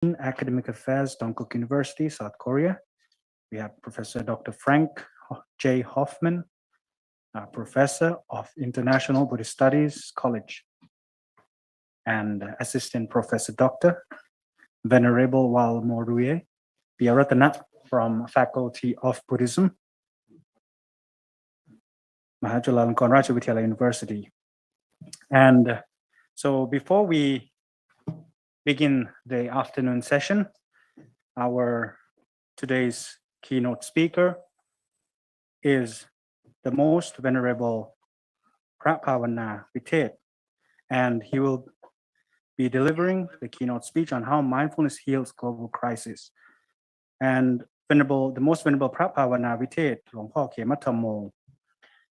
Academic Affairs, Dongguk University, South Korea. We have Professor Dr. Frank J. Hoffman, Professor of International Buddhist Studies College, and Assistant Professor Dr. Venerable Walmorue Piyaratana from Faculty of Buddhism, Mahachulalongkorn Rajavidyalaya University. And so before we begin the afternoon session, our today's keynote speaker is the most venerable Prabhavana Vitet, and he will be delivering the keynote speech on how mindfulness heals global crisis. And the most venerable Prabhavana Vitet, Longpo Khematammo.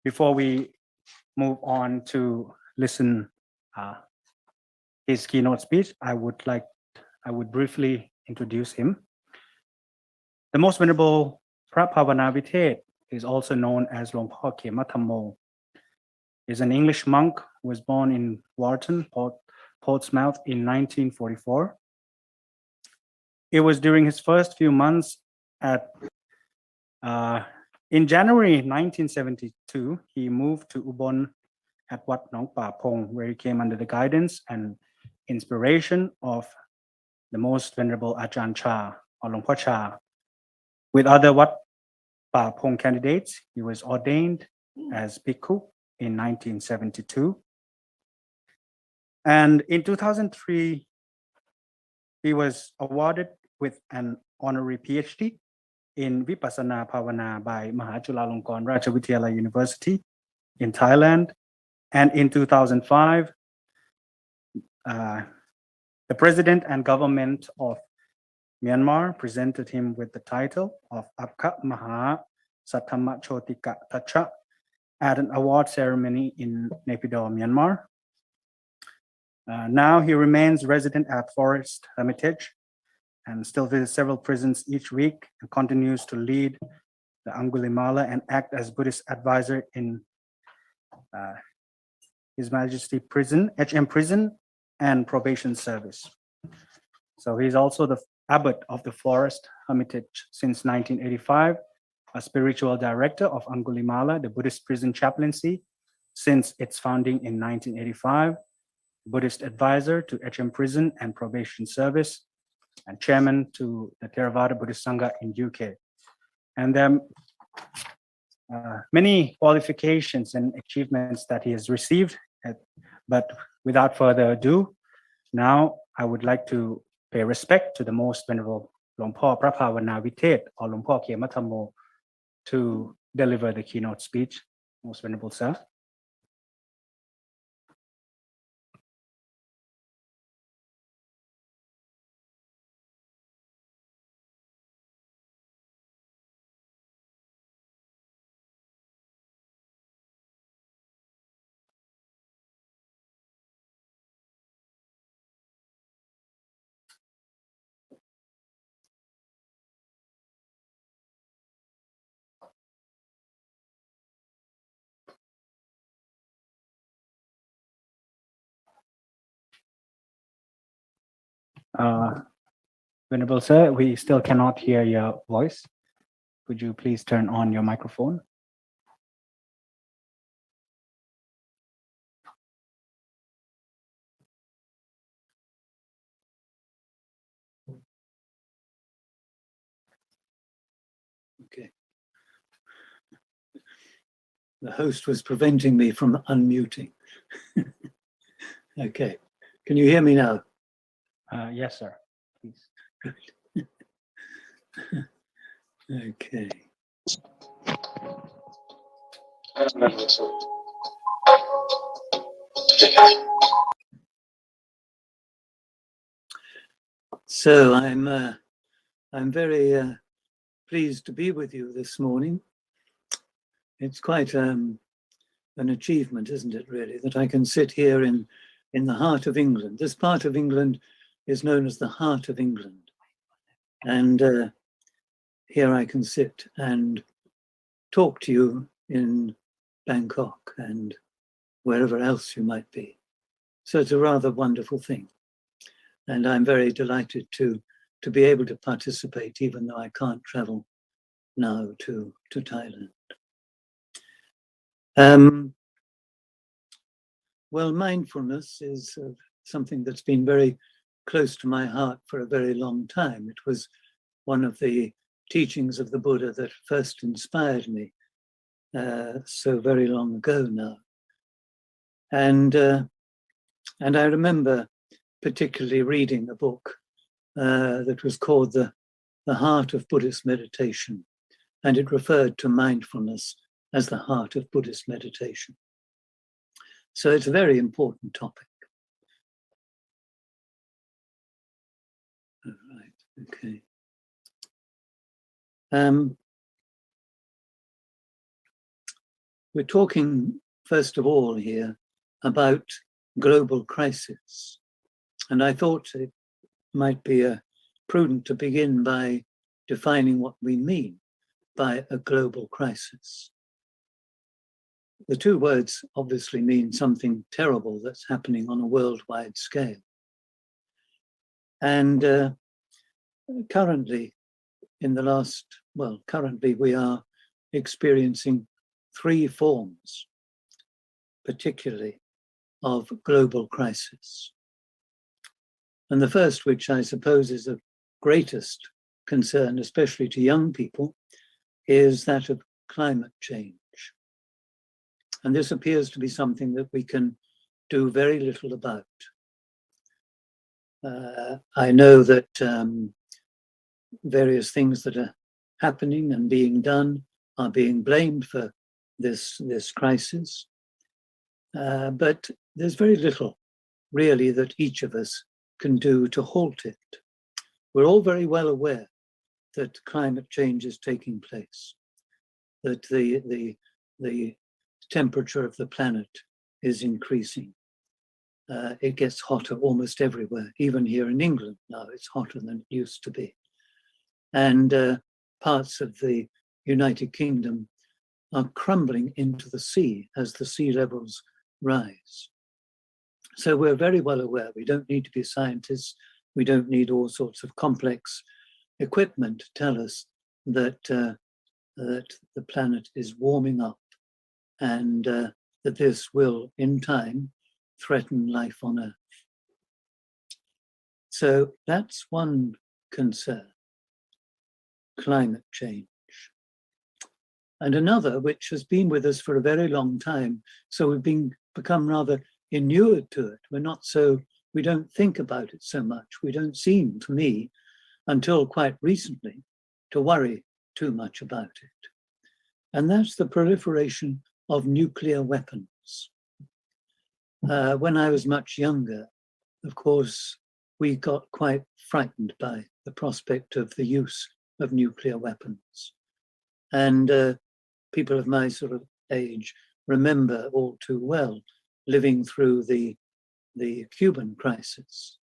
Before we move on to listen his keynote speech, I would briefly introduce him. The most venerable Prabhavana Vitet is also known as Longpo Khematammo. Is an English monk who was born in Wharton, Portsmouth in 1944. It was during his first few months in January 1972, he moved to Ubon at Wat Nong Pa Pong, where he came under the guidance and inspiration of the most venerable Ajahn Chah, or Longpo Cha. With other Wat Pa Pong candidates, he was ordained as bhikkhu in 1972. And in 2003, he was awarded with an honorary PhD in Vipassana Bhavana by Mahachulalongkorn Rajavidyalaya University in Thailand. And in 2005, the president and government of Myanmar presented him with the title of Abkha Maha Satthamma Chotika Tacha at an award ceremony in Naypyidaw, Myanmar. Now he remains resident at Forest Hermitage and still visits several prisons each week and continues to lead the Angulimala and act as Buddhist advisor in His Majesty Prison, HM Prison, and Probation Service. So he's also the abbot of the Forest Hermitage since 1985, a spiritual director of Angulimala, the Buddhist prison chaplaincy, since its founding in 1985, Buddhist advisor to HM Prison and Probation Service, and chairman to the Theravada Buddhist Sangha in UK. And there are many qualifications and achievements that he has received. But without further ado, now I would like to pay respect to the most venerable Longpo Prabhavana Vitet, or Longpo Khematammo, to deliver the keynote speech. Most venerable sir. Venerable sir, we still cannot hear your voice. Could you please turn on your microphone? Okay. The host was preventing me from unmuting. Okay. Can you hear me now? Yes, sir. Please. Okay. So I'm very pleased to be with you this morning. It's quite an achievement, isn't it, really, that I can sit here in the heart of England. This part of England is known as the heart of England. And here I can sit and talk to you in Bangkok and wherever else you might be. So it's a rather wonderful thing. And I'm very delighted to to be able to participate, even though I can't travel now to Thailand. Well, mindfulness is something that's been very close to my heart for a very long time. It was one of the teachings of the Buddha that first inspired me so very long ago now. And I remember particularly reading a book that was called The Heart of Buddhist Meditation, and it referred to mindfulness as the heart of Buddhist meditation. So it's a very important topic. All right, okay. We're talking, first of all, here about global crisis. And I thought it might be prudent to begin by defining what we mean by a global crisis. The two words obviously mean something terrible that's happening on a worldwide scale. And currently we are experiencing three forms, particularly, of global crisis. And the first, which I suppose is of greatest concern, especially to young people, is that of climate change. And this appears to be something that we can do very little about. I know that various things that are happening and being done are being blamed for this crisis. But there's very little, really, that each of us can do to halt it. We're all very well aware that climate change is taking place, that the temperature of the planet is increasing. It gets hotter almost everywhere, even here in England now, it's hotter than it used to be. And parts of the United Kingdom are crumbling into the sea as the sea levels rise. So we're very well aware. We don't need to be scientists. We don't need all sorts of complex equipment to tell us that the planet is warming up and that this will, in time, threaten life on Earth. So that's one concern, climate change. And another, which has been with us for a very long time, so we've become rather inured to it. We don't think about it so much. We don't seem, to me, until quite recently, to worry too much about it. And that's the proliferation of nuclear weapons. When I was much younger, of course, we got quite frightened by the prospect of the use of nuclear weapons. And people of my sort of age remember all too well living through the Cuban crisis,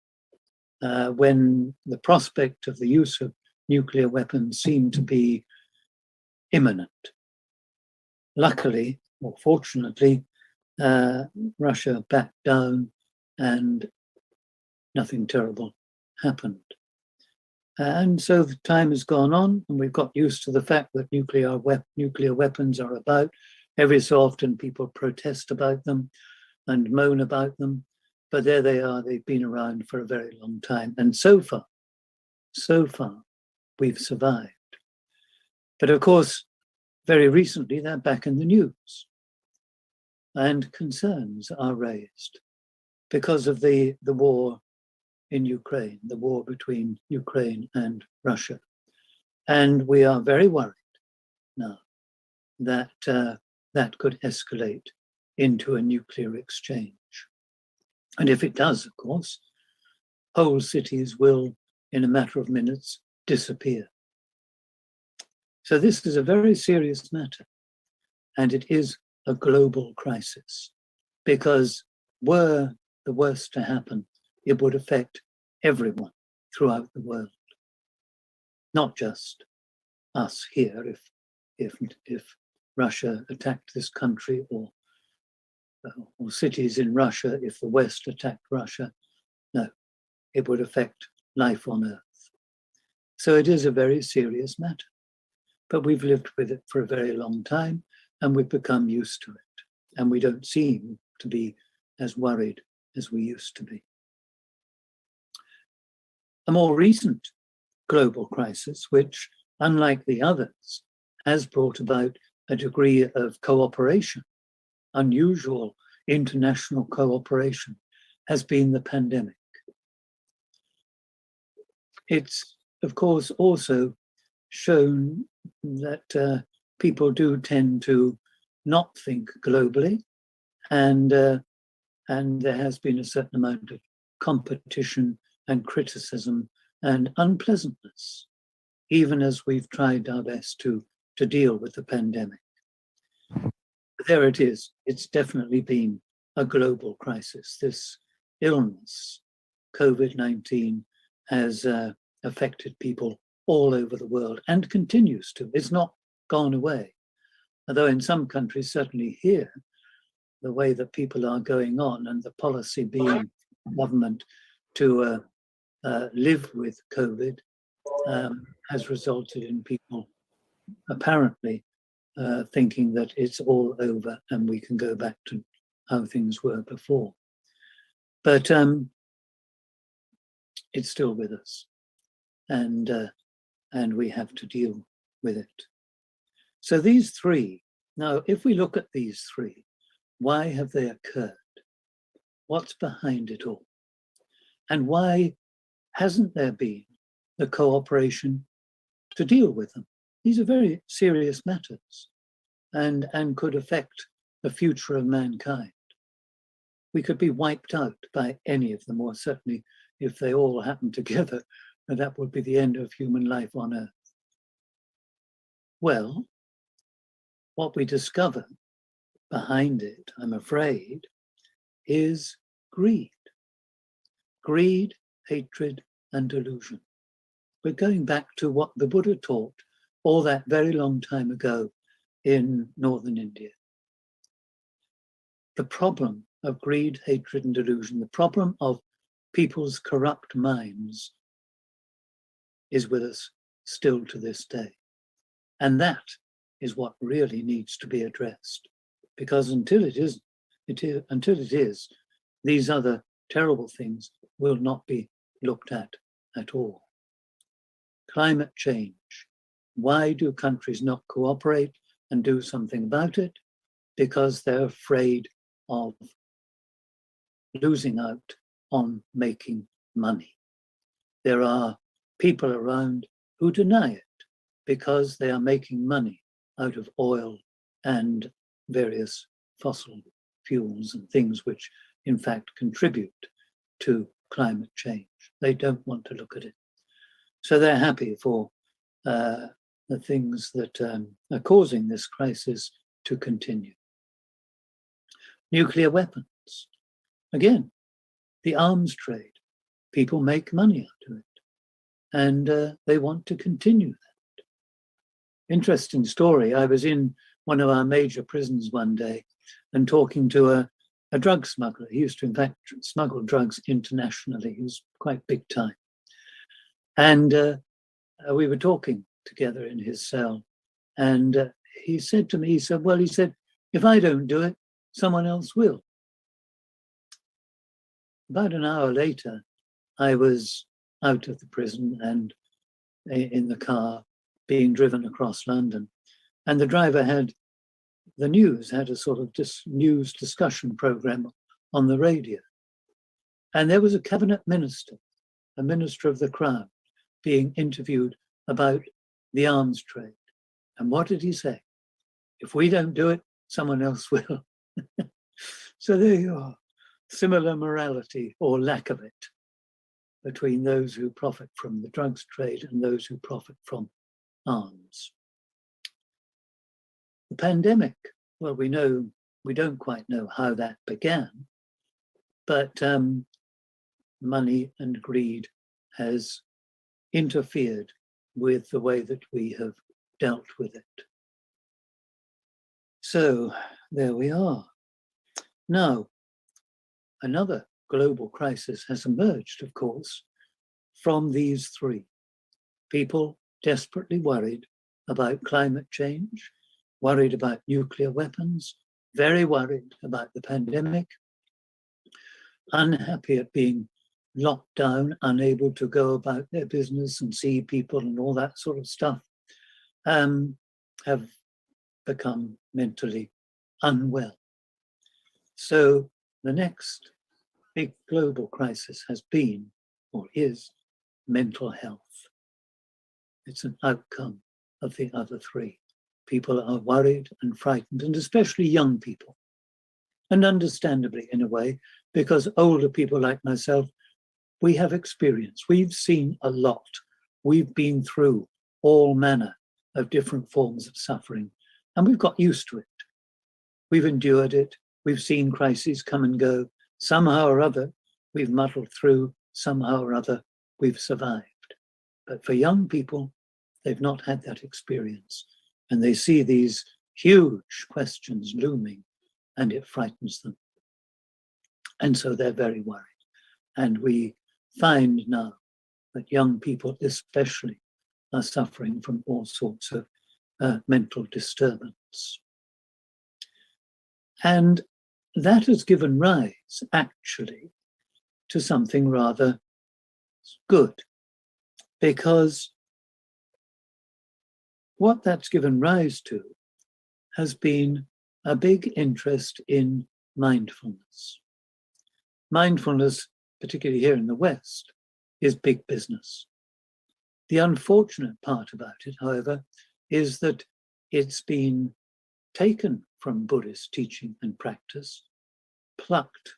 when the prospect of the use of nuclear weapons seemed to be imminent. Luckily, or fortunately, Russia backed down and nothing terrible happened. And so the time has gone on, and we've got used to the fact that nuclear weapons are about. Every so often people protest about them and moan about them, but there they are, they've been around for a very long time. And so far, we've survived. But of course, very recently, they're back in the news. And concerns are raised because of the war in Ukraine, the war between Ukraine and Russia. And we are very worried now that that could escalate into a nuclear exchange. And if it does, of course, whole cities will, in a matter of minutes, disappear. So this is a very serious matter, and it is a global crisis, because were the worst to happen, it would affect everyone throughout the world, not just us here. If Russia attacked this country, or cities in Russia, if the West attacked Russia, no, it would affect life on Earth. So it is a very serious matter. But we've lived with it for a very long time, and we've become used to it. And we don't seem to be as worried as we used to be. A more recent global crisis, which, unlike the others, has brought about a degree of cooperation, unusual international cooperation, has been the pandemic. It's, of course, also shown that people do tend to not think globally, and there has been a certain amount of competition and criticism and unpleasantness, even as we've tried our best to deal with the pandemic. There it is. It's definitely been a global crisis. This illness, COVID-19, has affected people all over the world and continues to. It's not gone away. Although in some countries, certainly here, the way that people are going on and the policy being government to live with COVID has resulted in people apparently thinking that it's all over and we can go back to how things were before. But it's still with us, and we have to deal with it. So these three, now if we look at these three, why have they occurred? What's behind it all? And why hasn't there been the cooperation to deal with them? These are very serious matters and could affect the future of mankind. We could be wiped out by any of them, or certainly if they all happen together, that would be the end of human life on Earth. Well, what we discover behind it, I'm afraid, is greed. Greed, hatred, and delusion. We're going back to what the Buddha taught all that very long time ago in northern India. The problem of greed, hatred, and delusion, the problem of people's corrupt minds is with us still to this day. And that is what really needs to be addressed. Because until it is, these other terrible things will not be looked at all. Climate change. Why do countries not cooperate and do something about it? Because they're afraid of losing out on making money. There are people around who deny it because they are making money out of oil and various fossil fuels and things which in fact contribute to climate change. They don't want to look at it. So they're happy for the things that are causing this crisis to continue. Nuclear weapons. Again, the arms trade. People make money out of it, and they want to continue that. Interesting story. I was in one of our major prisons one day and talking to a drug smuggler. He used to, in fact, smuggle drugs internationally. He was quite big time. And we were talking together in his cell. And he said to me, he said, if I don't do it, someone else will. About an hour later, I was out of the prison and in the car being driven across London. And the driver had a sort of news discussion program on the radio. And there was a cabinet minister, a minister of the Crown, being interviewed about the arms trade. And what did he say? If we don't do it, someone else will. So there you are. Similar morality or lack of it between those who profit from the drugs trade and those who profit from arms. The pandemic, well, we don't quite know how that began, but money and greed has interfered with the way that we have dealt with it. So there we are. Now, another global crisis has emerged, of course, from these three. people desperately worried about climate change, worried about nuclear weapons, very worried about the pandemic, unhappy at being locked down, unable to go about their business and see people and all that sort of stuff, have become mentally unwell. So the next big global crisis has been, or is, mental health. It's an outcome of the other three. People are worried and frightened, and especially young people. And understandably, in a way, because older people like myself, we have experience. We've seen a lot. We've been through all manner of different forms of suffering, and we've got used to it. We've endured it. We've seen crises come and go. Somehow or other, we've muddled through. Somehow or other, we've survived. But for young people, they've not had that experience, and they see these huge questions looming, and it frightens them. And so they're very worried. And we find now that young people especially are suffering from all sorts of mental disturbance. And that has given rise, actually, to something rather good, because what that's given rise to has been a big interest in mindfulness. Mindfulness, particularly here in the West, is big business. The unfortunate part about it, however, is that it's been taken from Buddhist teaching and practice, plucked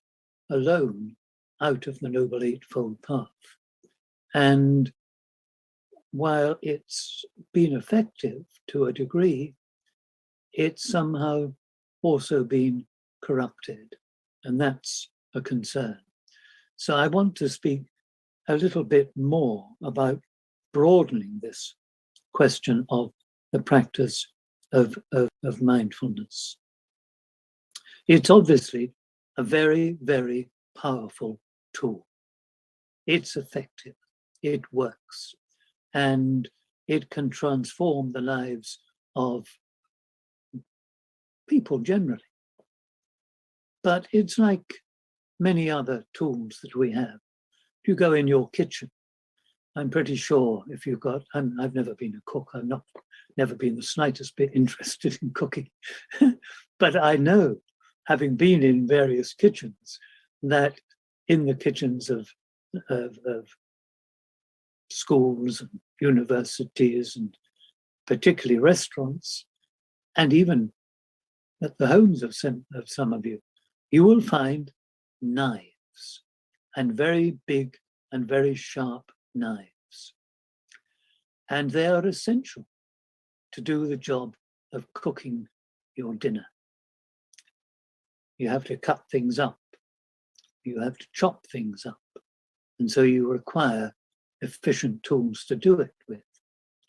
alone out of the Noble Eightfold Path. And while it's been effective to a degree, it's somehow also been corrupted, and that's a concern. So I want to speak a little bit more about broadening this question of the practice of mindfulness. It's obviously a very, very powerful tool. It's effective, it works, and it can transform the lives of people generally. But it's like many other tools that we have. If you go in your kitchen, I'm pretty sure if you've got, I've never been a cook, I've never been the slightest bit interested in cooking. But I know, having been in various kitchens, that in the kitchens of schools and universities, and particularly restaurants, and even at the homes of some of you, you will find knives, and very big and very sharp knives. And they are essential to do the job of cooking your dinner. You have to cut things up. You have to chop things up. And so you require efficient tools to do it with.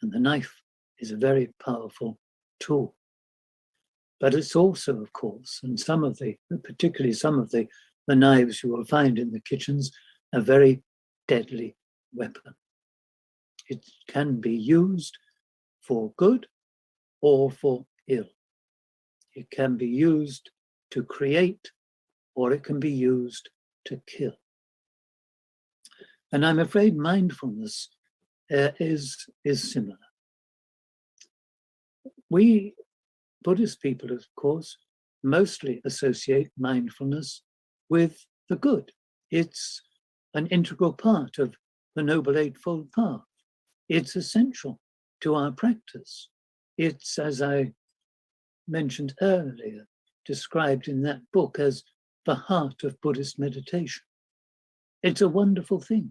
And the knife is a very powerful tool. But it's also, of course, and particularly some of the knives you will find in the kitchens, a very deadly weapon. It can be used for good or for ill. It can be used to create, or it can be used to kill. And I'm afraid mindfulness is similar. We Buddhist people, of course, mostly associate mindfulness with the good. It's an integral part of the Noble Eightfold Path. It's essential to our practice. It's, as I mentioned earlier, described in that book as the heart of Buddhist meditation. It's a wonderful thing.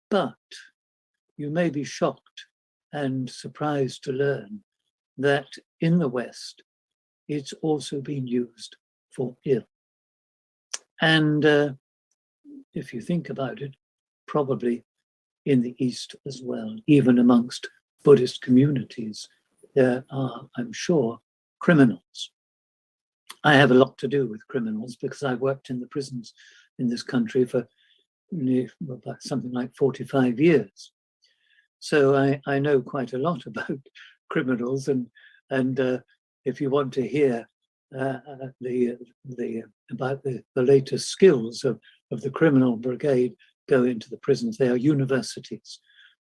But you may be shocked and surprised to learn that in the West, it's also been used for ill. And if you think about it, probably in the East as well, even amongst Buddhist communities, there are, I'm sure, criminals. I have a lot to do with criminals because I worked in the prisons in this country for something like 45 years. So I know quite a lot about criminals, and if you want to hear about the latest skills of the criminal brigade, go into the prisons. They are universities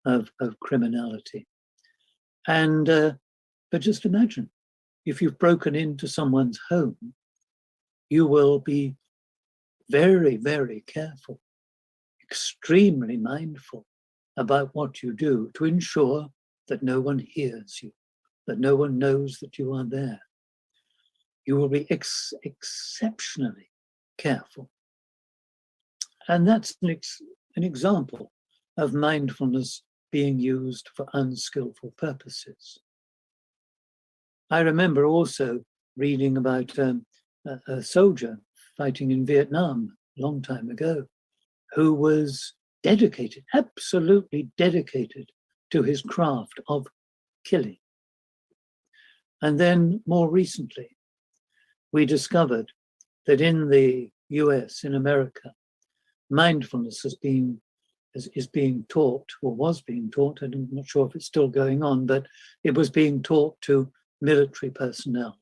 of criminality. And but just imagine, if you've broken into someone's home, you will be very, very careful, extremely mindful about what you do to ensure that no one hears you, that no one knows that you are there. You will be exceptionally careful. And that's an example of mindfulness being used for unskillful purposes. I remember also reading about a soldier fighting in Vietnam a long time ago, who was dedicated, absolutely dedicated to his craft of killing. And then more recently, we discovered that in the US, in America, mindfulness is being taught, or was being taught, I'm not sure if it's still going on, but it was being taught to military personnel,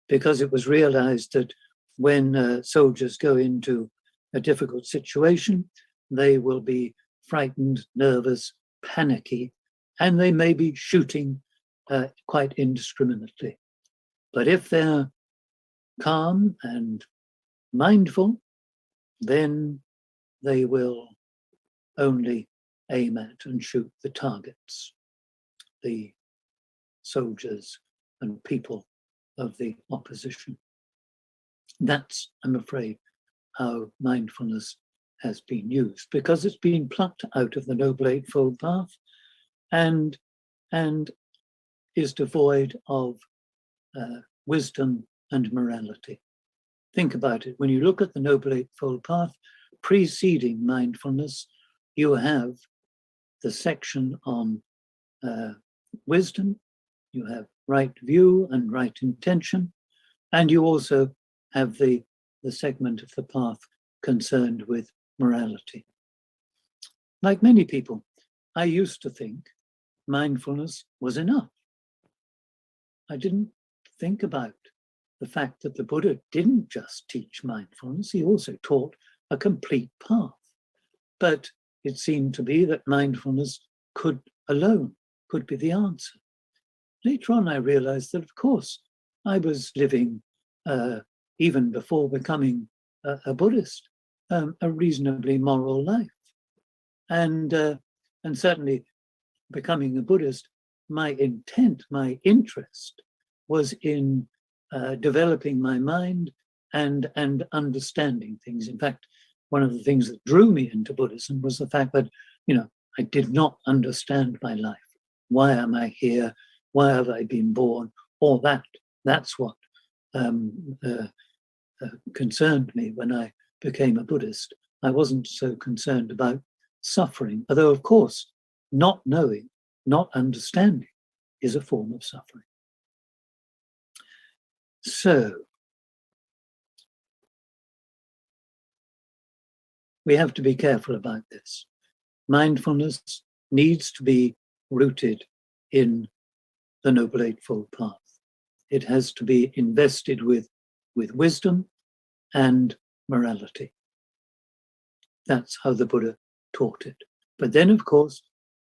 because it was realized that when soldiers go into a difficult situation, they will be frightened, nervous, panicky, and they may be shooting quite indiscriminately. But if they're calm and mindful, then they will only aim at and shoot the targets, the soldiers and people of the opposition. That's, I'm afraid, how mindfulness has been used, because it's been plucked out of the Noble Eightfold Path and is devoid of wisdom and morality. Think about it. When you look at the Noble Eightfold Path, preceding mindfulness, you have the section on wisdom, you have right view and right intention, and you also have the segment of the path concerned with morality. Like many people, I used to think mindfulness was enough. I didn't think about the fact that the Buddha didn't just teach mindfulness, he also taught a complete path. But it seemed to be that mindfulness could be the answer. Later on, I realized that, of course, I was living, even before becoming a Buddhist, a reasonably moral life. And certainly becoming a Buddhist, my intent, my interest was in developing my mind and understanding things. In fact, one of the things that drew me into Buddhism was the fact that, I did not understand my life. Why am I here? Why have I been born? All that. That's what concerned me when I became a Buddhist. I wasn't so concerned about suffering, although, of course, not knowing, not understanding is a form of suffering. So, we have to be careful about this. Mindfulness needs to be rooted in the Noble Eightfold Path. It has to be invested with wisdom and morality. That's how the Buddha taught it. But then, of course,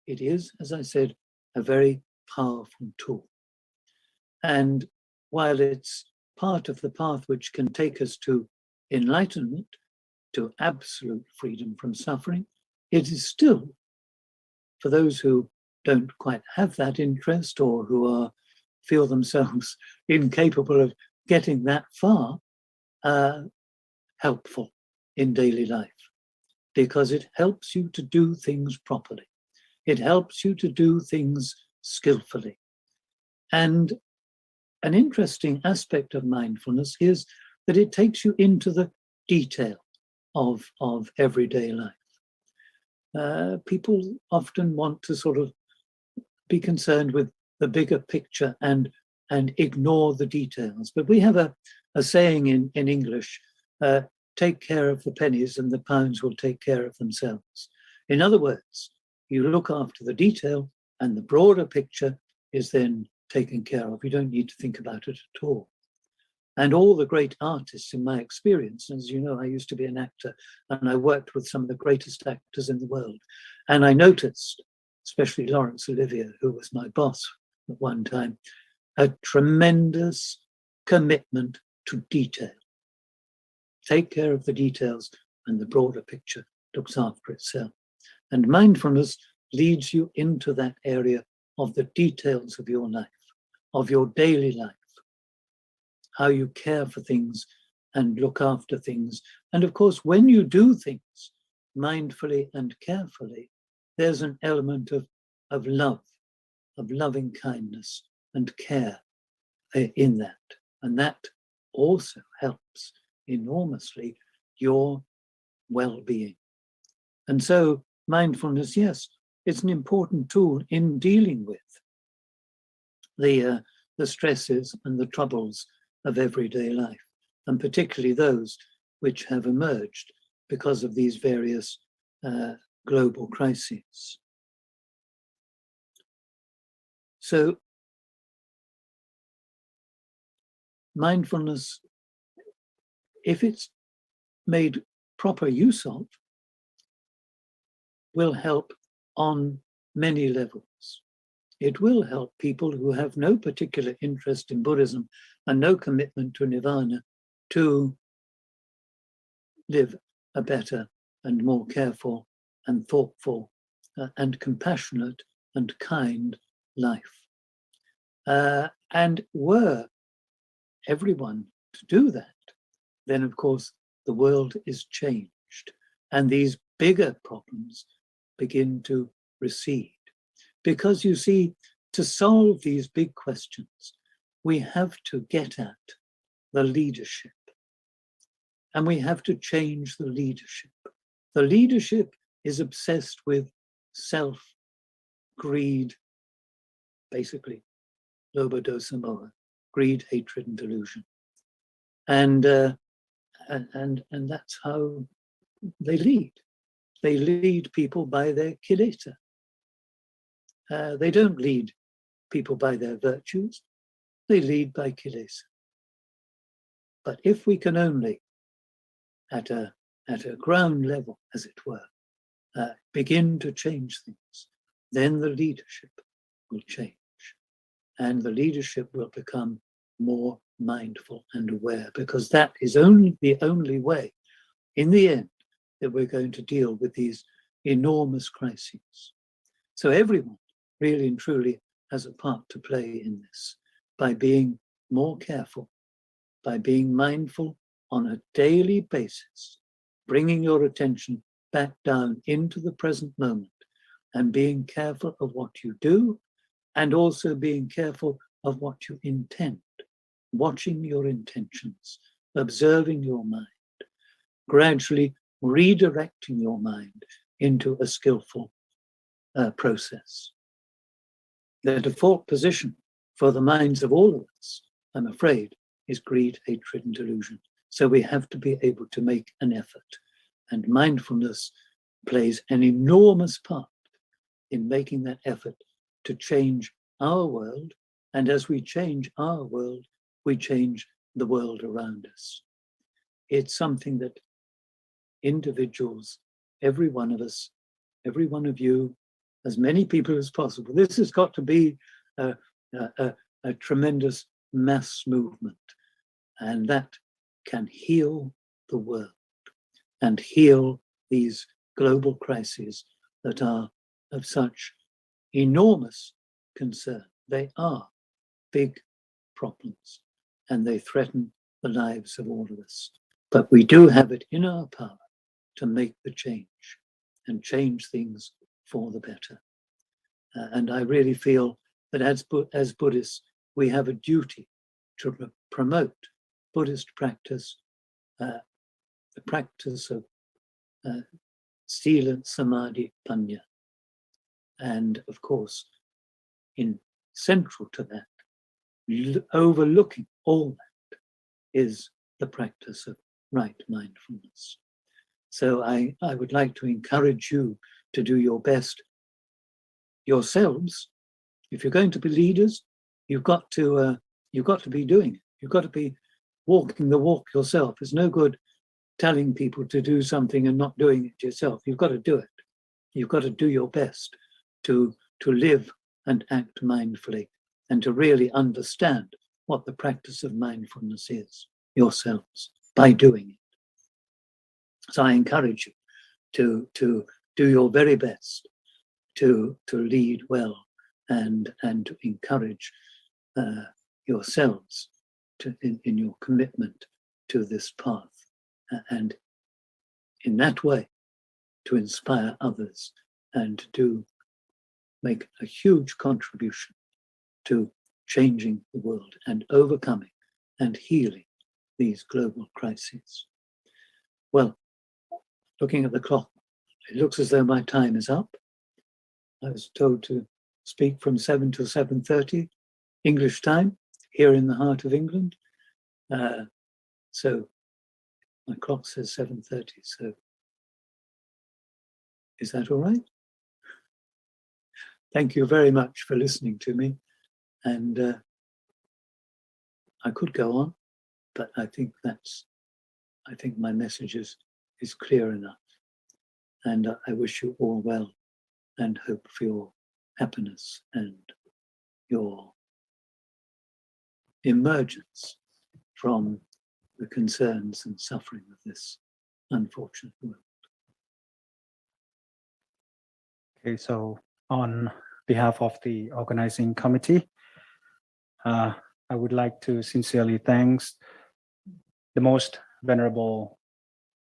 it is, as I said, a very powerful tool. And while it's part of the path which can take us to enlightenment, to absolute freedom from suffering, it is still, for those who don't quite have that interest or who feel themselves incapable of getting that far, helpful in daily life, because it helps you to do things properly. It helps you to do things skillfully. And an interesting aspect of mindfulness is that it takes you into the detail of everyday life. People often want to sort of be concerned with the bigger picture and ignore the details. But we have a saying in English, take care of the pennies and the pounds will take care of themselves. In other words, you look after the detail And the broader picture is then taken care of. You don't need to think about it at all. And all the great artists in my experience, as you know, I used to be an actor and I worked with some of the greatest actors in the world. And I noticed, especially Laurence Olivier, who was my boss at one time, a tremendous commitment to detail. Take care of the details and the broader picture looks after itself. And mindfulness leads you into that area of the details of your life, of your daily life, how you care for things and look after things. And of course, when you do things mindfully and carefully, there's an element of love, of loving kindness and care in that. And that also helps enormously your well-being. And so mindfulness, yes, it's an important tool in dealing with the stresses and the troubles of everyday life, and particularly those which have emerged because of these various global crises. So mindfulness, if it's made proper use of, will help on many levels. It will help people who have no particular interest in Buddhism and no commitment to nirvana to live a better and more careful and thoughtful and compassionate and kind life. And were everyone to do that, then of course the world is changed and these bigger problems begin to recede. Because you see, to solve these big questions, we have to get at the leadership. And we have to change the leadership. The leadership is obsessed with self, greed, basically, loba dosa moha, greed, hatred, and delusion. And that's how they lead. They lead people by their kilesa. They don't lead people by their virtues. They lead by kilesa. But if we can only, at a ground level, as it were, begin to change things, then the leadership will change. And the leadership will become more mindful and aware, because that is the only way, in the end, that we're going to deal with these enormous crises. So everyone really and truly has a part to play in this by being more careful, by being mindful on a daily basis, bringing your attention back down into the present moment and being careful of what you do and also being careful of what you intend, watching your intentions, observing your mind, gradually redirecting your mind into a skillful process. The default position for the minds of all of us, I'm afraid, is greed, hatred, and delusion. So we have to be able to make an effort. And mindfulness plays an enormous part in making that effort to change our world. And as we change our world, we change the world around us. It's something that individuals, every one of us, every one of you, as many people as possible, this has got to be a tremendous mass movement. And that can heal the world and heal these global crises that are of such enormous concern. They are big problems and they threaten the lives of all of us. But we do have it in our power to make the change and change things for the better. And I really feel that as Buddhists, we have a duty to promote Buddhist practice, the practice of Sila, Samadhi, Panya. And of course, central to that, overlooking all that, is the practice of right mindfulness. So I would like to encourage you to do your best yourselves. If you're going to be leaders, you've got to be doing it. You've got to be walking the walk yourself. It's no good telling people to do something and not doing it yourself. You've got to do it. You've got to do your best to live and act mindfully and to really understand what the practice of mindfulness is yourselves by doing it. So I encourage you to do your very best to lead well and to encourage yourselves in your commitment to this path, and in that way to inspire others and to make a huge contribution to changing the world and overcoming and healing these global crises. Well, looking at the clock, it looks as though my time is up. I was told to speak from 7 to 7:30 English time here in the heart of England. So my clock says 7:30. So is that all right? Thank you very much for listening to me. And I could go on, but I think my message is clear enough. And I wish you all well and hope for your happiness and your emergence from the concerns and suffering of this unfortunate world. Okay, so on behalf of the organizing committee, I would like to sincerely thank the most venerable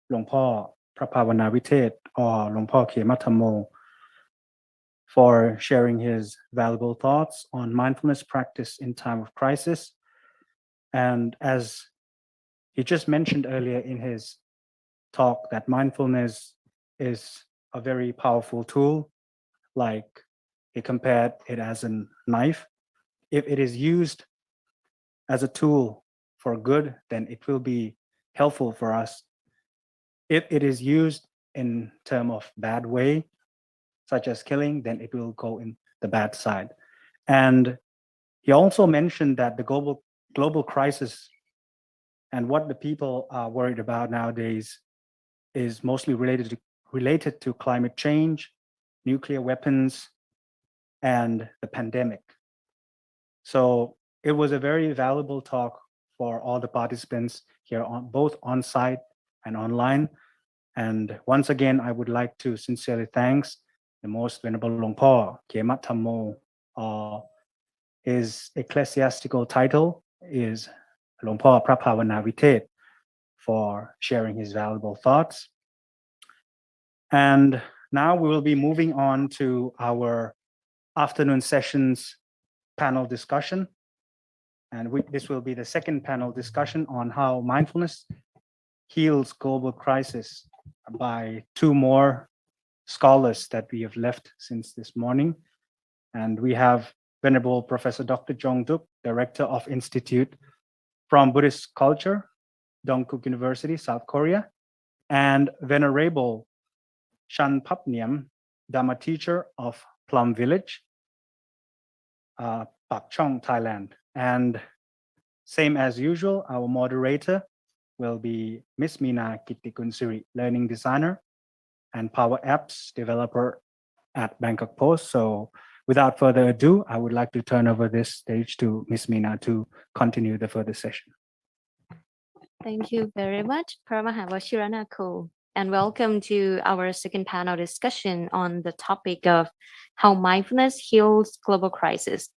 Luang Por Prapavana Vitet or Luang Por Kematamo for sharing his valuable thoughts on mindfulness practice in time of crisis. And as he just mentioned earlier in his talk, that mindfulness is a very powerful tool, like he compared it as a knife. If it is used as a tool for good, then it will be helpful for us. If it is used in terms of bad way, such as killing, then it will go in the bad side. And he also mentioned that the global crisis and what the people are worried about nowadays is mostly related to climate change, nuclear weapons, and the pandemic. So it was a very valuable talk for all the participants here, on both on site and online. And once again, I would like to sincerely thank the most venerable Luang Por Kemat Thammo. His ecclesiastical title is Luang Por Prapavana Vitet, for sharing his valuable thoughts. And now we will be moving on to our afternoon sessions panel discussion. And this will be the second panel discussion on how mindfulness heals global crisis by two more scholars that we have left since this morning. And we have Venerable Professor Dr. Jongduk, Director of Institute from Buddhist Culture, Dongkuk University, South Korea, and Venerable Shan Papniam, Dharma teacher of Plum Village, Pak Chong, Thailand. And same as usual, our moderator will be Miss Meena Kittikunsiri, learning designer and Power Apps developer at Bangkok Post. So without further ado, I would like to turn over this stage to Miss Meena to continue the further session. Thank you very much, Paramahawashiranako, and welcome to our second panel discussion on the topic of how mindfulness heals global crisis.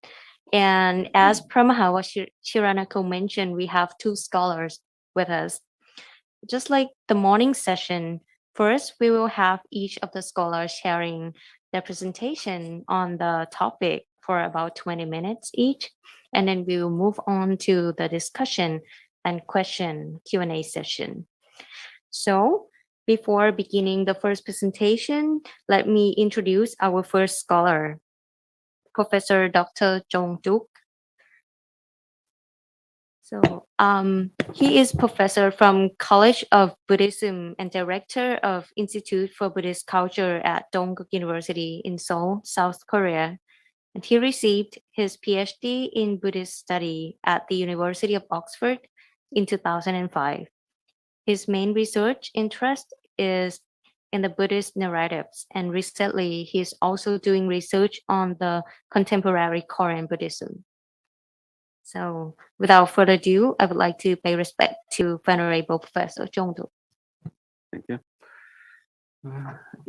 And as Paramahawashiranako mentioned, we have two scholars with us. Just like the morning session, first we will have each of the scholars sharing their presentation on the topic for about 20 minutes each, and then we will move on to the discussion and question Q&A session. So before beginning the first presentation, let me introduce our first scholar, Professor Dr. Jongduk. So he is professor from College of Buddhism and director of Institute for Buddhist Culture at Jongduk University in Seoul, South Korea. And he received his PhD in Buddhist study at the University of Oxford in 2005. His main research interest is in the Buddhist narratives, and recently he's also doing research on the contemporary Korean Buddhism. So, without further ado, I would like to pay respect to Venerable Professor Jongduk. Thank you.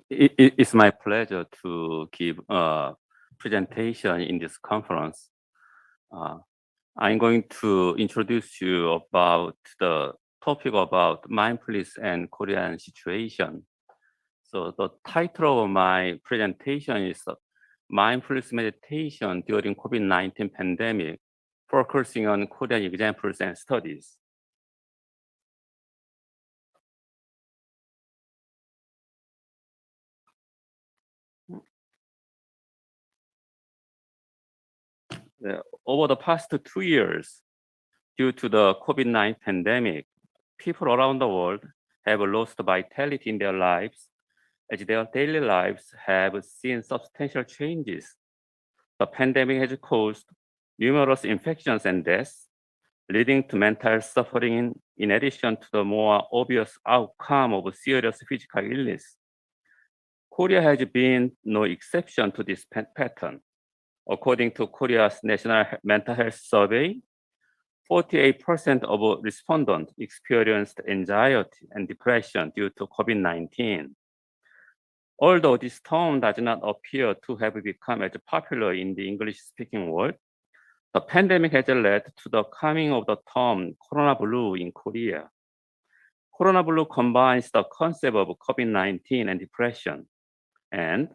It's my pleasure to give a presentation in this conference. I'm going to introduce you about the topic about mindfulness and Korean situation. So the title of my presentation is Mindfulness Meditation During COVID-19 Pandemic, focusing on Korean examples and studies. Over the past 2 years, due to the COVID-19 pandemic, people around the world have lost vitality in their lives as their daily lives have seen substantial changes. The pandemic has caused numerous infections and deaths, leading to mental suffering in addition to the more obvious outcome of serious physical illness. Korea has been no exception to this pattern. According to Korea's National Mental Health Survey, 48% of respondents experienced anxiety and depression due to COVID-19. Although this term does not appear to have become as popular in the English-speaking world, the pandemic has led to the coming of the term Corona Blue in Korea. Corona Blue combines the concept of COVID-19 and depression, and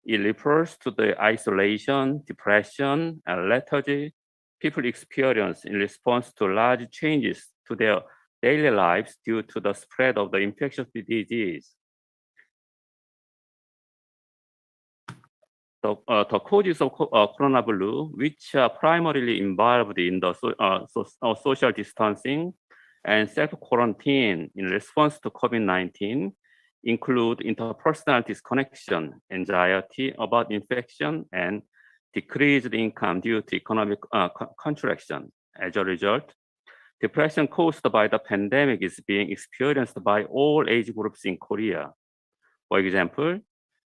it refers to the isolation, depression, and lethargy people experience in response to large changes to their daily lives due to the spread of the infectious disease. The causes of Corona Blue, which are primarily involved in the social distancing and self-quarantine in response to COVID-19, include interpersonal disconnection, anxiety about infection, and decreased income due to economic contraction. As a result, depression caused by the pandemic is being experienced by all age groups in Korea. For example,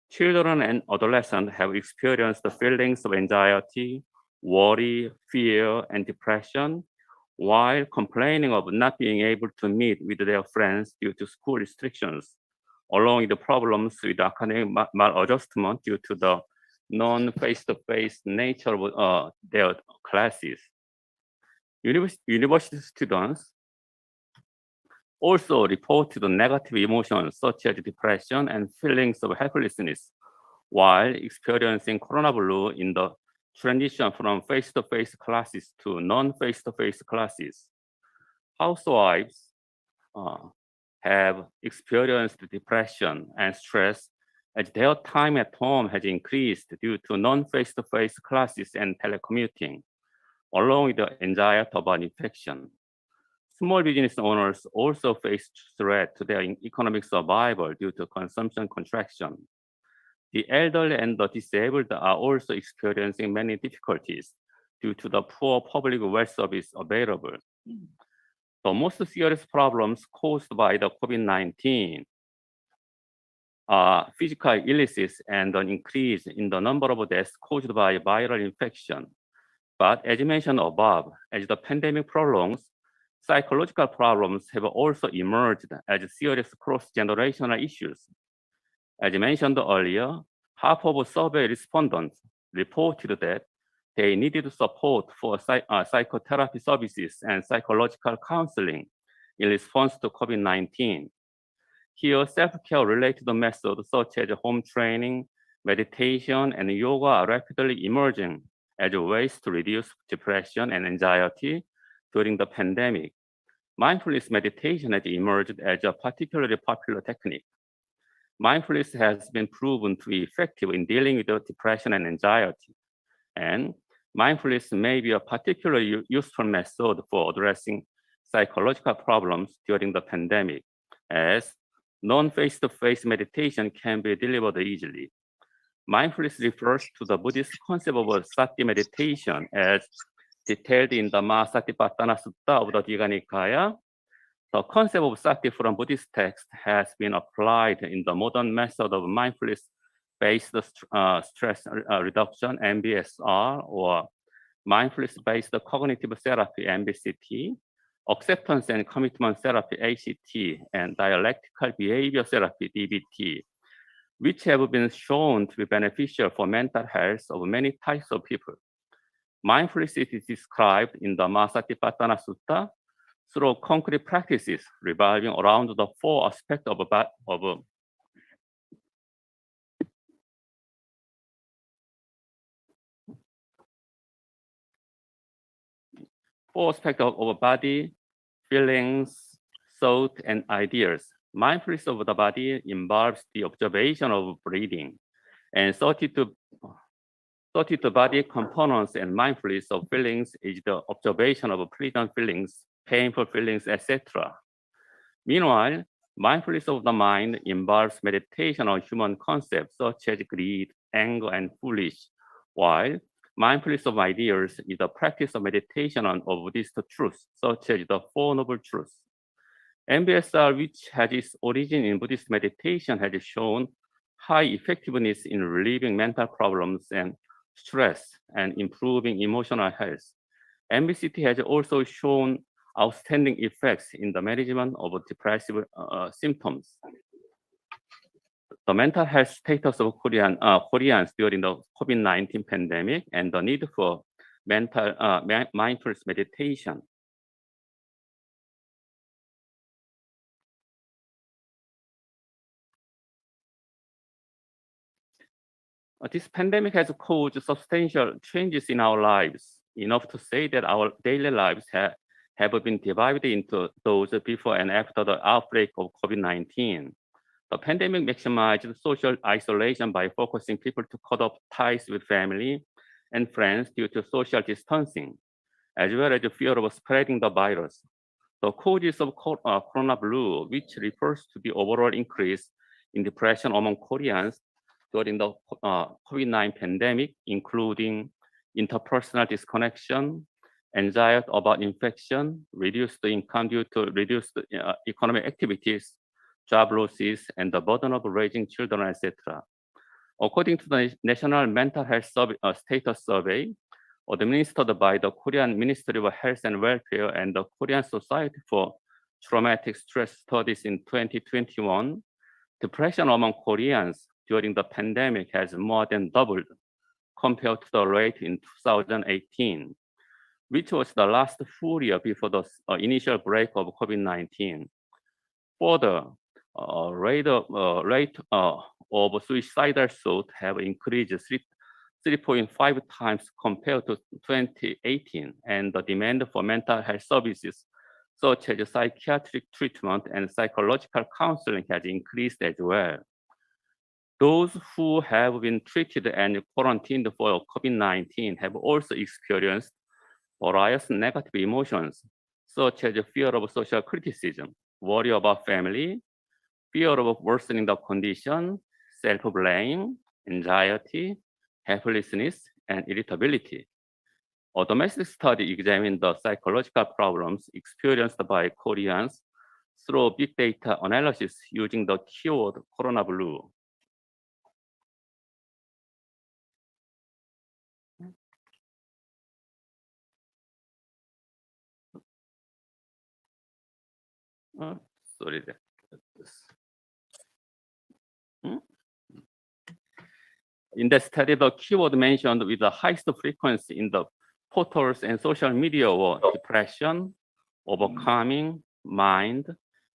children and adolescents have experienced the feelings of anxiety, worry, fear, and depression, while complaining of not being able to meet with their friends due to school restrictions, along with the problems with academic maladjustment due to the non-face-to-face nature of their classes. University students also reported negative emotions such as depression and feelings of helplessness while experiencing Corona Blue in the transition from face-to-face classes to non-face-to-face classes. Housewives have experienced depression and stress as their time at home has increased due to non-face-to-face classes and telecommuting, along with the anxiety about infection. Small business owners also face threat to their economic survival due to consumption contraction. The elderly and the disabled are also experiencing many difficulties due to the poor public health service available. The most serious problems caused by the COVID-19 are physical illnesses and an increase in the number of deaths caused by viral infection. But as mentioned above, as the pandemic prolongs, psychological problems have also emerged as serious cross-generational issues. As mentioned earlier, half of survey respondents reported that they needed support for psychotherapy services and psychological counseling in response to COVID-19. Here, self-care related methods such as home training, meditation, and yoga are rapidly emerging as ways to reduce depression and anxiety during the pandemic. Mindfulness meditation has emerged as a particularly popular technique. Mindfulness has been proven to be effective in dealing with depression and anxiety. And mindfulness may be a particularly useful method for addressing psychological problems during the pandemic, as non-face-to-face meditation can be delivered easily. Mindfulness refers to the Buddhist concept of sati meditation as detailed in the Mahasatipatthana Sutta of the Digha Nikaya. The concept of sati from Buddhist text has been applied in the modern method of mindfulness-based stress reduction, MBSR, or mindfulness-based cognitive therapy, MBCT, acceptance and commitment therapy, ACT, and dialectical behavior therapy, DBT, which have been shown to be beneficial for mental health of many types of people. Mindfulness is described in the Mahasatipatthana Sutta through concrete practices revolving around the four aspects of body, feelings, thought, and ideas. Mindfulness of the body involves the observation of breathing, and 32 body components and mindfulness of feelings is the observation of pleasant feelings, painful feelings, etc. Meanwhile, mindfulness of the mind involves meditation on human concepts such as greed, anger, and foolish, while mindfulness of ideas is the practice of meditation on Buddhist truths, such as the Four Noble Truths. MBSR, which has its origin in Buddhist meditation, has shown high effectiveness in relieving mental problems and stress and improving emotional health. MBCT has also shown outstanding effects in the management of depressive symptoms. The mental health status of Koreans during the COVID-19 pandemic and the need for mindfulness meditation. This pandemic has caused substantial changes in our lives, enough to say that our daily lives have been divided into those before and after the outbreak of COVID-19. The pandemic maximized social isolation by forcing people to cut off ties with family and friends due to social distancing, as well as the fear of spreading the virus. The causes of corona blue, which refers to the overall increase in depression among Koreans during the COVID-19 pandemic, including interpersonal disconnection, anxiety about infection, reduced income due to reduced economic activities, job losses, and the burden of raising children, etc. According to the National Mental Health Status Survey, administered by the Korean Ministry of Health and Welfare and the Korean Society for Traumatic Stress Studies in 2021, depression among Koreans during the pandemic has more than doubled compared to the rate in 2018, which was the last full year before the initial break of COVID-19. Further, rate of suicidal thoughts have increased 3.5 times compared to 2018, and the demand for mental health services such as psychiatric treatment and psychological counseling has increased as well. Those who have been treated and quarantined for COVID-19 have also experienced various negative emotions, such as fear of social criticism, worry about family, fear of worsening the condition, self-blame, anxiety, helplessness, and irritability. A domestic study examined the psychological problems experienced by Koreans through big data analysis using the keyword Corona Blue. Sorry. In the study, the keyword mentioned with the highest frequency in the portals and social media were depression, overcoming, mind,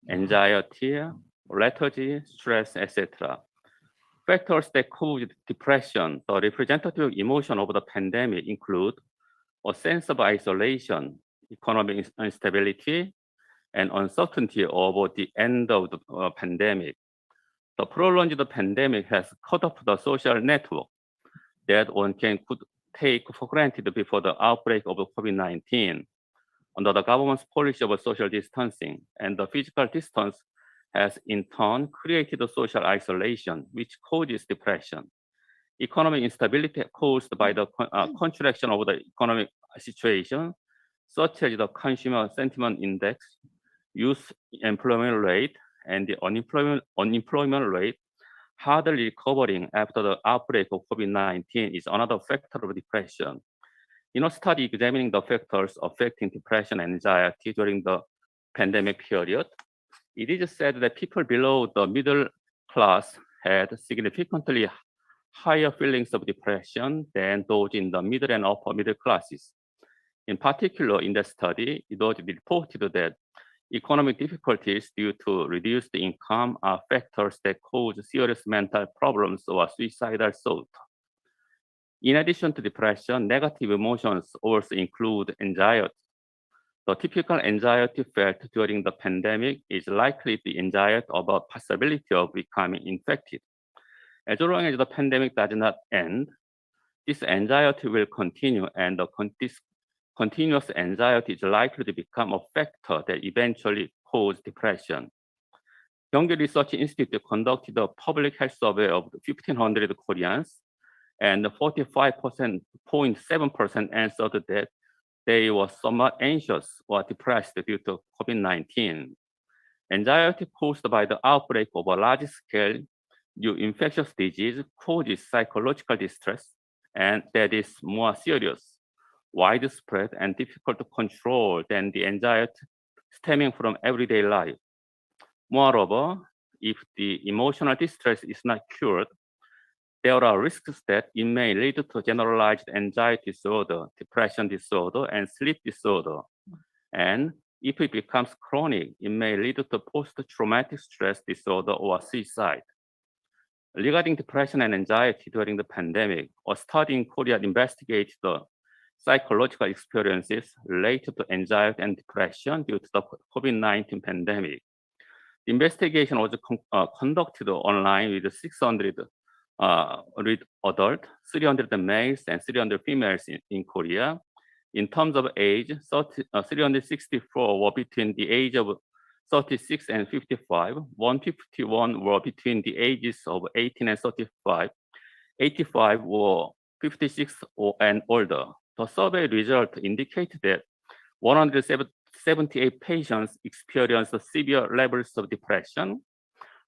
anxiety, lethargy, stress, etc. Factors that cause depression, the representative emotion of the pandemic include a sense of isolation, economic instability, and uncertainty over the end of the pandemic. The prolonged pandemic has cut off the social network that one could take for granted before the outbreak of COVID-19. Under the government's policy of social distancing, and the physical distance has in turn created social isolation, which causes depression. Economic instability caused by the contraction of the economic situation, such as the consumer sentiment index, youth employment rate, and the unemployment rate, hardly recovering after the outbreak of COVID-19 is another factor of depression. In a study examining the factors affecting depression and anxiety during the pandemic period, it is said that people below the middle class had significantly higher feelings of depression than those in the middle and upper middle classes. In particular, in the study, it was reported that economic difficulties due to reduced income are factors that cause serious mental problems or suicidal thoughts. In addition to depression, negative emotions also include anxiety. The typical anxiety felt during the pandemic is likely the anxiety about possibility of becoming infected. As long as the pandemic does not end, this anxiety will continue, and this continuous anxiety is likely to become a factor that eventually causes depression. Gyeonggi Research Institute conducted a public health survey of 1,500 Koreans, and 45.7% answered that they were somewhat anxious or depressed due to COVID-19. Anxiety caused by the outbreak of a large-scale new infectious disease causes psychological distress, and that is more serious, widespread, and difficult to control than the anxiety stemming from everyday life. Moreover, if the emotional distress is not cured, there are risks that it may lead to generalized anxiety disorder, depression disorder, and sleep disorder. And if it becomes chronic, it may lead to post-traumatic stress disorder or suicide. Regarding depression and anxiety during the pandemic, a study in Korea investigated the psychological experiences related to anxiety and depression due to the COVID-19 pandemic. The investigation was conducted online with 600 adults, 300 males, and 300 females in Korea. In terms of age, 364 were between the age of 36 and 55, 151 were between the ages of 18 and 35, 85 were 56 and older. The survey result indicated that 178 patients experienced severe levels of depression,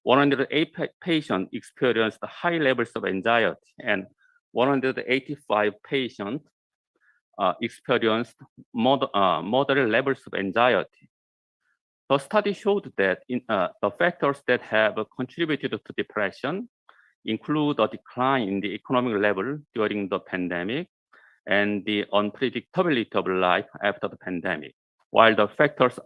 108 patients experienced high levels of anxiety, and 185 patients experienced moderate levels of anxiety. The study showed that the factors that have contributed to depression include a decline in the economic level during the pandemic and the unpredictability of life after the pandemic, while the factors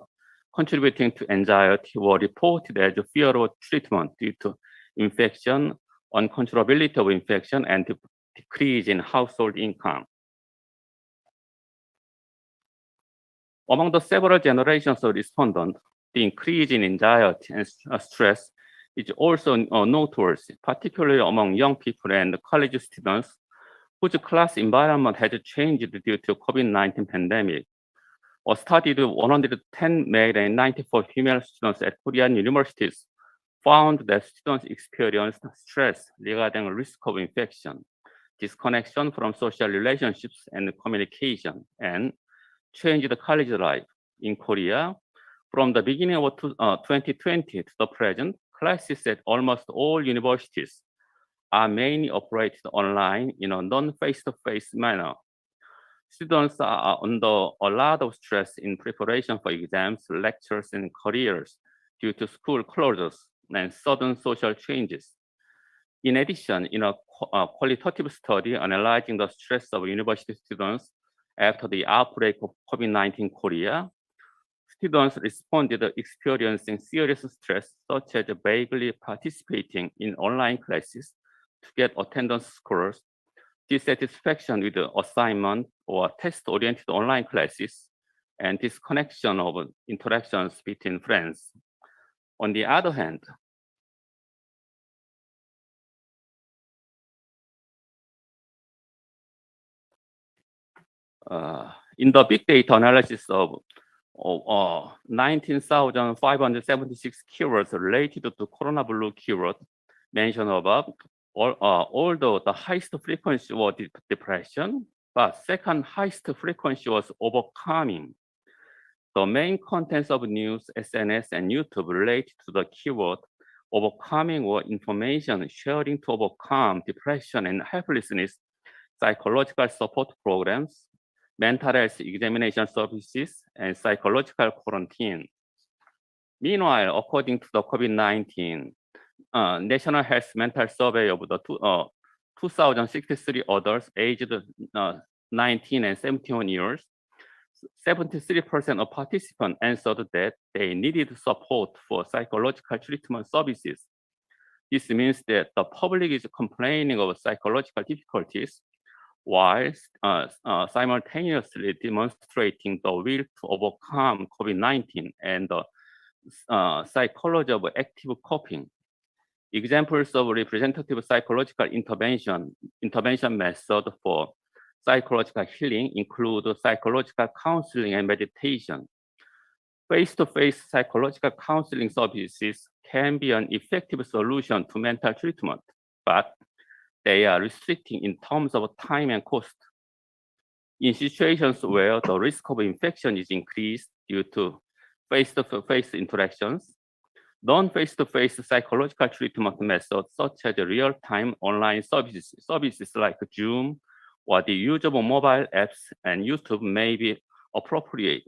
contributing to anxiety were reported as fear of treatment due to infection, uncontrollability of infection, and decrease in household income. Among the several generations of respondents, the increase in anxiety and stress is also noteworthy, particularly among young people and college students whose class environment has changed due to COVID-19 pandemic. A study of 110 male and 94 female students at Korean universities found that students experienced stress regarding risk of infection, disconnection from social relationships and communication, and changed college life. In Korea, from the beginning of 2020 to the present, classes at almost all universities are mainly operated online in a non-face-to-face manner. Students are under a lot of stress in preparation for exams, lectures, and careers due to school closures and sudden social changes. In addition, in a qualitative study analyzing the stress of university students after the outbreak of COVID-19 Korea, students responded experiencing serious stress, such as vaguely participating in online classes to get attendance scores, dissatisfaction with the assignment or test-oriented online classes, and disconnection of interactions between friends. On the other hand, In the big data analysis of 19,576 keywords related to Corona Blue keyword mentioned above, although the highest frequency was depression, but second highest frequency was overcoming. The main contents of news, SNS, and YouTube related to the keyword overcoming or information sharing to overcome depression and helplessness, psychological support programs, mental health examination services, and psychological quarantine. Meanwhile, according to the COVID-19 National Health Mental Survey of the 2,063 adults aged 19 and 71 years, 73% of participants answered that they needed support for psychological treatment services. This means that the public is complaining of psychological difficulties while simultaneously demonstrating the will to overcome COVID-19 and the psychology of active coping. Examples of representative psychological intervention method for psychological healing include psychological counseling and meditation. Face-to-face psychological counseling services can be an effective solution to mental treatment, but they are restricting in terms of time and cost. In situations where the risk of infection is increased due to face-to-face interactions, non-face-to-face psychological treatment methods such as real-time online services like Zoom or the use of mobile apps and YouTube may be appropriate.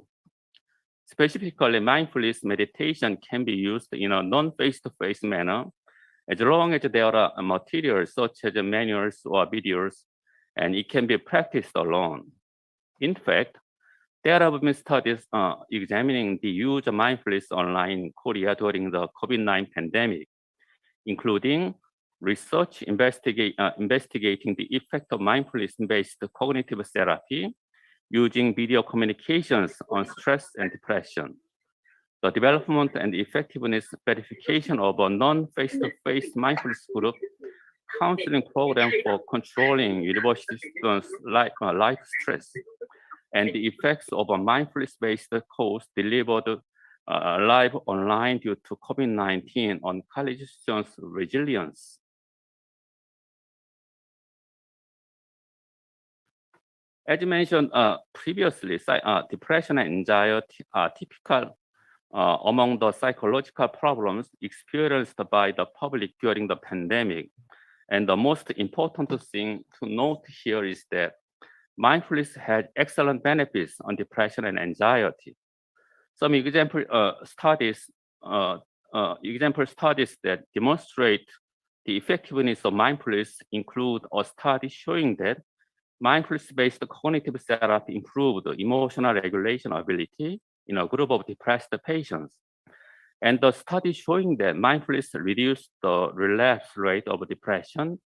Specifically, mindfulness meditation can be used in a non-face-to-face manner as long as there are materials such as manuals or videos, and it can be practiced alone. In fact, there have been studies examining the use of mindfulness online in Korea during the COVID-19 pandemic, including research investigating the effect of mindfulness-based cognitive therapy using video communications on stress and depression, the development and effectiveness verification of a non-face-to-face mindfulness group counseling program for controlling university students' life stress, and the effects of a mindfulness-based course delivered live online due to COVID-19 on college students' resilience. As mentioned previously, depression and anxiety are typical among the psychological problems experienced by the public during the pandemic. And the most important thing to note here is that mindfulness has excellent benefits on depression and anxiety. Some example studies that demonstrate the effectiveness of mindfulness include a study showing that mindfulness-based cognitive therapy improved emotional regulation ability in a group of depressed patients. And the study showing that mindfulness reduced the relapse rate of depression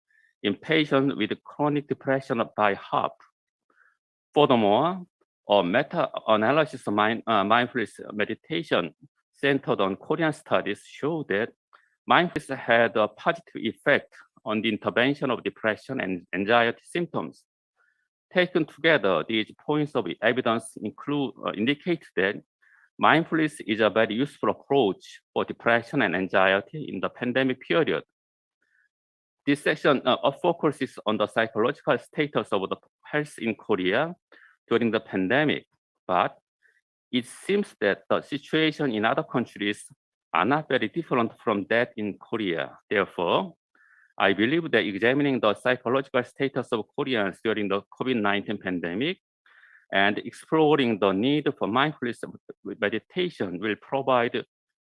in patients with chronic depression by half. Furthermore, a meta-analysis of mindfulness meditation centered on Korean studies showed that mindfulness had a positive effect on the intervention of depression and anxiety symptoms. Taken together, these points of evidence indicate that mindfulness is a very useful approach for depression and anxiety in the pandemic period. This section focuses on the psychological status of the health in Korea during the pandemic, but it seems that the situation in other countries are not very different from that in Korea. Therefore, I believe that examining the psychological status of Koreans during the COVID-19 pandemic and exploring the need for mindfulness meditation will provide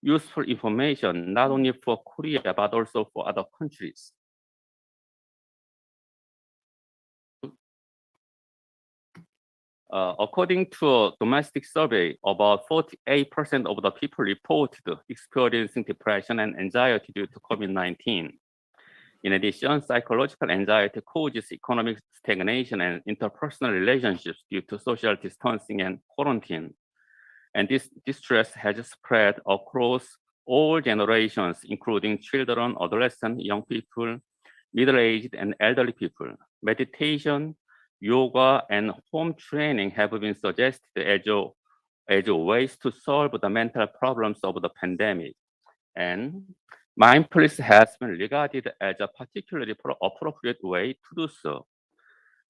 useful information not only for Korea, but also for other countries. According to a domestic survey, about 48% of the people reported experiencing depression and anxiety due to COVID-19. In addition, psychological anxiety causes economic stagnation and interpersonal relationships due to social distancing and quarantine. And this distress has spread across all generations, including children, adolescents, young people, middle-aged, and elderly people. Meditation, yoga and home training have been suggested as ways to solve the mental problems of the pandemic. And mindfulness has been regarded as a particularly appropriate way to do so.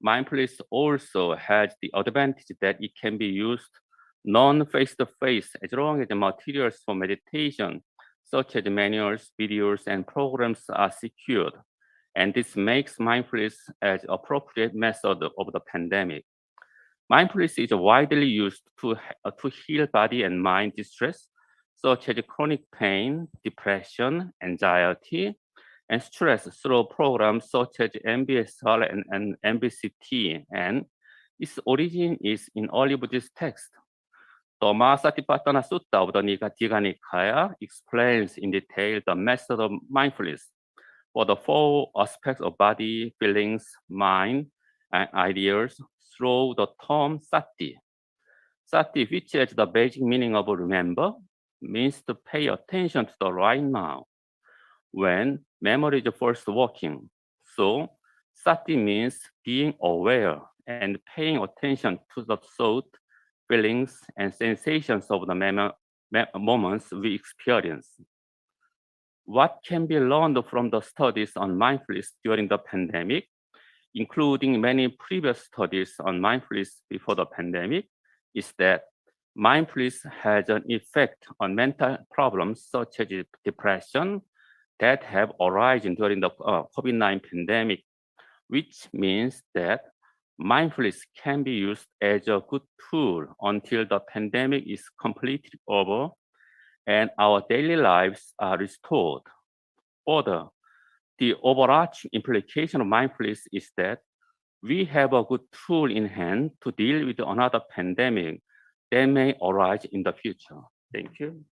Mindfulness also has the advantage that it can be used non-face-to-face as long as the materials for meditation, such as manuals, videos, and programs are secured. And this makes mindfulness as appropriate method of the pandemic. Mindfulness is widely used to heal body and mind distress, such as chronic pain, depression, anxiety, and stress through programs such as MBSR and MBCT, and its origin is in early Buddhist text. The Mahasatipatthana Sutta of the Digha Nikaya explains in detail the method of mindfulness for the four aspects of body, feelings, mind, and ideas through the term sati. Sati, which has the basic meaning of remember, means to pay attention to the right now when memory is first working. So sati means being aware and paying attention to the thought, feelings, and sensations of the moments we experience. What can be learned from the studies on mindfulness during the pandemic, including many previous studies on mindfulness before the pandemic, is that mindfulness has an effect on mental problems such as depression that have arisen during the COVID-19 pandemic, which means that mindfulness can be used as a good tool until the pandemic is completely over and our daily lives are restored. Further, the overarching implication of mindfulness is that we have a good tool in hand to deal with another pandemic that may arise in the future. Thank you.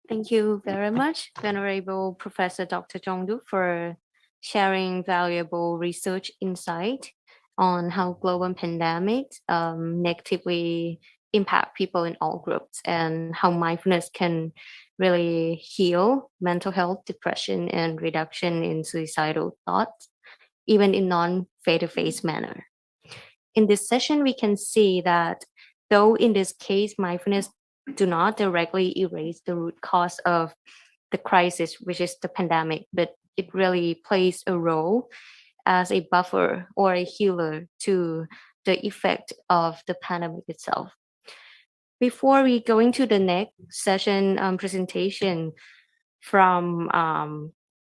Thank you very much, Venerable Professor Dr. Jongduk, for sharing valuable research insight on how global pandemics negatively impact people in all groups and how mindfulness can really heal mental health, depression, and reduction in suicidal thoughts, even in non-face-to-face manner. In this session, we can see that though in this case, mindfulness do not directly erase the root cause of the crisis, which is the pandemic, but it really plays a role as a buffer or a healer to the effect of the pandemic itself. Before we go into the next session presentation from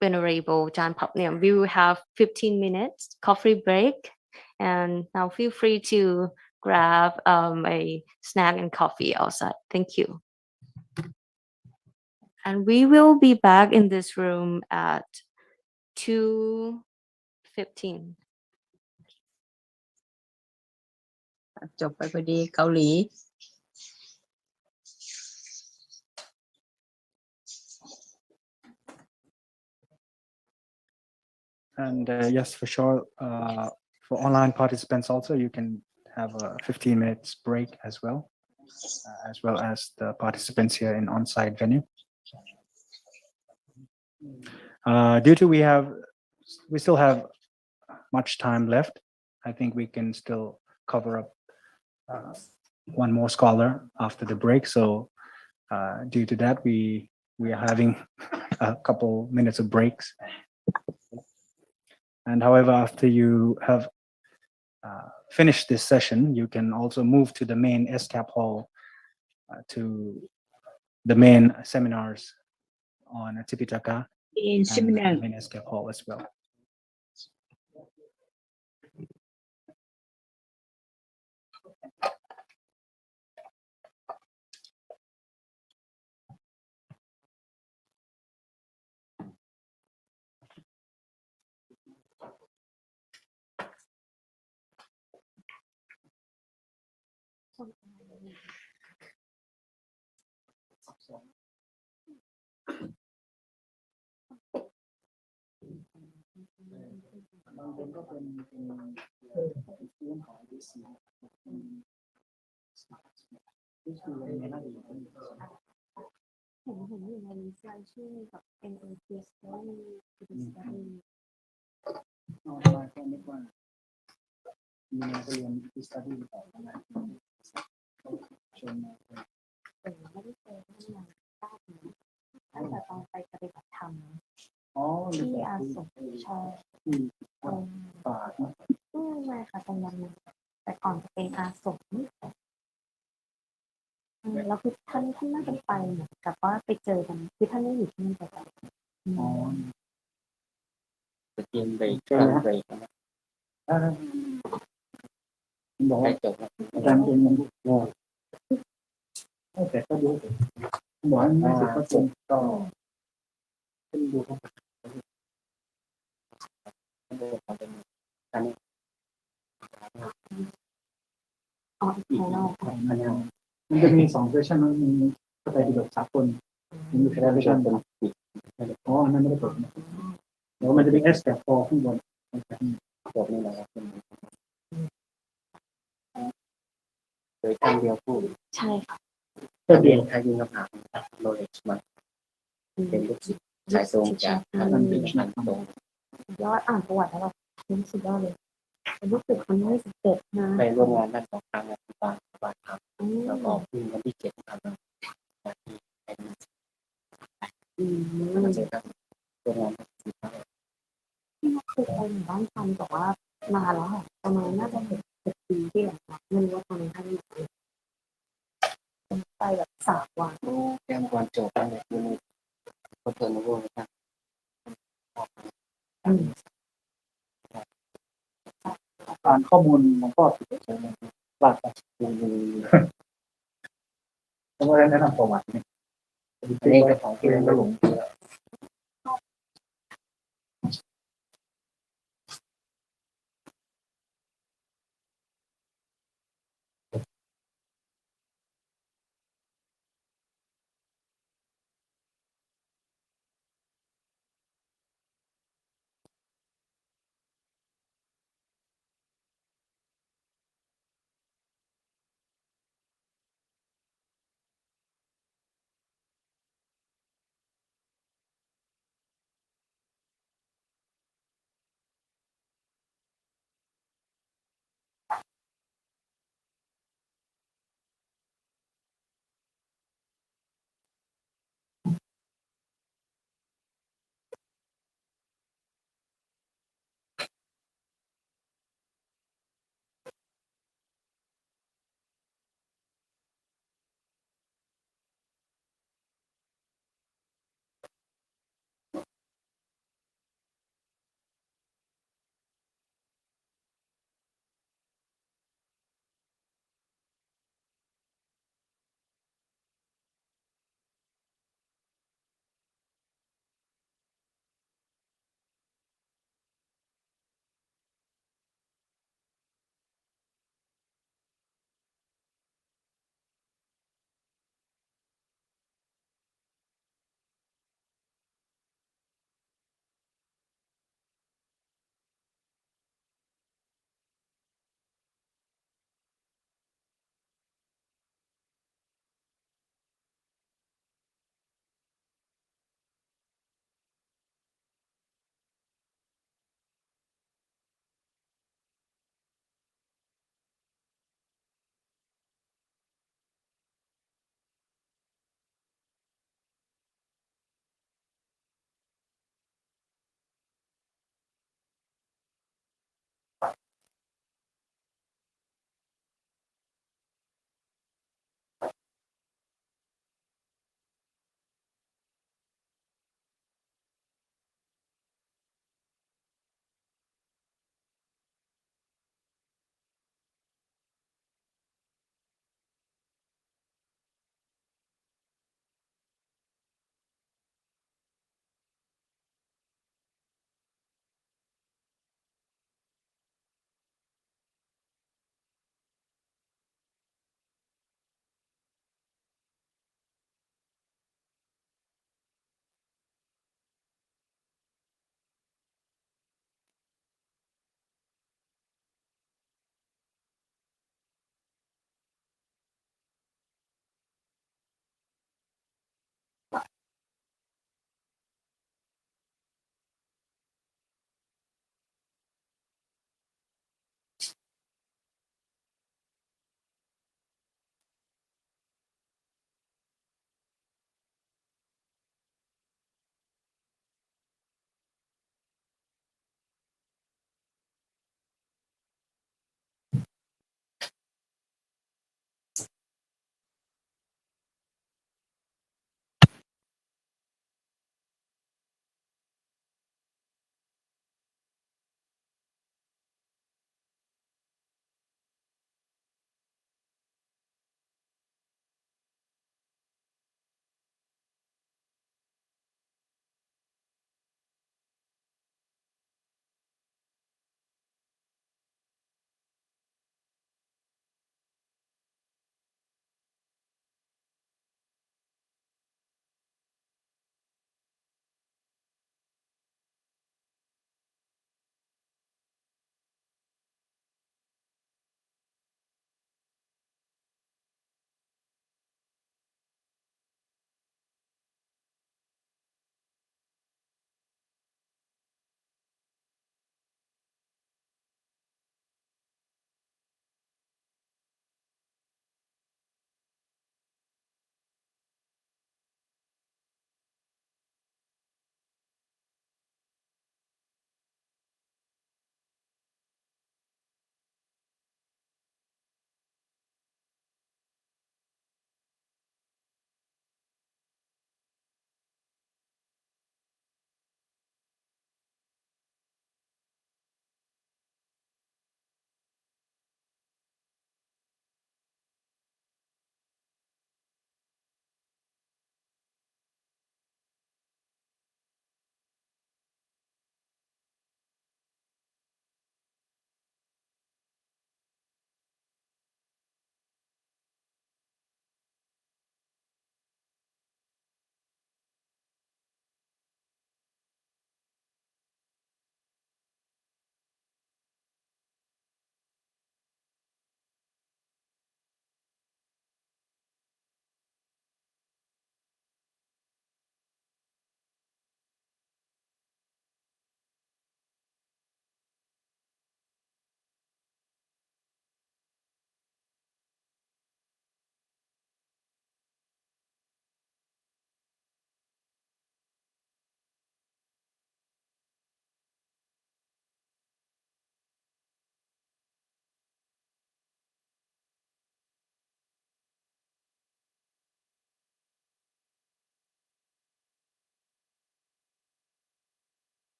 Venerable Jan Papniam, we will have 15 minutes coffee break. And now feel free to grab a snack and coffee outside. Thank you. And we will be back in this room at 2:15. จบไปพอดีเกาหลี And yes, for sure, for online participants also, you can have a 15 minutes break as well as the participants here in on-site venue. Due to we still have much time left, I think we can still cover up one more scholar after the break. So due to that, we are having a couple minutes of breaks. And however, after you have finished this session, you can also move to the main SCAP hall to the main seminars on Tipitaka and the main SCAP hall as well. มาแค่นึกว่ามีนักเรียนที่ study หรือเปล่านะเชิญมา ไม่ได้เจอที่ไหนทราบนะตั้งแต่ตอนไปปฏิบัติธรรม อ๋อ ที่อาสมชอย ที่ป่าเนอะ ไม่ค่ะตรงนั้นแต่ก่อนจะเป็นอาสมแล้วคือท่านน่าจะไปเหมือนกับว่าไปเจอกันคือท่านไม่อยู่ที่นี่แต่แบบ อ๋อ จะกินเบรก เจอแล้ว เบรก บอก ให้ ว่า จบแล้ว อาจารย์เป็นยังแต่ก็ดูบอกว่าไม่สิบเปอร์เซ็นต์ ก็ขึ้นดูครับดูความเป็นการ อ๋ออีกแล้ว มันจะมี2เวอร์ชันมันมีปฏิบัติสากลมีอยู่แค่เวอร์ชันเดียวอ๋ออันนั้นไม่ได้เปิดนะเดี๋ยวมันจะมี S แบบพอข้างบน จบนี่แหละครับโดยการเดียวพูด ใช่ค่ะ ก็เดียว ใครยิงคำถามโนเลจมาเป็นลูกศิษย์สายตรงจากท่านเป็นนันตรง ยอดอ่านประวัติแล้วเราสุดยอดเลยรู้สึกคนไม่สิบเจ็ดนะ ไปร่วมงานด้านสองครั้งที่บ้านครับแล้วก็ขึ้นวันที่7ครับที่เป็นมาเจอกันร่วมงานที่ครับ ที่มาคือคนหมู่บ้านทำแต่ว่านานแล้วค่ะประมาณน่าจะ10 ปีที่แล้วไม่รู้ว่าตอนนั้นท่านอยู่ไหนไปแบบ3 วัน แก้มก่อนจบตั้งแต่ที่นี่ก็เตือนรู้นะครับ อ่านข้อมูลมันก็ผิดพลาดไปแล้วก็แนะนำประวัติเนี่ย อันนี้ก็ของที่เรียนก็หลง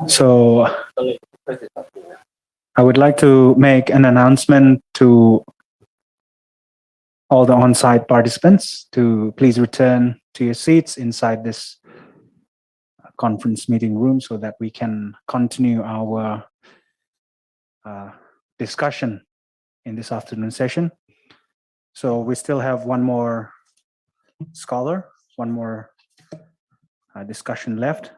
So I would like to make an announcement to all the on-site participants to please return to your seats inside this conference meeting room so that we can continue our discussion in this afternoon session. So we still have one more scholar, one more discussion left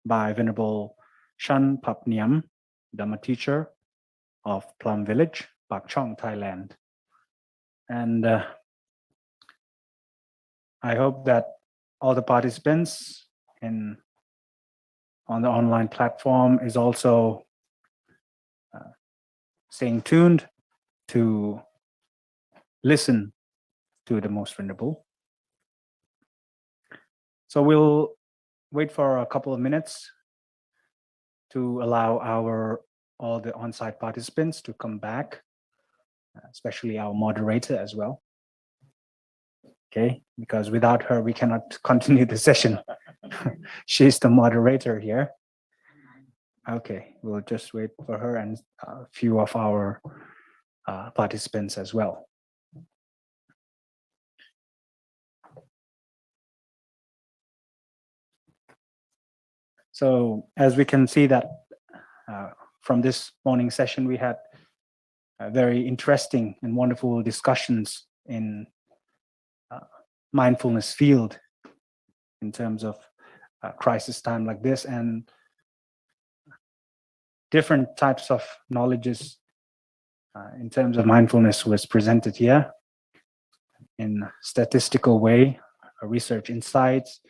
by Venerable Shan Papniam, Dhamma teacher of Plum Village, Pak Chong, Thailand. And I hope that all the participants on the online platform is also staying tuned to listen to the Most Venerable. So we'll wait for a couple of minutes to allow all the on-site participants to come back, especially our moderator as well. Okay, because without her, we cannot continue the session. She's the moderator here. Okay, we'll just wait for her and a few of our participants as well. So as we can see that from this morning session, we had very interesting and wonderful discussions in mindfulness field in terms of crisis time like this, and different types of knowledges in terms of mindfulness was presented here in statistical way, research insights,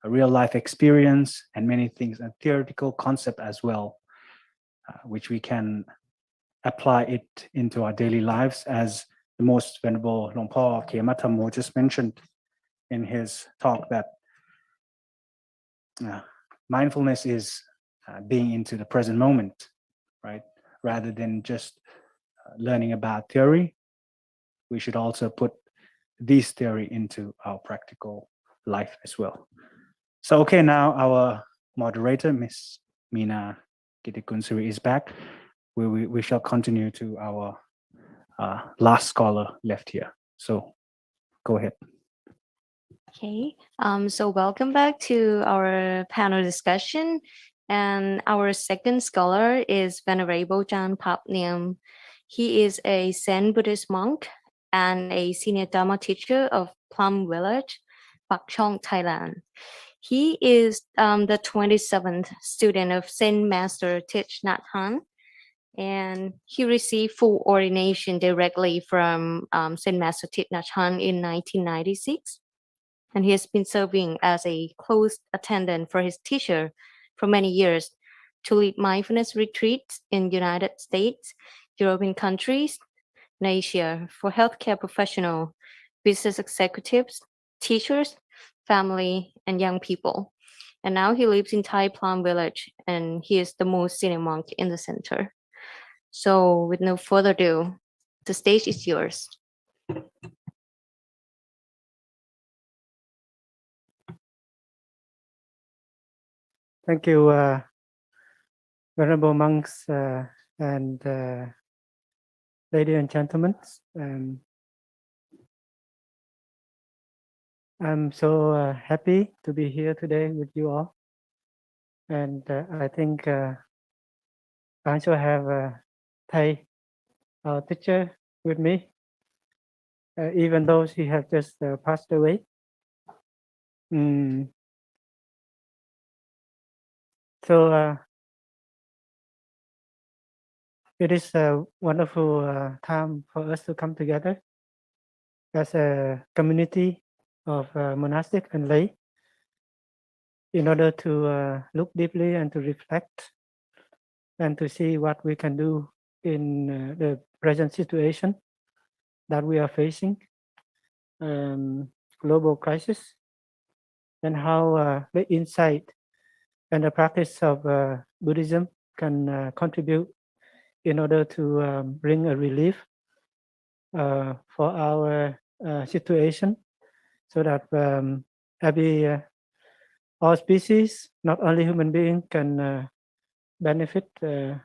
a real life experience, and many things, a theoretical concept as well, which we can apply it into our daily lives, as the Most Venerable Luang Por Khemathamo just mentioned in his talk, that mindfulness is being into the present moment, right? Rather than just learning about theory, we should also put this theory into our practical life as well. So, okay, now our moderator, Miss Mina Kitikunsiri, is back. We shall continue to our last scholar left here. So, go ahead. Okay, so welcome back to our panel discussion. And our second scholar is Venerable Jan Papniam. He is a Zen Buddhist monk and a senior Dhamma teacher of Plum Village, Pak Chong, Thailand. He is the 27th student of Zen Master Thich Nhat Hanh, and he received full ordination directly from Zen Master Thich Nhat Hanh in 1996. And he has been serving as a close attendant for his teacher for many years to lead mindfulness retreats in United States, European countries, and Asia for healthcare professionals, business executives, teachers, family, and young people. And now he lives in Thai Plum Village, and he is the most senior monk in the center. So with no further ado, the stage is yours. Thank you, venerable monks and ladies and gentlemen. I'm so happy to be here today with you all. And I think I also have Thai, our teacher, with me, even though she has just passed away. So it is a wonderful time for us to come together as a community of monastic and lay in order to look deeply and to reflect and to see what we can do in the present situation that we are facing, global crisis, and how the insight and the practice of Buddhism can contribute in order to bring a relief for our situation, so that every all species, not only human being, can benefit the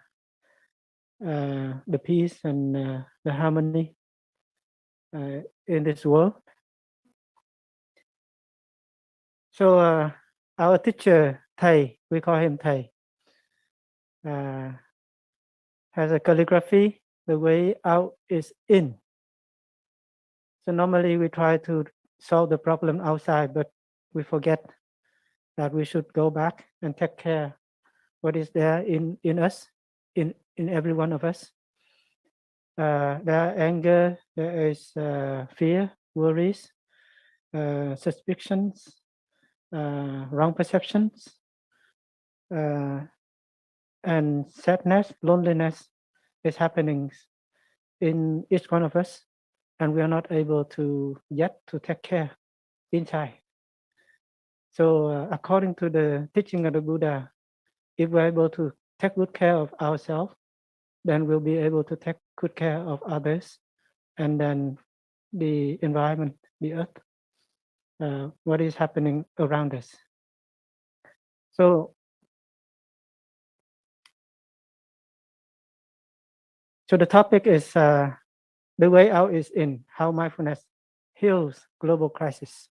peace and the harmony in this world. So our teacher Thầy, we call him Thầy, has a calligraphy. The way out is in. So normally we try to solve the problem outside, but we forget that we should go back and take care what is there in us, in every one of us. There are anger, there is fear, worries, suspicions, wrong perceptions, and sadness, loneliness is happening in each one of us, and we are not able to yet to take care inside. So according to the teaching of the Buddha, if we're able to take good care of ourselves, then we'll be able to take good care of others, and then the environment, the earth, what is happening around us. So the topic is the way out is in, how mindfulness heals global crisis.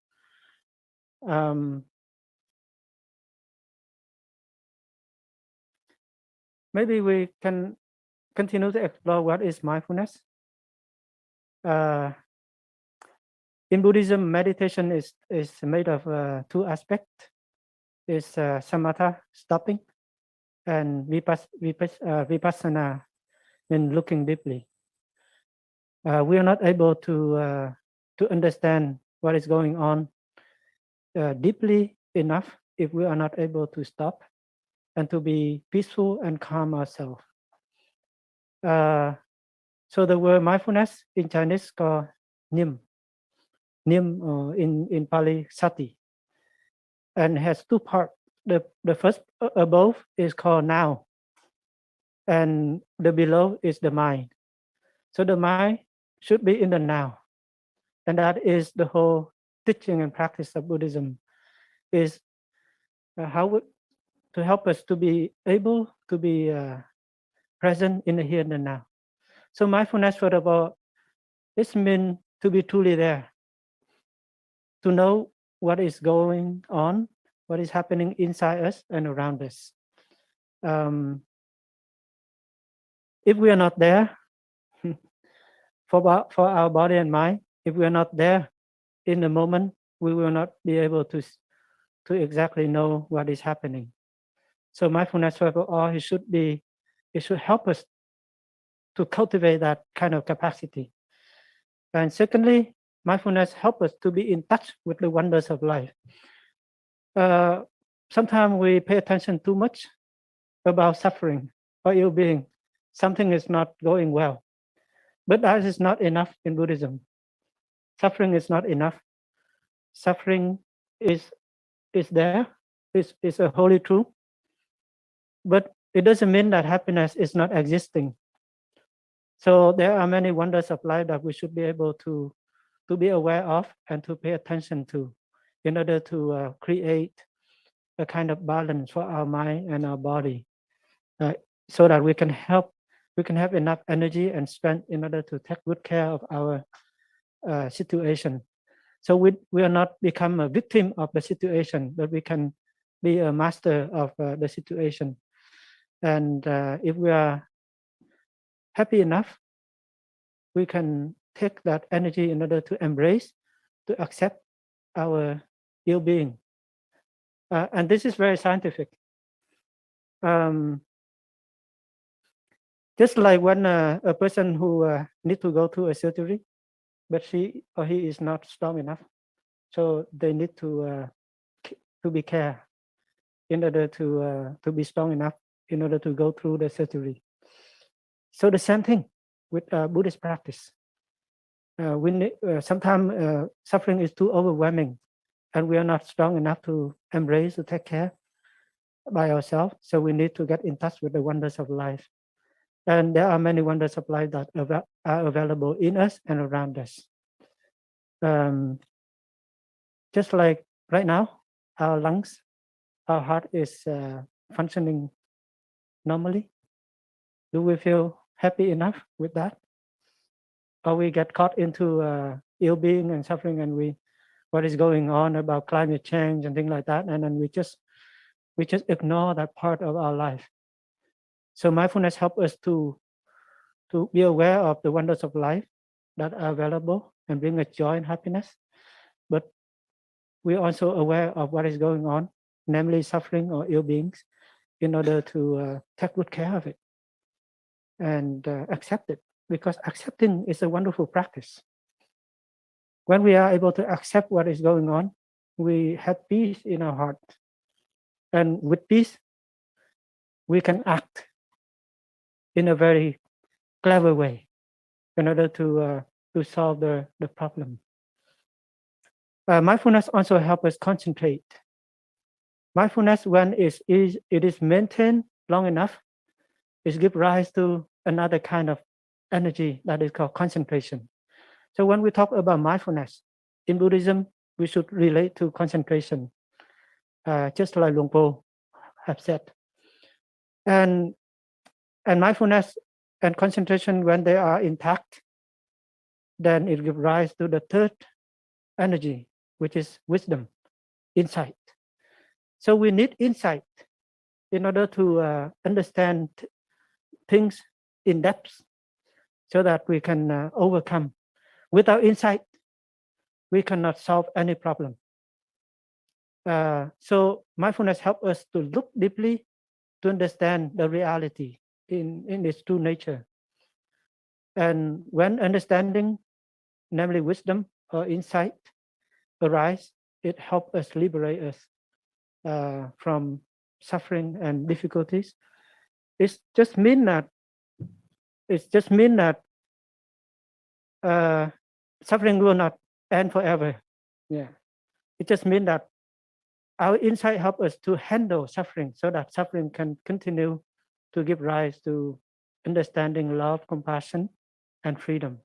Maybe we can continue to explore what is mindfulness. In Buddhism, meditation is made of two aspects. It's samatha, stopping, and vipassana, in looking deeply. We are not able to understand what is going on deeply enough if we are not able to stop and to be peaceful and calm ourselves. So the word mindfulness in Chinese called Nim, in Pali Sati, and has two parts. The first above is called now, and the below is the mind. So the mind should be in the now, and that is the whole teaching and practice of Buddhism, is how to help us to be able to be present in the here and the now. So mindfulness, first of all, it means to be truly there, to know what is going on, what is happening inside us and around us. If we are not there, for our body and mind, if we are not there in the moment, we will not be able to exactly know what is happening. So mindfulness, first of all, it should help us to cultivate that kind of capacity. And secondly, mindfulness helps us to be in touch with the wonders of life. Sometimes we pay attention too much about suffering or ill-being. Something is not going well. But that is not enough in Buddhism. Suffering is not enough. Suffering is there, is a holy truth. But it doesn't mean that happiness is not existing. So there are many wonders of life that we should be able to be aware of and to pay attention to, in order to create a kind of balance for our mind and our body, so that we can have enough energy and strength in order to take good care of our situation. So we are not become a victim of the situation, but we can be a master of the situation. And if we are happy enough, we can take that energy in order to embrace, to accept our ill-being. And this is very scientific. Just like when a person who need to go through a surgery, but she or he is not strong enough, so they need to be care in order to be strong enough in order to go through the surgery. So the same thing with Buddhist practice. Sometimes suffering is too overwhelming, and we are not strong enough to embrace, to take care by ourselves. So we need to get in touch with the wonders of life. And there are many wonders of life that are available in us and around us. Just like right now, our lungs our heart is functioning normally? Do we feel happy enough with that? Or we get caught into ill-being and suffering, and what is going on about climate change and things like that, and then we just ignore that part of our life. So mindfulness helps us to be aware of the wonders of life that are available and bring us joy and happiness. But we're also aware of what is going on, namely suffering or ill beings, in order to take good care of it and accept it, because accepting is a wonderful practice. When we are able to accept what is going on, we have peace in our heart. And with peace, we can act in a very clever way in order to solve the problem. Mindfulness also helps us concentrate. Mindfulness, when it is maintained long enough, it gives rise to another kind of energy that is called concentration. So when we talk about mindfulness in Buddhism, we should relate to concentration, just like Luang Po have said. And mindfulness and concentration, when they are intact, then it gives rise to the third energy, which is wisdom, insight. So we need insight in order to understand things in depth, so that we can overcome. Without insight, we cannot solve any problem. So mindfulness helps us to look deeply to understand the reality in its true nature. And when understanding, namely wisdom or insight, arise, it helps us liberate us from suffering and difficulties. It just means that suffering will not end forever. Yeah, it just means that our insight helps us to handle suffering, so that suffering can continue to give rise to understanding, love, compassion, and freedom.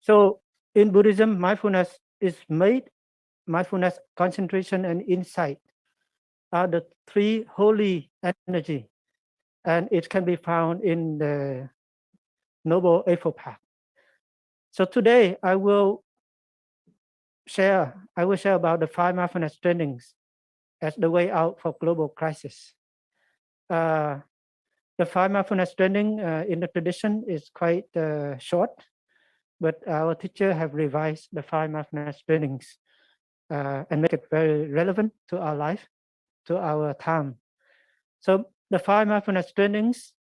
So in Buddhism, mindfulness, concentration, and insight are the three holy energy, and it can be found in the Noble Eightfold Path. So today I will share about the 5 mindfulness trainings as the way out for global crisis. The 5 mindfulness training in the tradition is quite short, but our teacher have revised the 5 mindfulness trainings and make it very relevant to our life, to our time. So the 5 mindfulness trainings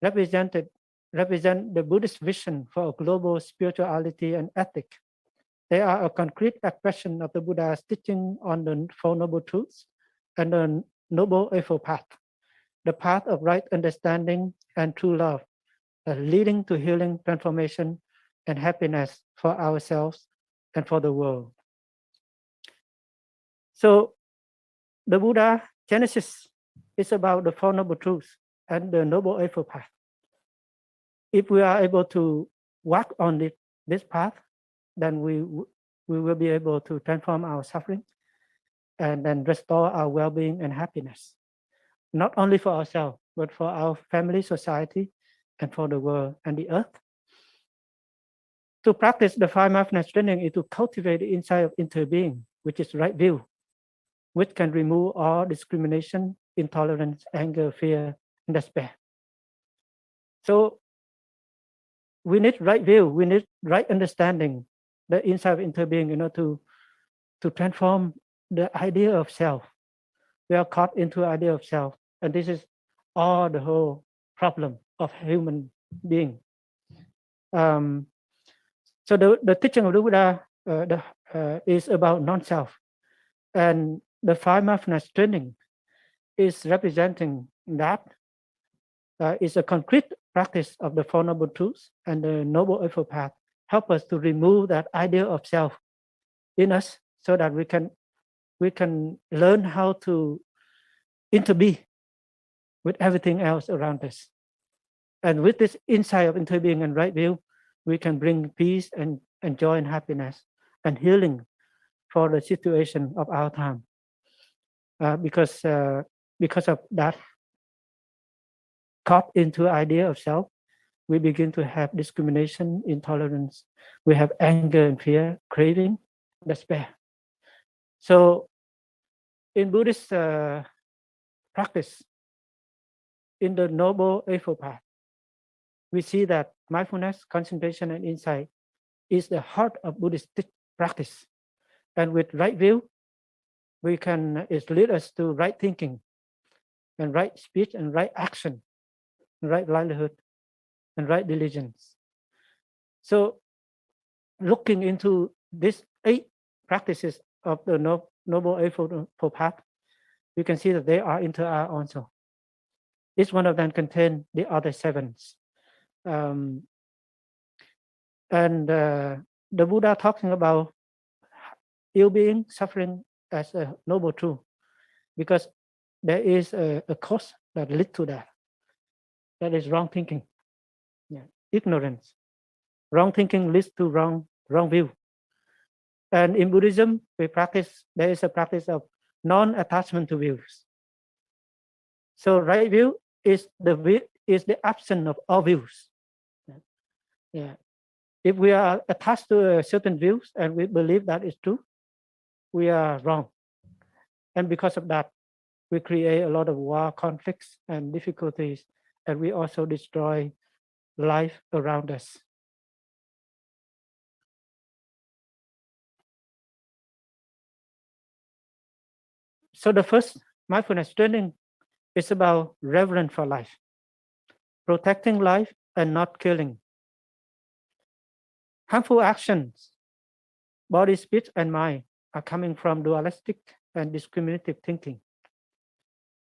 represent the Buddhist vision for a global spirituality and ethic. They are a concrete expression of the Buddha's teaching on the Four Noble Truths and the Noble Eightfold Path, the path of right understanding and true love, leading to healing, transformation, and happiness for ourselves and for the world. So the Buddha Genesis is about the Four Noble Truths and the Noble Eightfold Path. If we are able to walk on this path, then we will be able to transform our suffering and then restore our well-being and happiness, not only for ourselves, but for our family, society, and for the world and the earth. To practice the 5 mindfulness training is to cultivate the insight of interbeing, which is right view, which can remove all discrimination, intolerance, anger, fear, and despair. So we need right view, we need right understanding, the insight of interbeing, to transform the idea of self. We are caught into the idea of self, and this is all the whole problem of human being. So the teaching of the Buddha is about non-self, and the 5 mindfulness training is representing that. It's a concrete practice of the Four Noble Truths and the Noble Eightfold Path. Help us to remove that idea of self in us, so that we can learn how to interbe with everything else around us. And with this insight of interbeing and right view, we can bring peace and joy and happiness and healing for the situation of our time. Because of that, caught into idea of self, we begin to have discrimination, intolerance. We have anger and fear, craving, despair. So in Buddhist practice, in the Noble Eightfold Path, we see that mindfulness, concentration, and insight is the heart of Buddhist practice. And with right view, it leads us to right thinking, and right speech, and right action, and right livelihood, and right diligence. So looking into these 8 practices of the Noble Eightfold Path, you can see that they are inter-are also. Each one of them contains the other 7. The Buddha talking about ill being, suffering as a noble truth, because there is a cause that leads to that. That is wrong thinking, ignorance. Wrong thinking leads to wrong view. And in Buddhism, there is a practice of non-attachment to views. So right view is the absence of all views. If we are attached to certain views and we believe that is true, we are wrong. And because of that, we create a lot of war, conflicts, and difficulties, and we also destroy life around us. So the first mindfulness training is about reverence for life, protecting life and not killing. Harmful actions, body, speech, and mind are coming from dualistic and discriminative thinking.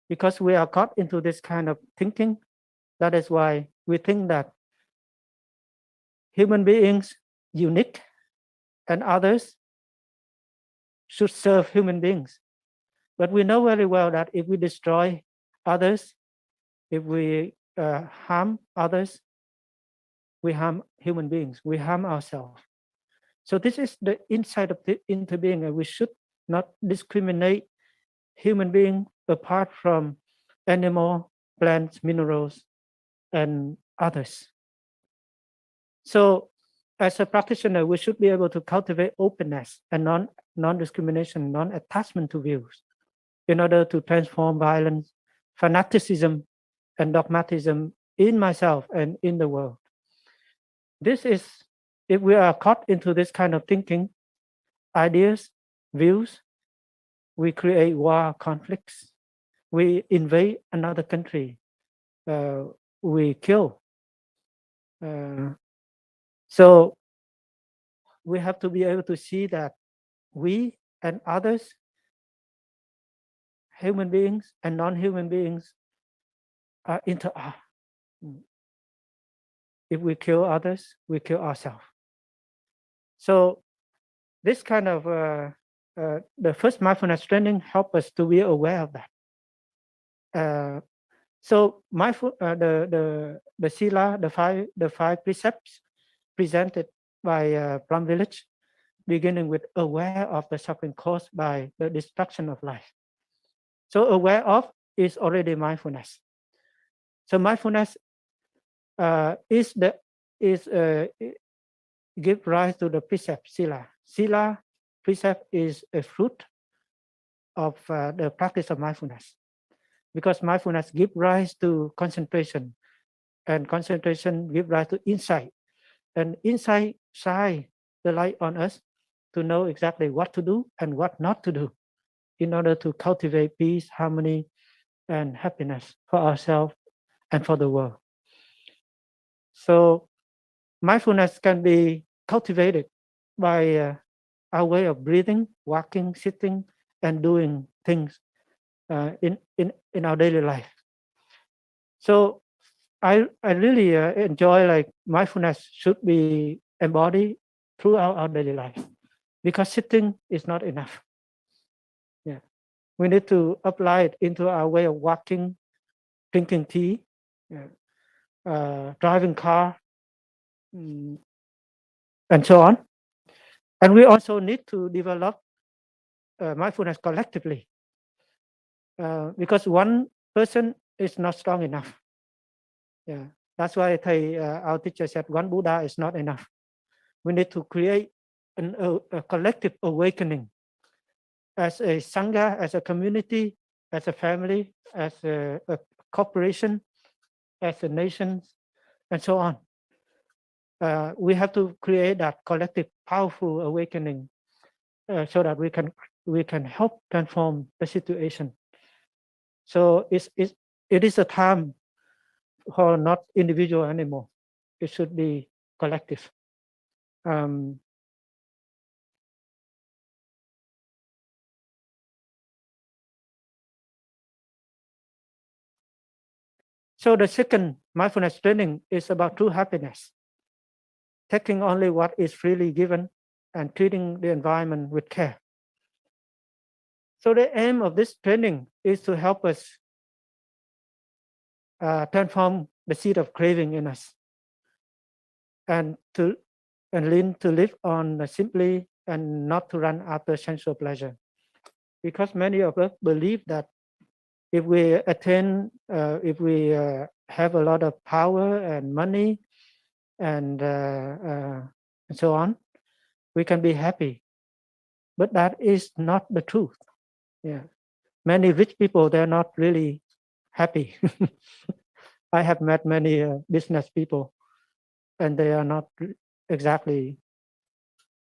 Because we are caught into this kind of thinking, that is why we think that human beings unique and others should serve human beings. But we know very well that if we destroy others, if we harm others, we harm human beings, we harm ourselves. So this is the insight of the interbeing, and we should not discriminate human being apart from animal, plants, minerals, and others. So as a practitioner, we should be able to cultivate openness and non-discrimination, non-attachment to views in order to transform violence, fanaticism, and dogmatism in myself and in the world. This is, if we are caught into this kind of thinking, ideas, views, we create war, conflicts, we invade another country, we kill. So we have to be able to see that we and others, human beings and non-human beings, are inter-are. If we kill others, we kill ourselves. So this kind of the first mindfulness training help us to be aware of that. So mindful, the sila, the five precepts presented by Plum Village, beginning with aware of the suffering caused by the destruction of life. So aware of is already mindfulness. So mindfulness give rise to the precept sila. Sila precept is a fruit of the practice of mindfulness, because mindfulness give rise to concentration, and concentration give rise to insight, and insight shine the light on us to know exactly what to do and what not to do in order to cultivate peace, harmony, and happiness for ourselves and for the world. So mindfulness can be cultivated by our way of breathing, walking, sitting, and doing things in our daily life. So I really enjoy, like, mindfulness should be embodied throughout our daily life, because sitting is not enough. Yeah, we need to apply it into our way of walking, drinking tea, driving car, and so on. And we also need to develop mindfulness collectively, because one person is not strong enough. Yeah, that's why our teacher said one Buddha is not enough. We need to create a collective awakening as a sangha, as a community, as a family, as a corporation, as a nation, and so on. We have to create that collective, powerful awakening, so that we can help transform the situation. So it is a time for not individual anymore. It should be collective. So the second mindfulness training is about true happiness, taking only what is freely given and treating the environment with care. So the aim of this training is to help us transform the seed of craving in us, and learn to live on simply and not to run after sensual pleasure. Because many of us believe that if we attain, if we have a lot of power and money and so on, we can be happy. But that is not the truth. Yeah, many rich people, they're not really happy. I have met many business people, and they are not exactly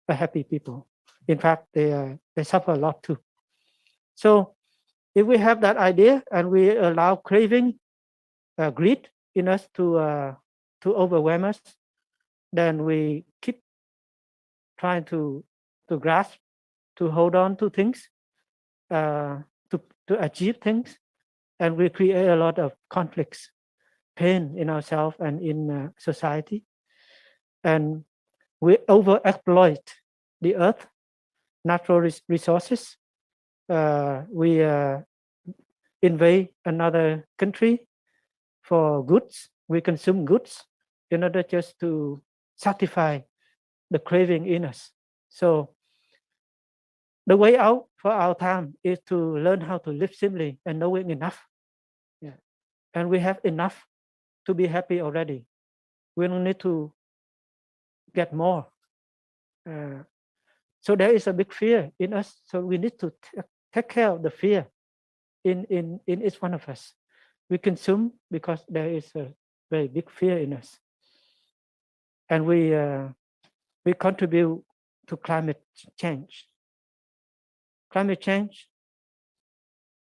a happy people. In fact, they suffer a lot too. So if we have that idea and we allow craving, greed in us to overwhelm us, then we keep trying to grasp, to hold on to things, to achieve things, and we create a lot of conflicts, pain in ourselves and in society, and we overexploit the earth, natural resources. We invade another country for goods. We consume goods in order just to satisfy the craving in us. So the way out for our time is to learn how to live simply and knowing enough. Yeah. And we have enough to be happy already. We don't need to get more. So there is a big fear in us. So we need to take care of the fear in each one of us. We consume because there is a very big fear in us, and we contribute to climate change. Climate change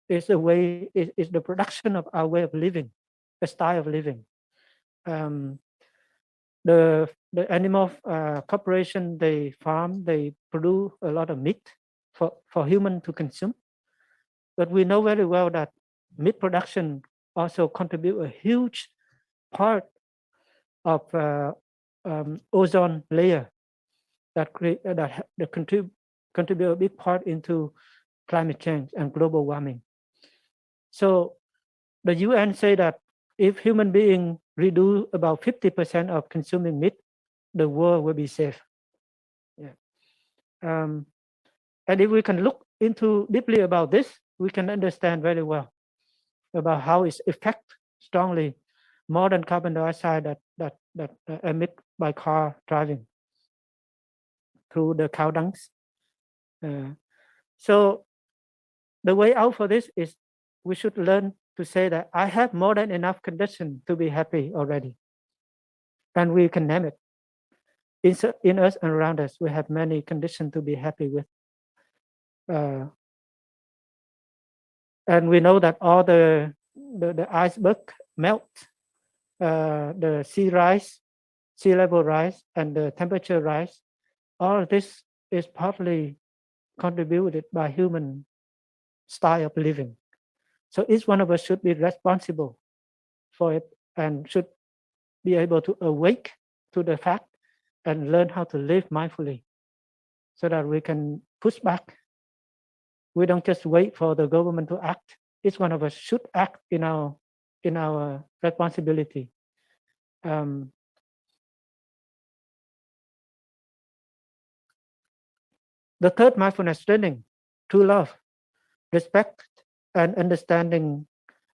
is the way, is the production of our way of living, a style of living. The animal corporation, they farm, they produce a lot of meat for human to consume. But we know very well that meat production also contribute a huge part of ozone layer that contribute a big part into climate change and global warming. So the UN say that if human beings reduce about 50% of consuming meat, the world will be safe. Yeah. And if we can look into deeply about this, we can understand very well about how it affects strongly more than carbon dioxide that emit by car driving through the cow dungs. So the way out for this is we should learn to say that I have more than enough condition to be happy already. And we can name it. In us and around us, we have many conditions to be happy with. And we know that all the iceberg melt, the sea level rise, and the temperature rise. All of this is partly contributed by human style of living. So each one of us should be responsible for it and should be able to awake to the fact and learn how to live mindfully so that we can push back. We don't just wait for the government to act. Each one of us should act in our responsibility. The third mindfulness training true love. Respect and understanding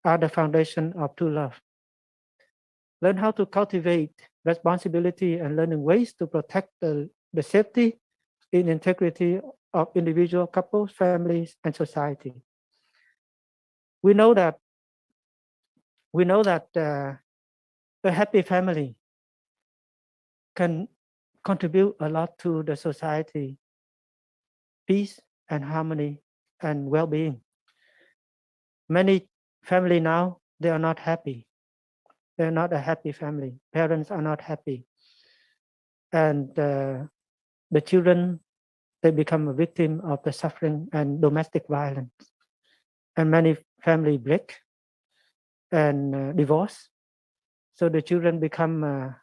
are the foundation of true love. Learn how to cultivate responsibility and learning ways to protect the safety and integrity of individual couples, families, and society. We know that a happy family can contribute a lot to the society, peace and harmony and well-being. Many family now, they are not happy. They're not a happy family. Parents are not happy. And the children, they become a victim of the suffering and domestic violence. And many family break and divorce. So the children become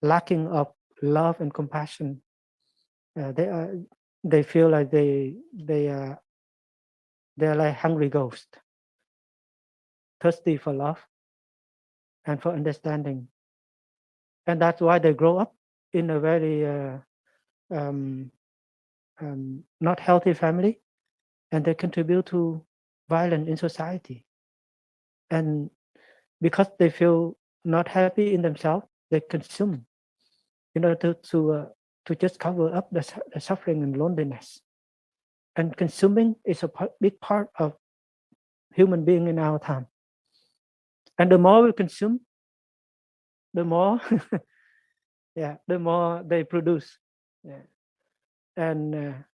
lacking of love and compassion. They feel like they're like hungry ghosts, thirsty for love and for understanding. And that's why they grow up in a very not healthy family, and they contribute to violence in society. And because they feel not happy in themselves, they consume in order to just cover up the suffering and loneliness. And consuming is a big part of human being in our time. And the more we consume, the more the more they produce. Yeah. And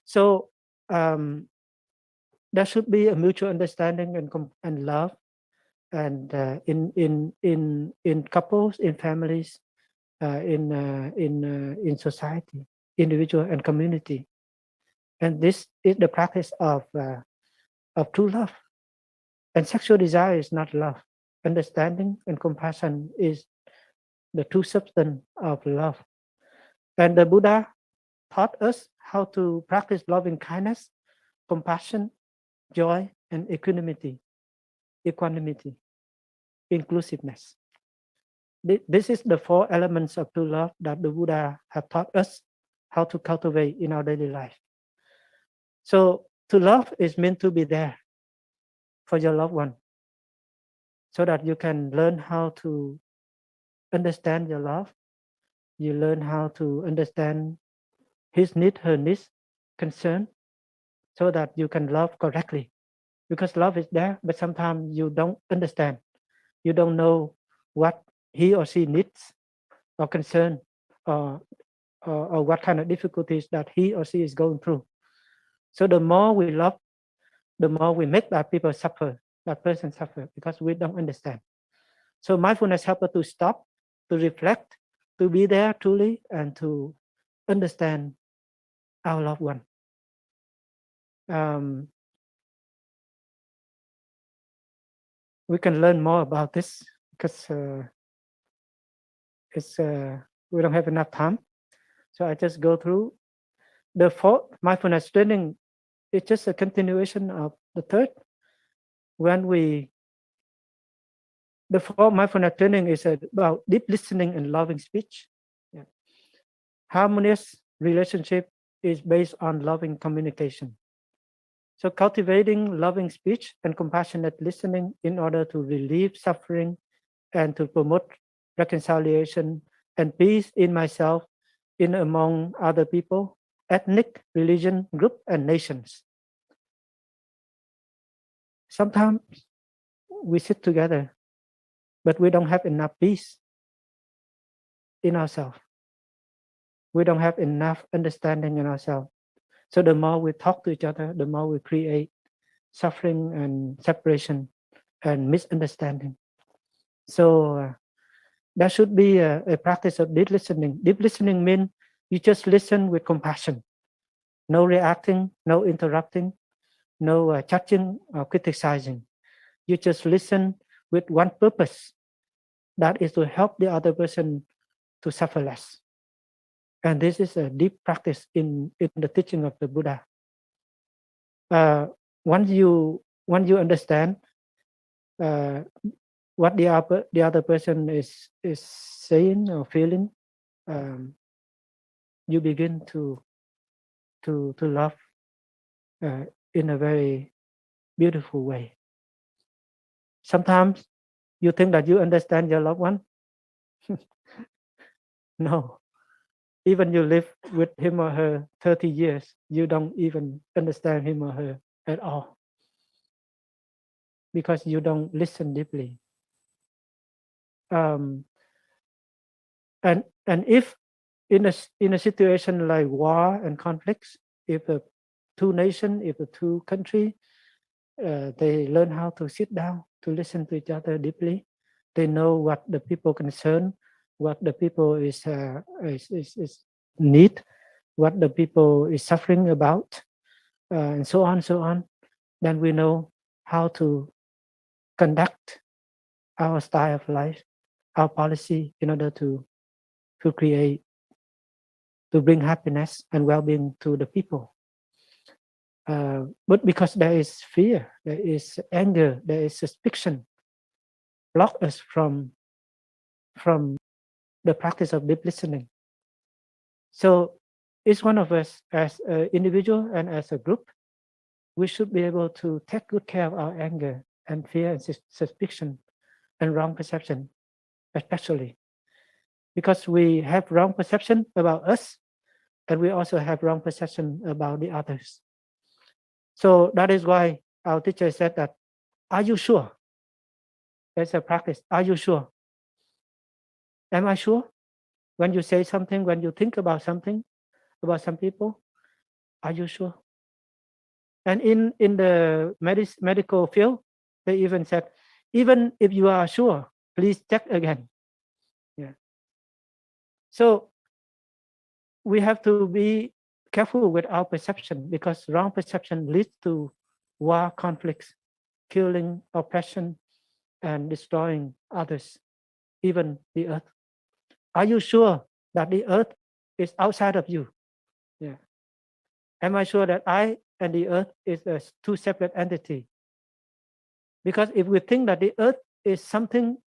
so there should be a mutual understanding and love, and in couples, in families, in society, individual and community. And this is the practice of true love. And sexual desire is not love. Understanding and compassion is the true substance of love. And the Buddha taught us how to practice loving kindness, compassion, joy, and equanimity, inclusiveness. This is the 4 elements of true love that the Buddha have taught us how to cultivate in our daily life. So to love is meant to be there for your loved one, so that you can learn how to understand your love. You learn how to understand his need, her needs, concern, so that you can love correctly. Because love is there, but sometimes you don't understand. You don't know what he or she needs or concern, or what kind of difficulties that he or she is going through. So the more we love, the more we make that people suffer, that person suffer, because we don't understand. So mindfulness helps us to stop, to reflect, to be there truly, and to understand our loved one. We can learn more about this because we don't have enough time. So I just go through the 4th mindfulness training. It's just a continuation of the 3rd. The 4th mindfulness training is about deep listening and loving speech. Yeah. Harmonious relationship is based on loving communication. So cultivating loving speech and compassionate listening in order to relieve suffering and to promote reconciliation and peace in myself, in among other people, ethnic, religion, group, and nations. Sometimes we sit together, but we don't have enough peace in ourselves. We don't have enough understanding in ourselves. So the more we talk to each other, the more we create suffering and separation and misunderstanding. So there should be a practice of deep listening. Deep listening means you just listen with compassion. No reacting, no interrupting, no judging or criticizing. You just listen with one purpose, that is to help the other person to suffer less. And this is a deep practice in the teaching of the Buddha. Once you understand what the other person is saying or feeling, you begin to love in a very beautiful way. Sometimes you think that you understand your loved one. No, even you live with him or her 30 years, you don't even understand him or her at all, because you don't listen deeply. And if in a situation like war and conflicts, if the two nations, if the two countries, they learn how to sit down to listen to each other deeply, they know what the people concern, what the people is need, what the people is suffering about, and so on. Then we know how to conduct our style of life, our policy, in order to create, to bring happiness and well-being to the people. But because there is fear, there is anger, there is suspicion, block us from the practice of deep listening. So each one of us, as an individual and as a group, we should be able to take good care of our anger and fear and suspicion and wrong perception, especially because we have wrong perception about us, and we also have wrong perception about the others. So that is why our teacher said that, are you sure? That's a practice. Are you sure? Am I sure? When you say something, when you think about something, about some people, are you sure? And in the medical field, they even said, even if you are sure, please check again. Yeah. So we have to be careful with our perception, because wrong perception leads to war, conflicts, killing, oppression, and destroying others, even the earth. Are you sure that the earth is outside of you? Yeah. Am I sure that I and the earth is a two separate entity? Because if we think that the earth is something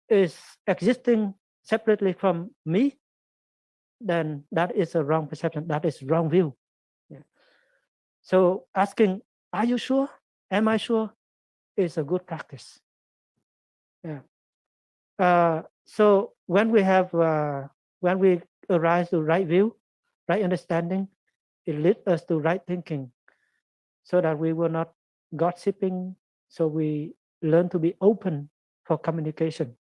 is existing separately from me, then that is a wrong perception. That is wrong view. Yeah. So asking, are you sure? Am I sure? Is a good practice. Yeah. So when we have, when we arise to right view, right understanding, it leads us to right thinking, so that we will not gossiping. So we learn to be open for communication.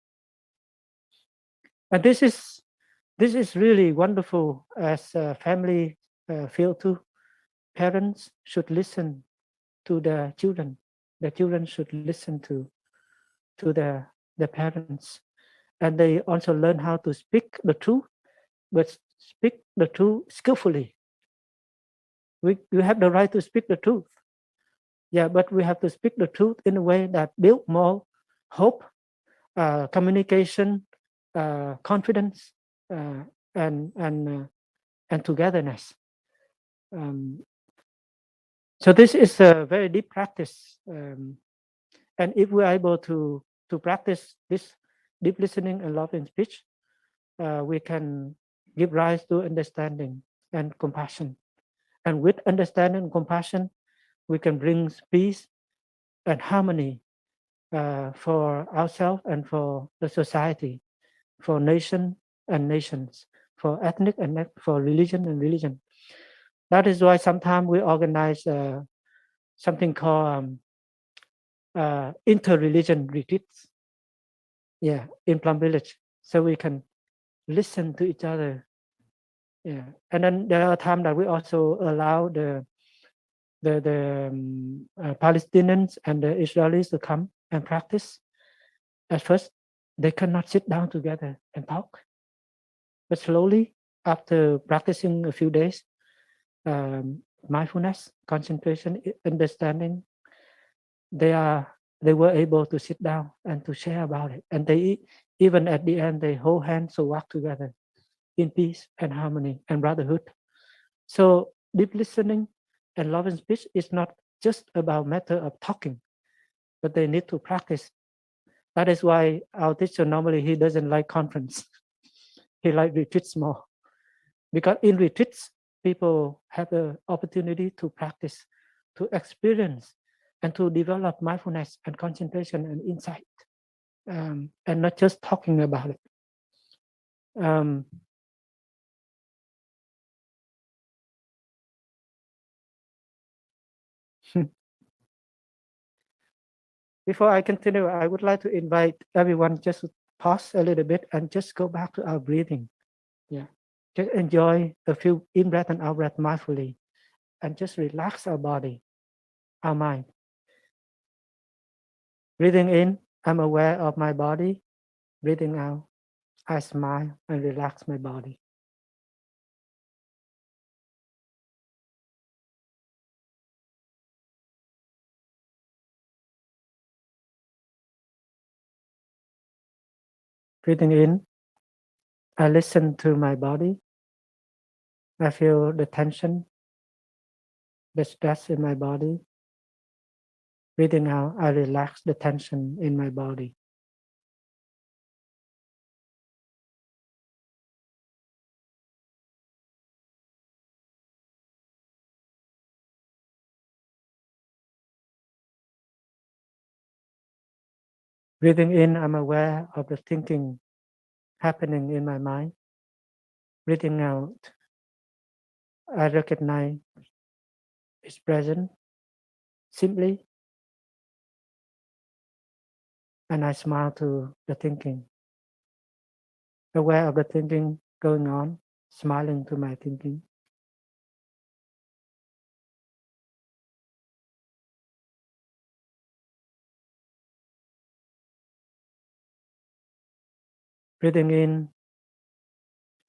And this is really wonderful as a family feel too. Parents should listen to their children. The children should listen to their parents, and they also learn how to speak the truth, but speak the truth skillfully. We have the right to speak the truth. Yeah, but we have to speak the truth in a way that build more hope, communication, confidence, and togetherness. So this is a very deep practice, and if we are able to practice this deep listening and loving speech, we can give rise to understanding and compassion. And with understanding and compassion, we can bring peace and harmony for ourselves and for the society, for nation and nations, for ethnic and for religion and religion. That is why sometimes we organize something called inter-religion retreats. Yeah, in Plum Village, so we can listen to each other. Yeah, and then there are times that we also allow the Palestinians and the Israelis to come and practice. At first, they cannot sit down together and talk, but slowly, after practicing a few days, mindfulness, concentration, understanding, they were able to sit down and to share about it, and they even at the end they hold hands to walk together in peace and harmony and brotherhood. So deep listening and love and speech is not just about matter of talking, but they need to practice. That is why our teacher normally he doesn't like conference. He like retreats more, because in retreats people have the opportunity to practice, to experience, and to develop mindfulness and concentration and insight, and not just talking about it. Before I continue, I would like to invite everyone just to pause a little bit and just go back to our breathing. Yeah, just enjoy a few in-breath and out-breath mindfully, and just relax our body, our mind. Breathing in, I'm aware of my body. Breathing out, I smile and relax my body. Breathing in, I listen to my body. I feel the tension, the stress in my body. Breathing out, I relax the tension in my body. Breathing in, I'm aware of the thinking happening in my mind. Breathing out, I recognize it's present simply, and I smile to the thinking. Aware of the thinking going on, smiling to my thinking. Breathing in,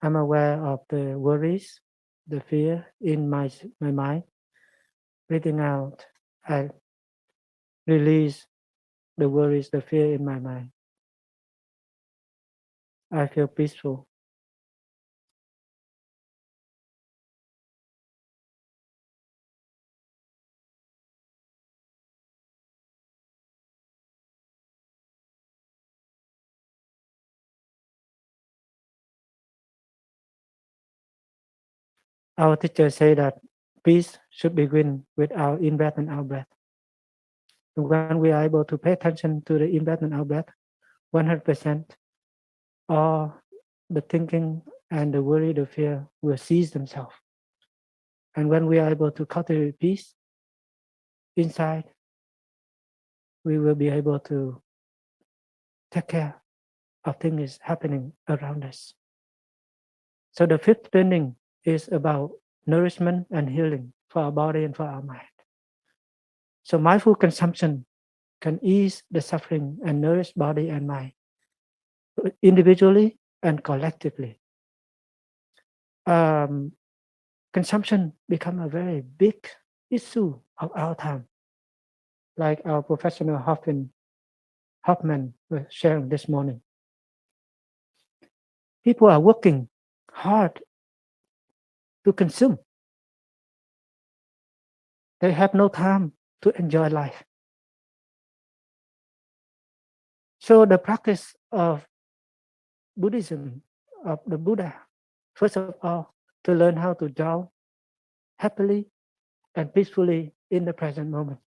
I'm aware of the worries, the fear in my mind. Breathing out, I release the worries, the fear in my mind. I feel peaceful. Our teacher say that peace should begin with our in-breath and out-breath. When we are able to pay attention to the in-breath and out-breath, 100%, all the thinking and the worry, the fear will cease themselves. And when we are able to cultivate peace inside, we will be able to take care of things happening around us. So the fifth training is about nourishment and healing for our body and for our mind. So mindful consumption can ease the suffering and nourish body and mind, individually and collectively. Consumption become a very big issue of our time, like our professional Hoffman was sharing this morning. People are working hard to consume. They have no time to enjoy life. So the practice of Buddhism, of the Buddha, first of all, to learn how to dwell happily and peacefully in the present moment.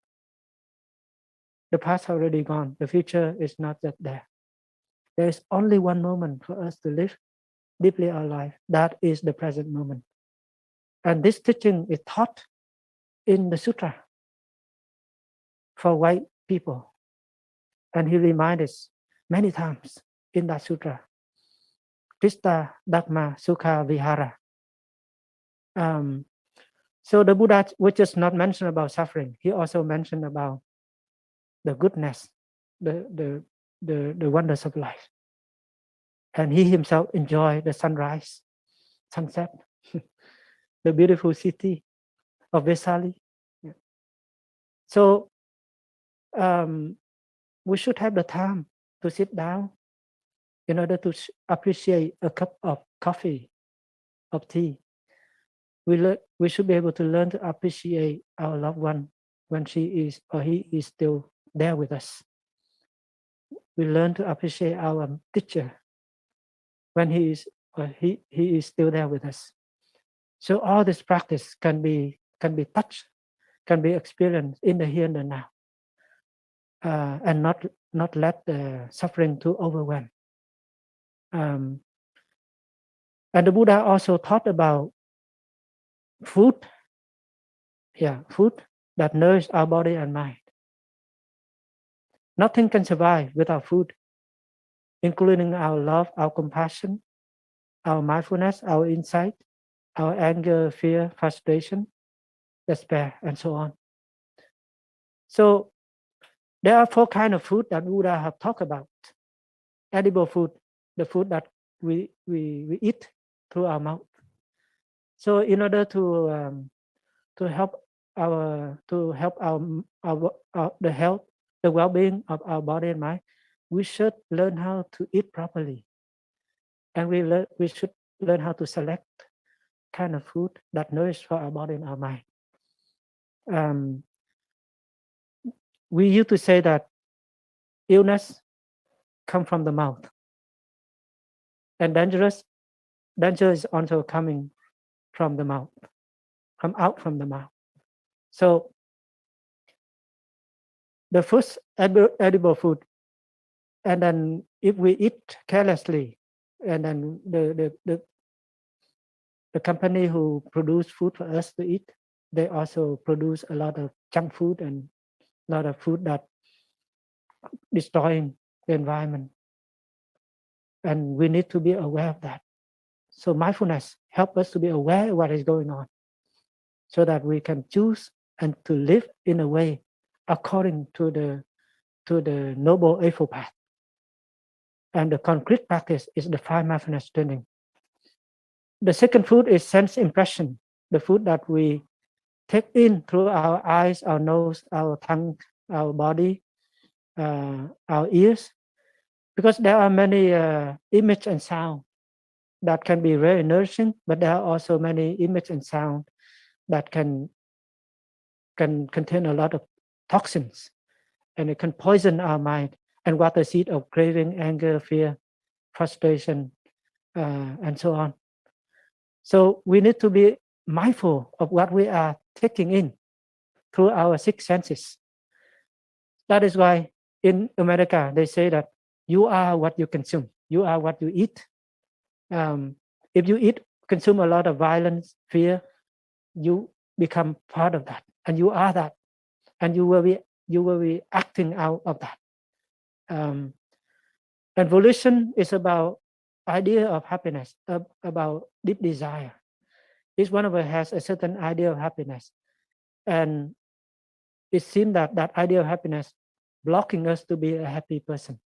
The past already gone. The future is not yet there. There is only one moment for us to live deeply our life. That is the present moment. And this teaching is taught in the sutra for white people. And he reminds us many times in that sutra. Krista Dhamma Sukha Vihara. So the Buddha was just not mention about suffering. He also mentioned about the goodness, the wonders of life. And he himself enjoyed the sunrise, sunset, the beautiful city of Vesali. Yeah. So we should have the time to sit down in order to appreciate a cup of coffee, of tea. We should be able to learn to appreciate our loved one when she is or he is still there with us. We learn to appreciate our teacher when he is or he is still there with us. So all this practice can be touched, can be experienced in the here and the now, and not let the suffering to overwhelm. And the Buddha also taught about food, food that nourish our body and mind. Nothing can survive without food, including our love, our compassion, our mindfulness, our insight, our anger, fear, frustration, despair, and so on. So there are 4 kinds of food that Buddha have talked about. Edible food, the food that we eat through our mouth. So in order to help the health, the well-being of our body and mind, we should learn how to eat properly, and we should learn how to select kind of food that nourish for our body and our mind. We used to say that illness comes from the mouth, and danger is also coming from the mouth, out from the mouth. So the first edible food, and then if we eat carelessly, and then the company who produce food for us to eat, they also produce a lot of junk food and a lot of food that destroying the environment, and we need to be aware of that. So mindfulness helps us to be aware of what is going on, so that we can choose and to live in a way according to the Noble Eightfold Path. And the concrete practice is the 5 mindfulness training. The second food is sense impression, the food that we take in through our eyes, our nose, our tongue, our body, our ears, because there are many image and sound that can be very nourishing, but there are also many image and sound that can contain a lot of toxins, and it can poison our mind and water seed of craving, anger, fear, frustration, and so on. So we need to be mindful of what we are taking in through our 6 senses. That is why in America they say that you are what you consume, you are what you eat. If you consume a lot of violence, fear, you become part of that, and you are that, and you will be acting out of that. And volition is about idea of happiness, about deep desire. Each one of us has a certain idea of happiness, and it seems that idea of happiness blocking us to be a happy person.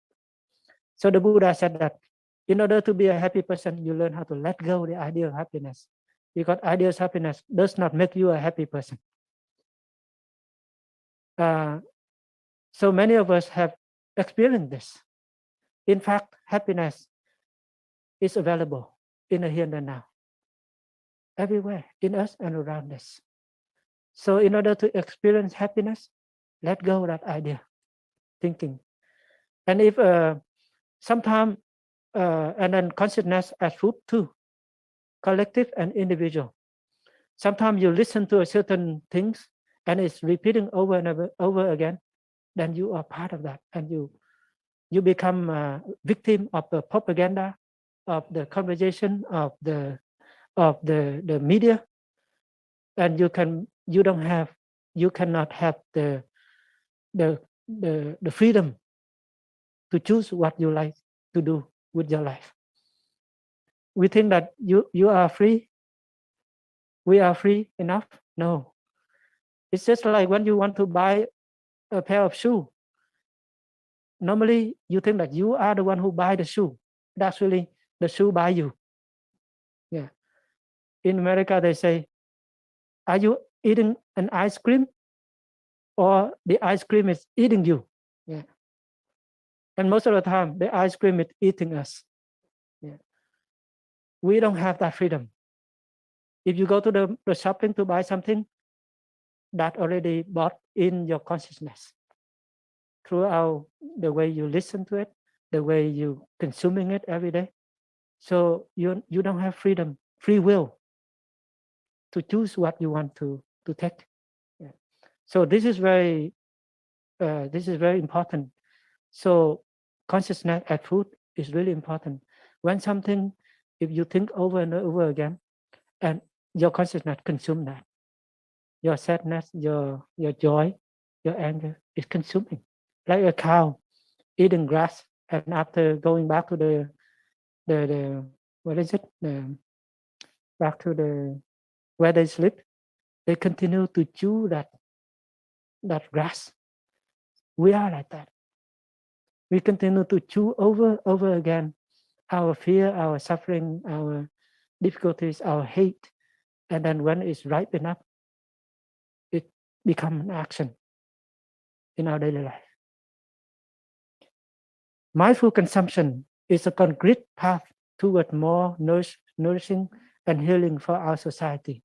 So the Buddha said that in order to be a happy person, you learn how to let go the idea of happiness, because idea of happiness does not make you a happy person. So many of us have experienced this. In fact, happiness is available in the here and the now, everywhere in us and around us. So in order to experience happiness, let go of that idea, thinking. And if sometimes, and then consciousness as food too, collective and individual. Sometimes you listen to a certain things and it's repeating over and over again, then you are part of that, and you become a victim of the propaganda, of the conversation, of the media, and you cannot have the freedom to choose what you like to do with your life. We think that you are free, we are free enough. No, it's just like when you want to buy a pair of shoes. Normally you think that you are the one who buy the shoe, but actually the shoe buy you. Yeah. In America they say, are you eating an ice cream, or the ice cream is eating you? Yeah. And most of the time the ice cream is eating us. Yeah. We don't have that freedom. If you go to the shopping to buy something, that already bought in your consciousness throughout the way you listen to it, the way you consuming it every day. So you don't have freedom, free will to choose what you want to take. Yeah. So this is very important. So consciousness at food is really important. When something, if you think over and over again, and your consciousness consume that, your sadness, your joy, your anger is consuming, like a cow eating grass, and after going back to the what is it? Back to the where they sleep, they continue to chew that grass. We are like that. We continue to chew over again our fear, our suffering, our difficulties, our hate, and then when it's ripe enough, it becomes an action in our daily life. Mindful consumption is a concrete path toward more nourishing and healing for our society.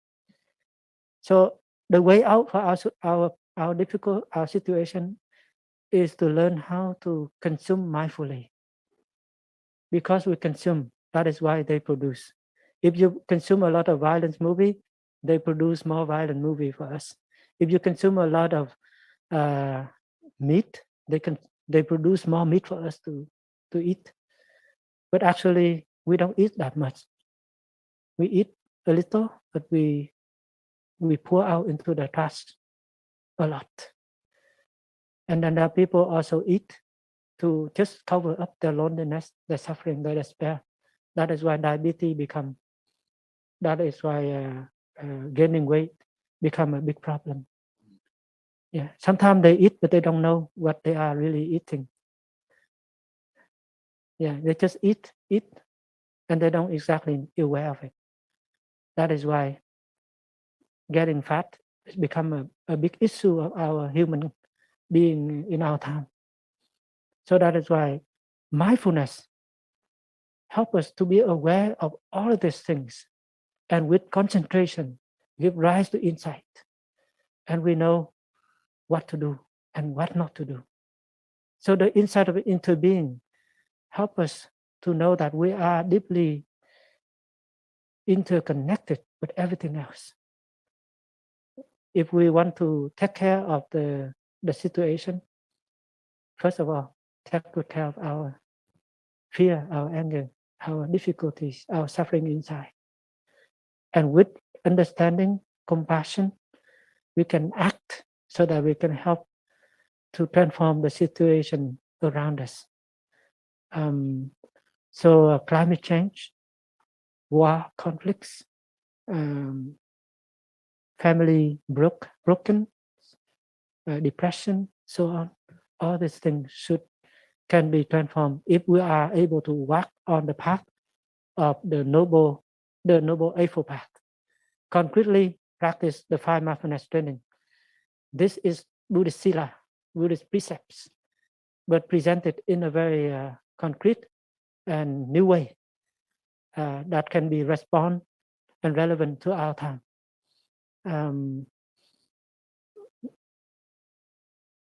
So the way out for our difficult situation is to learn how to consume mindfully. Because we consume, that is why they produce. If you consume a lot of violence movie, they produce more violent movie for us. If you consume a lot of meat, they produce more meat for us to eat. But actually, we don't eat that much. We eat a little, but we pour out into the trash a lot. And then there are people also eat to just cover up their loneliness, their suffering, their despair. That is why diabetes become. That is why gaining weight become a big problem. Yeah, sometimes they eat, but they don't know what they are really eating. Yeah, they just eat, and they don't exactly aware of it. That is why getting fat has become a big issue of our human being in our time. So that is why mindfulness helps us to be aware of all of these things, and with concentration, give rise to insight, and we know what to do and what not to do. So the insight of interbeing help us to know that we are deeply interconnected with everything else. If we want to take care of the situation, first of all, take good care of our fear, our anger, our difficulties, our suffering inside. And with understanding, compassion, we can act so that we can help to transform the situation around us. So climate change, war, conflicts, family broken, depression, so on. All these things can be transformed if we are able to walk on the path of the noble eightfold path. Concretely practice the 5 mindfulness training. This is Buddhist sila, Buddhist precepts, but presented in a very concrete and new way that can be respond and relevant to our time.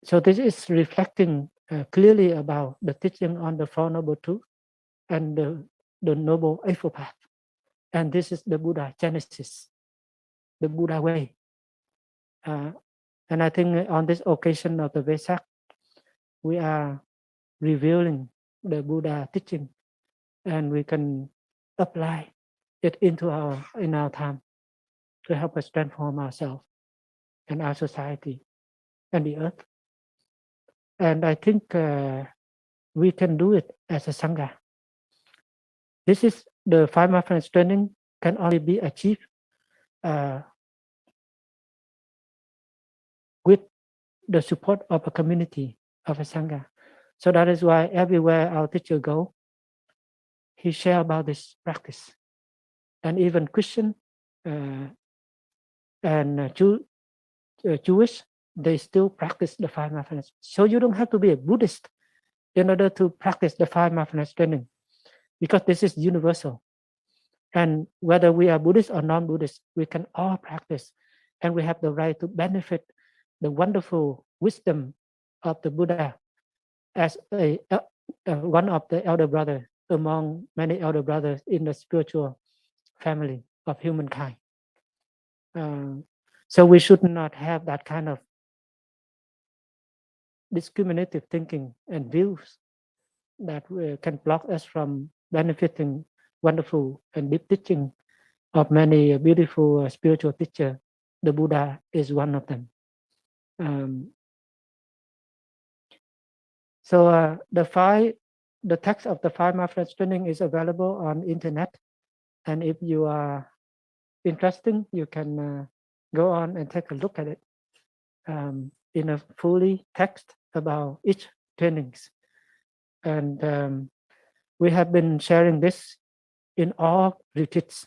So this is reflecting clearly about the teaching on the Four Noble Truths and the Noble Eightfold Path. And this is the Buddha Genesis, the Buddha way. And I think on this occasion of the Vesak, we are revealing the Buddha teaching, and we can apply it into in our time to help us transform ourselves and our society and the earth. And I think we can do it as a Sangha. This is the 5 mindfulness training can only be achieved with the support of a community of a Sangha. So that is why everywhere our teacher go, he share about this practice. And even Christian and Jewish, they still practice the 5 mindfulness. So you don't have to be a Buddhist in order to practice the 5 mindfulness training, because this is universal. And whether we are Buddhist or non-Buddhist, we can all practice, and we have the right to benefit the wonderful wisdom of the Buddha as one of the elder brothers among many elder brothers in the spiritual family of humankind. So we should not have that kind of discriminative thinking and views that can block us from benefiting wonderful and deep teaching of many beautiful spiritual teachers. The Buddha is one of them. So the text of the 5 mindfulness training is available on internet, and if you are interested, you can go on and take a look at it in a fully text about each trainings. And we have been sharing this in all retreats.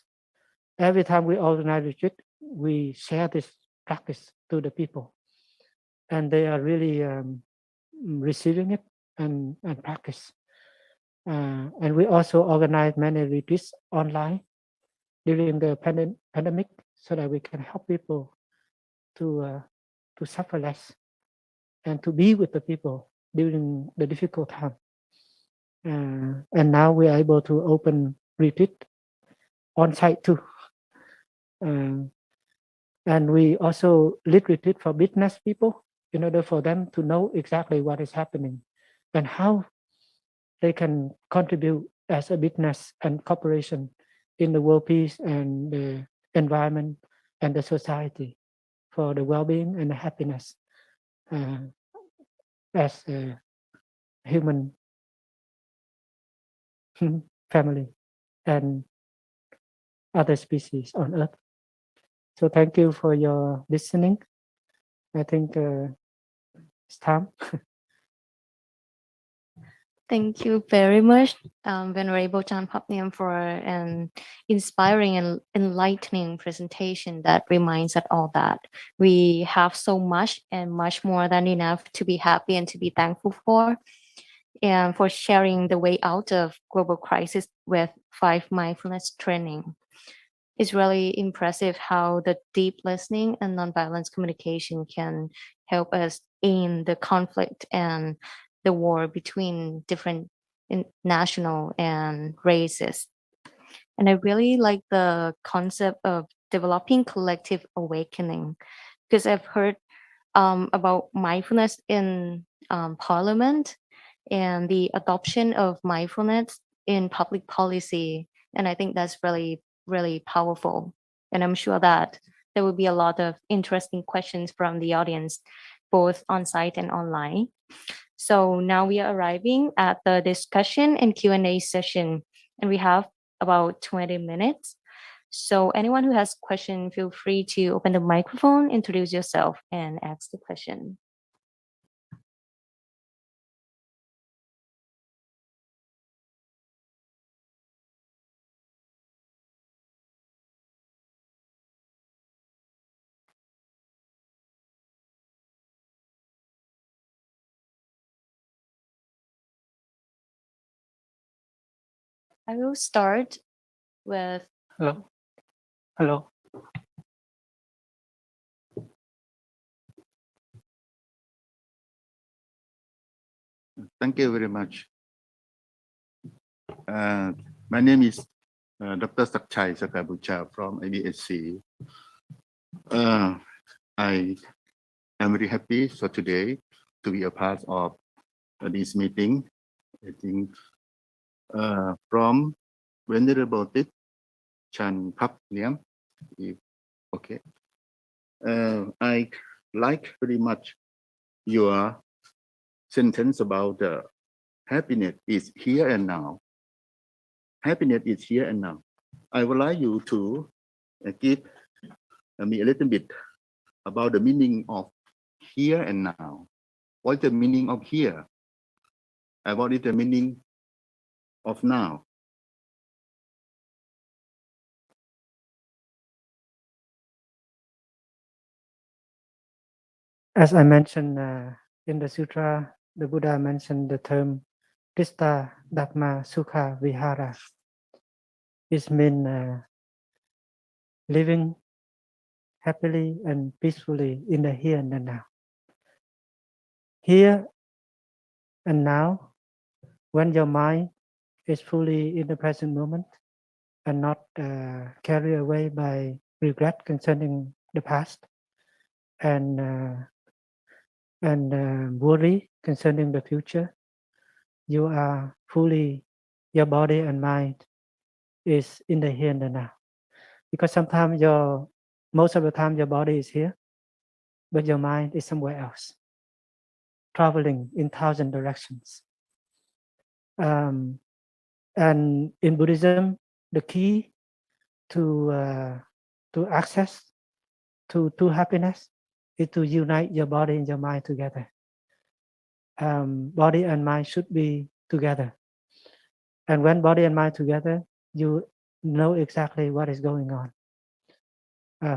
Every time we organize retreat, we share this practice to the people, and they are really receiving it and practice. And we also organize many retreats online during the pandemic, so that we can help people to suffer less and to be with the people during the difficult time. And now we are able to open retreat on site too. And we also lead retreat for business people in order for them to know exactly what is happening and how they can contribute as a business and corporation in the world peace and the environment and the society for the well-being and the happiness as a human family and other species on earth. So thank you for your listening. I think it's time. Thank you very much, Venerable Chan Papniam, for an inspiring and enlightening presentation that reminds us all that we have so much and much more than enough to be happy and to be thankful for, and for sharing the way out of global crisis with 5 mindfulness training. It's really impressive how the deep listening and nonviolence communication can help us in the conflict and the war between different national and races. And I really like the concept of developing collective awakening, because I've heard about mindfulness in parliament and the adoption of mindfulness in public policy. And I think that's really, really powerful. And I'm sure that there will be a lot of interesting questions from the audience, both on site and online. So now we are arriving at the discussion and Q&A session, and we have about 20 minutes. So anyone who has question, feel free to open the microphone, introduce yourself, and ask the question. I will start with Hello. Thank you very much. My name is Dr. Sakchai Sakabucha from ABSC. I am very happy for today to be a part of this meeting. I think from Venerable Chan Papniam. Okay. I like very much your sentence about happiness is here and now. Happiness is here and now. I would like you to give me a little bit about the meaning of here and now. What is the meaning of here? And what is the meaning of now? As I mentioned in the sutra, the Buddha mentioned the term Krista Dhamma Sukha Vihara. It means living happily and peacefully in the here and the now. Here and now, when your mind is fully in the present moment and not carried away by regret concerning the past and worry concerning the future, you are fully, your body and mind is in the here and the now. Because sometimes most of the time your body is here, but your mind is somewhere else, traveling in 1,000 directions. And in Buddhism, the key to access to happiness is to unite your body and your mind together. Body and mind should be together. And when body and mind together, you know exactly what is going on.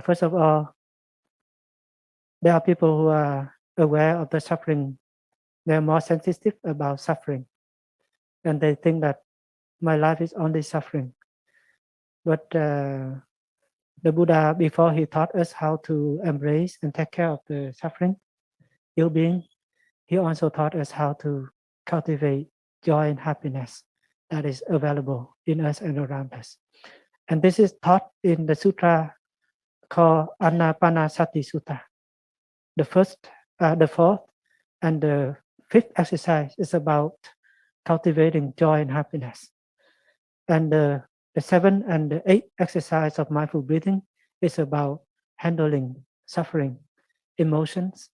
First of all, there are people who are aware of the suffering. They're more sensitive about suffering. And they think that my life is only suffering. But the Buddha, before he taught us how to embrace and take care of the suffering, ill being, he also taught us how to cultivate joy and happiness that is available in us and around us. And this is taught in the sutra called Anapanasati Sutta. The fourth, and the fifth exercise is about cultivating joy and happiness. And the seventh and the eighth exercise of mindful breathing is about handling suffering, emotions,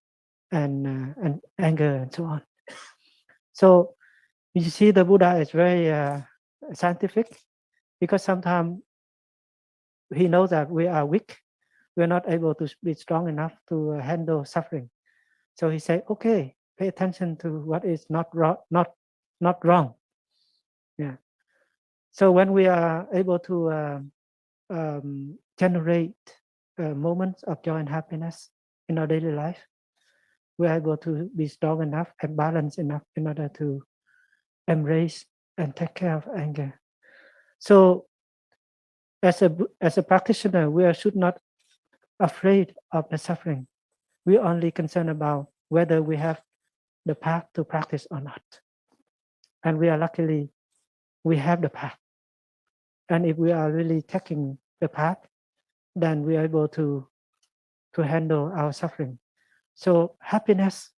and anger, and so on. So you see, the Buddha is very scientific, because sometimes he knows that we are weak. We're not able to be strong enough to handle suffering. So he said, okay, pay attention to what is not wrong. Yeah. So when we are able to generate moments of joy and happiness in our daily life, we're able to be strong enough and balanced enough in order to embrace and take care of anger. So as a practitioner, we should not afraid of the suffering. We're only concerned about whether we have the path to practice or not. And we are luckily, we have the path. And if we are really taking the path, then we are able to handle our suffering. So happiness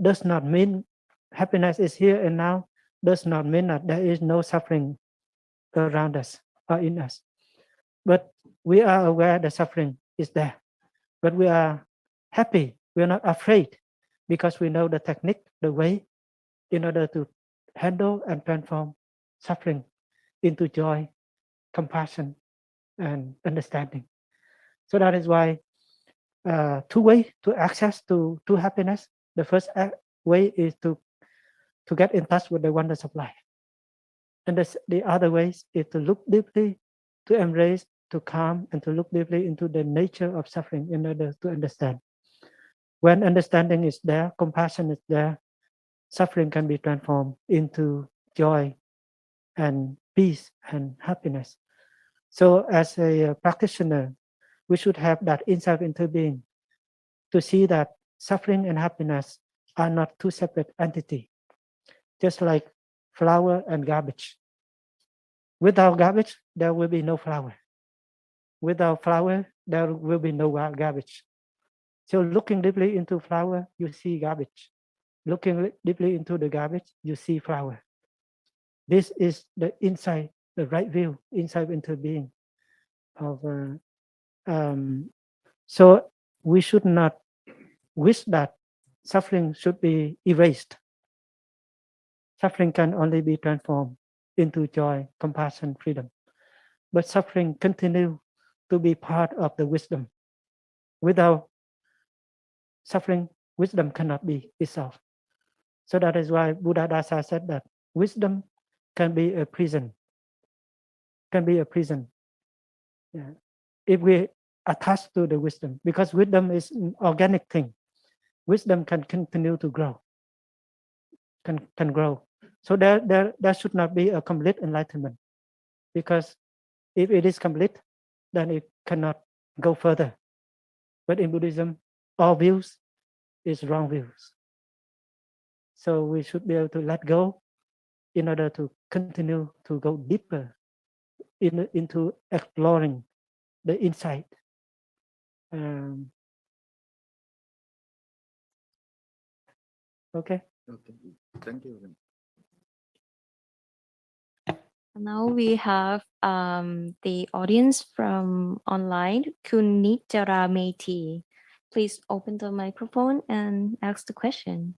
does not mean happiness is here and now, does not mean that there is no suffering around us or in us. But we are aware the suffering is there. But we are happy, we are not afraid, because we know the technique, the way in order to handle and transform suffering into joy, compassion, and understanding. So that is why two ways to access to happiness. The first way is to get in touch with the wonders of life. And the other ways is to look deeply, to embrace, to calm, and to look deeply into the nature of suffering in order to understand. When understanding is there, compassion is there, suffering can be transformed into joy and peace and happiness. So as a practitioner, we should have that insight into being, to see that suffering and happiness are not two separate entities, just like flour and garbage. Without garbage, there will be no flour. Without flour, there will be no garbage. So looking deeply into flour, you see garbage. Looking deeply into the garbage, you see flour. This is the insight, the right view, insight into being. So we should not wish that suffering should be erased. Suffering can only be transformed into joy, compassion, freedom. But suffering continue to be part of the wisdom. Without suffering, wisdom cannot be itself. So that is why Buddha Dasa said that wisdom can be a prison. Can be a prison. Yeah. If we attach to the wisdom, because wisdom is an organic thing. Wisdom can continue to grow. Can grow. So there should not be a complete enlightenment, because if it is complete, then it cannot go further. But in Buddhism, all views is wrong views. So we should be able to let go in order to continue to go deeper into exploring the insight Okay. Okay. Thank you. Now we have the audience from online, Kunitara Meiti. Please open the microphone and ask the question.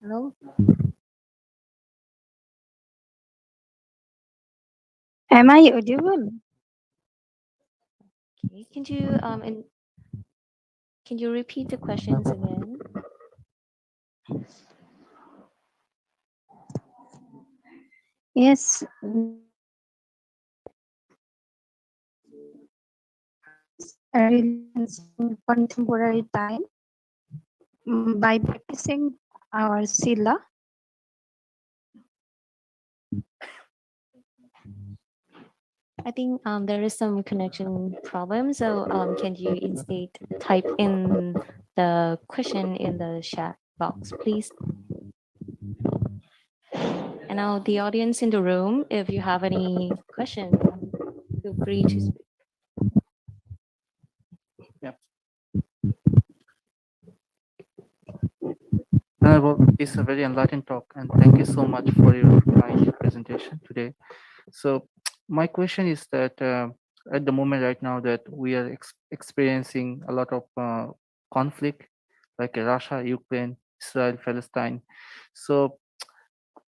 Hello. Am I audible? Okay. Can you repeat the questions again? Yes. Religions in contemporary time by practicing our sila. I think there is some connection problem. So can you instead type in the question in the chat box, please? And now the audience in the room, if you have any question, feel free to speak. Well, it's a very enlightening talk, and thank you so much for your kind presentation today. So, my question is that at the moment right now that we are experiencing a lot of conflict, like Russia, Ukraine, Israel, Palestine. So,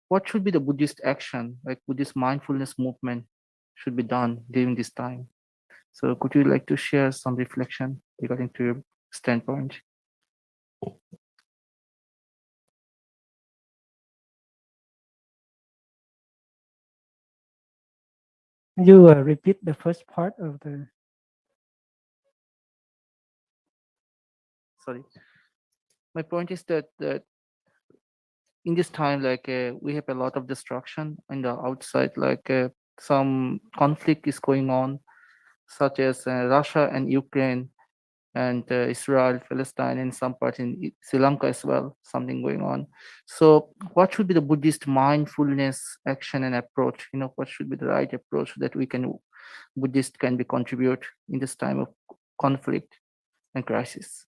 what should be the Buddhist action, like Buddhist mindfulness movement, should be done during this time? So, could you like to share some reflection regarding to your standpoint? You repeat the first part of the. Sorry, my point is that in this time, like we have a lot of destruction on the outside, like some conflict is going on, such as Russia and Ukraine, and Israel, Palestine, and some part in Sri Lanka as well, something going on. So what should be the Buddhist mindfulness action and approach? What should be the right approach that Buddhist can be contribute in this time of conflict and crisis?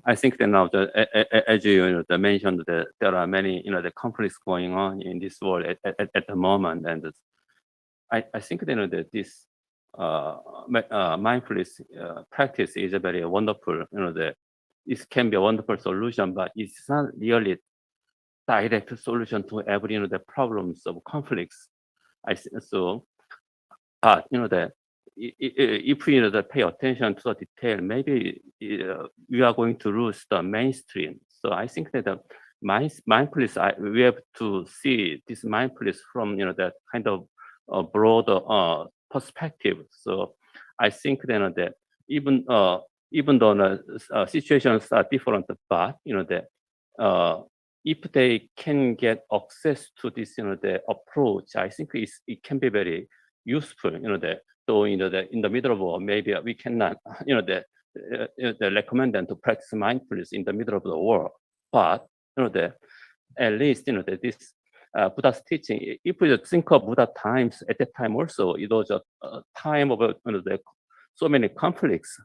I think that now, as you mentioned, there are many the conflicts going on in this world at the moment, and I think that this mindfulness practice is a very wonderful. It can be a wonderful solution, but it's not really direct solution to every the problems of conflicts. So, but if we pay attention to the detail, maybe we are going to lose the mainstream. So I think that the mindfulness, we have to see this mindfulness from that kind of broader perspective. So I think that even though the situations are different, but if they can get access to this the approach, I think it can be very useful. Though in the middle of war, maybe we cannot recommend them to practice mindfulness in the middle of the war, but at least this Buddha's teaching, if we think of Buddha times, at that time also it was a time of so many conflicts.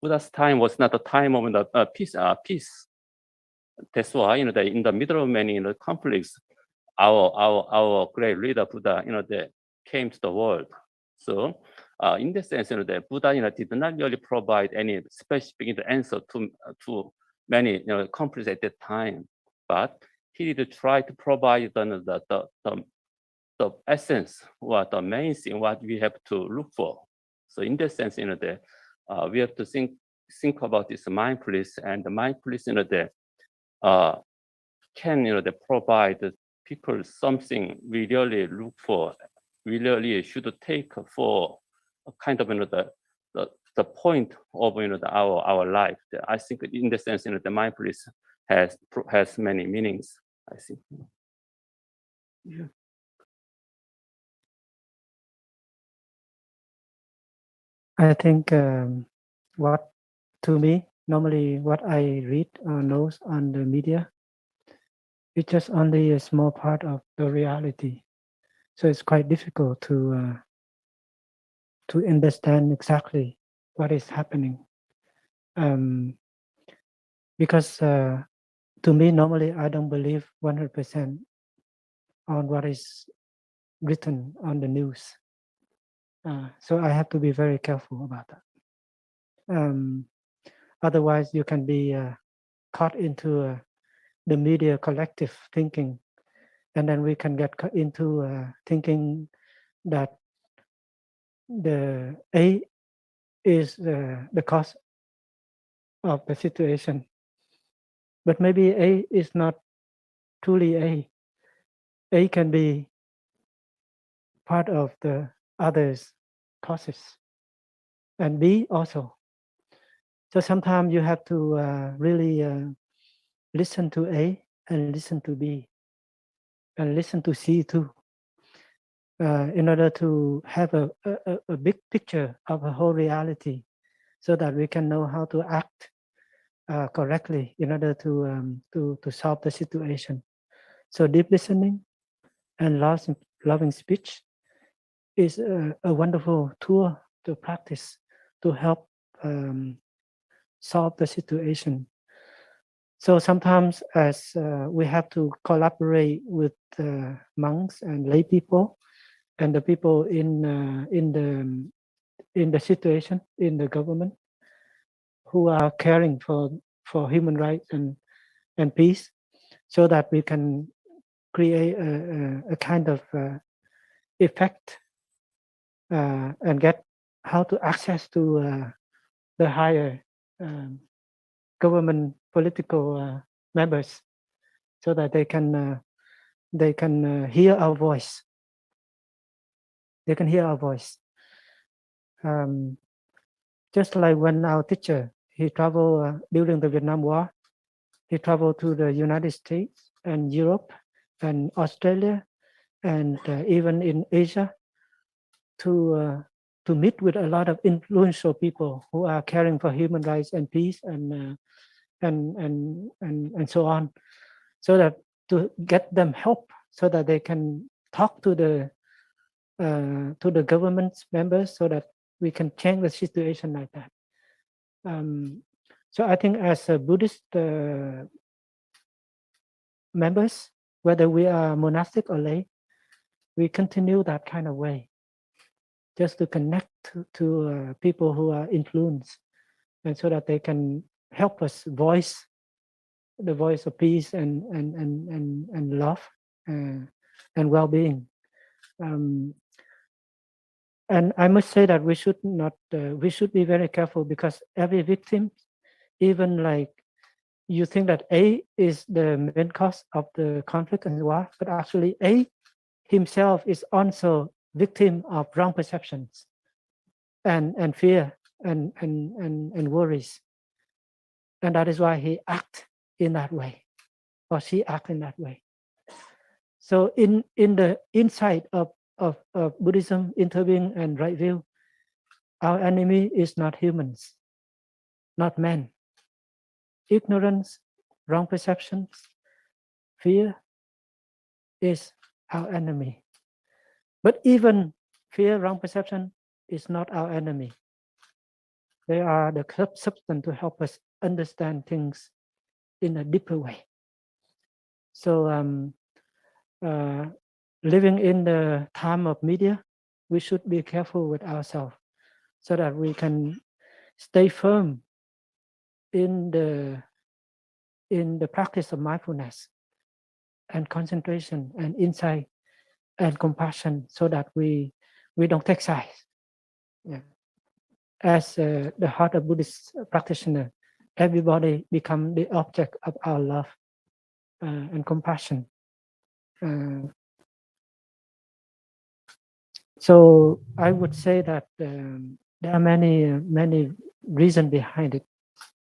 Buddha's time was not a time of the peace. That's why in the middle of many conflicts, our great leader Buddha came to the world. So in this sense, the Buddha did not really provide any specific answer to many conflicts at that time, but he did try to provide the essence or the main thing what we have to look for. So in this sense, we have to think about this mindfulness, and the mindfulness, that can, that provide people something we really look for, we really should take for a kind of, the point of, our life. I think in the sense, the mindfulness has many meanings, I think. Yeah. I think what, to me, normally what I read or know on the media, it's just only a small part of the reality. So it's quite difficult to understand exactly what is happening. Because to me, normally I don't believe 100% on what is written on the news. So I have to be very careful about that. Otherwise, you can be caught into the media collective thinking, and then we can get into thinking that the A is the cause of the situation, but maybe A is not truly A. A can be part of the others' causes, and B also. So sometimes you have to really listen to A and listen to B and listen to C too, in order to have a big picture of a whole reality, so that we can know how to act correctly in order to solve the situation. So deep listening and loving speech is a wonderful tool to practice to help solve the situation. So sometimes, as we have to collaborate with monks and lay people, and the people in the situation in the government who are caring for human rights and peace, so that we can create a kind of effect and get how to access to the higher government political members, so that they can hear our voice. They can hear our voice. Just like when our teacher, he traveled during the Vietnam War, he traveled to the United States and Europe and Australia and even in Asia to meet with a lot of influential people who are caring for human rights and peace and so on, so that to get them help, so that they can talk to the government members, so that we can change the situation like that. So I think as a Buddhist members, whether we are monastic or lay, we continue that kind of way, just to connect to people who are influenced, and so that they can help us voice the voice of peace and love and well-being. And I must say that we should not, we should be very careful, because every victim, even like you think that A is the main cause of the conflict and war, but actually A himself is also victim of wrong perceptions and fear and worries. And that is why he acts in that way, or she acts in that way. So in the insight of Buddhism, interbeing and right view, our enemy is not humans, not men. Ignorance, wrong perceptions, fear is our enemy. But even fear, wrong perception is not our enemy. They are the substance to help us understand things in a deeper way. So living in the time of media, we should be careful with ourselves, so that we can stay firm in the practice of mindfulness and concentration and insight and compassion, so that we don't take sides. Yeah. as the heart of Buddhist practitioner, everybody become the object of our love and compassion. So I would say that there are many reasons behind it.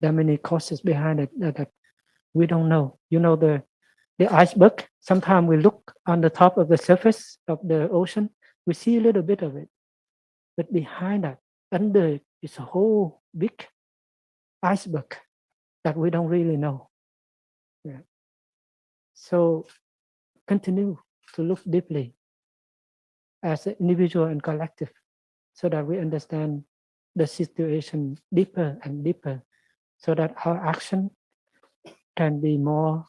There are many causes behind it that we don't know. You know, the iceberg, sometimes we look on the top of the surface of the ocean, we see a little bit of it. But behind that, under it is a whole big iceberg that we don't really know. Yeah. So continue to look deeply as an individual and collective so that we understand the situation deeper and deeper so that our action can be more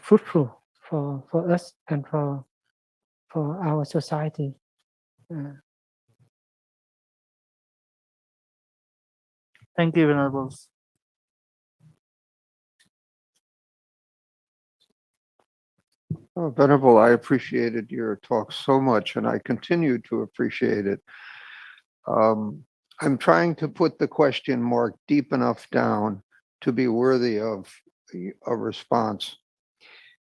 fruitful for us and for our society. Thank you, Venerables. Oh, Venerable, I appreciated your talk so much, and I continue to appreciate it. I'm trying to put the question mark deep enough down to be worthy of a response.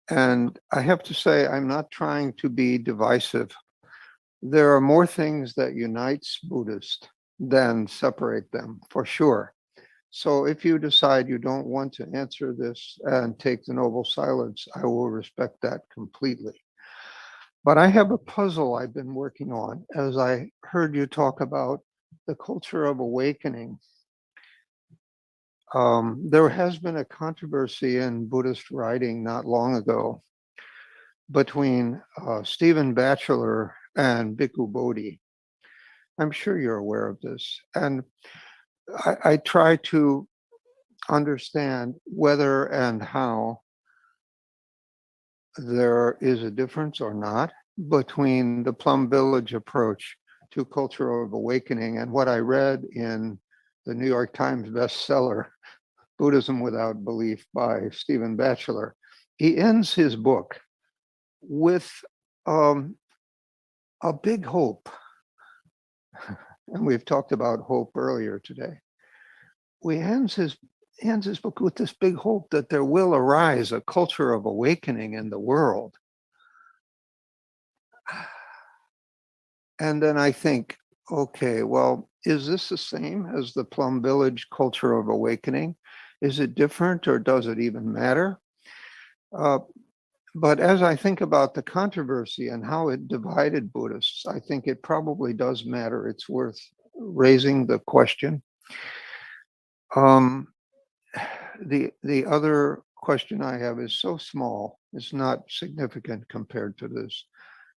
And I have to say, I'm not trying to be divisive. There are more things that unites Buddhists than separate them, for sure. So if you decide you don't want to answer this and take the noble silence, I will respect that completely. But I have a puzzle I've been working on as I heard you talk about the culture of awakening. There has been a controversy in Buddhist writing not long ago between Stephen Batchelor and Bhikkhu Bodhi. I'm sure you're aware of this. And I try to understand whether and how there is a difference or not between the Plum Village approach to culture of awakening and what I read in the New York Times bestseller, Buddhism Without Belief by Stephen Batchelor. He ends his book with a big hope. And we've talked about hope earlier today. He ends his book with this big hope that there will arise a culture of awakening in the world. And then I think, okay, well, is this the same as the Plum Village culture of awakening? Is it different or does it even matter? But as I think about the controversy and how it divided Buddhists, I think it probably does matter. It's worth raising the question. The other question I have is so small, it's not significant compared to this.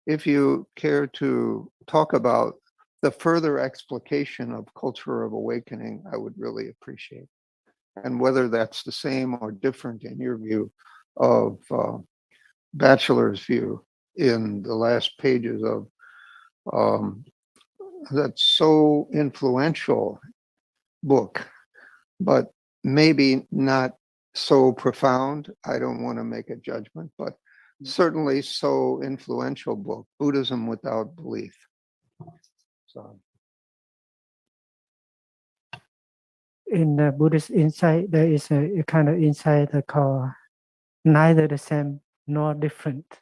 If you care to talk about the further explication of culture of awakening, I would really appreciate. And whether that's the same or different in your view of Batchelor's view in the last pages of that so influential book, but maybe not so profound. I don't want to make a judgment, but certainly so influential book, Buddhism Without Belief. So. In the Buddhist insight, there is a kind of insight called neither the same nor different.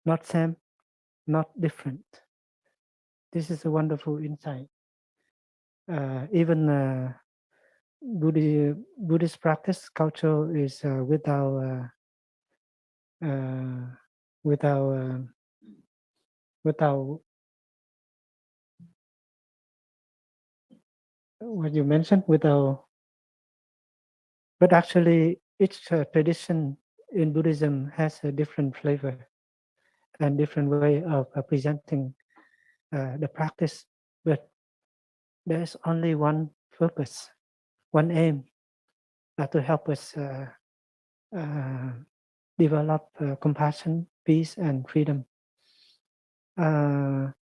Not same, not different. This is a wonderful insight. Even Buddhist practice culture is without what you mentioned, but actually each tradition in Buddhism has a different flavor and different way of presenting the practice, but there's only one purpose, one aim, to help us develop compassion, peace, and freedom. And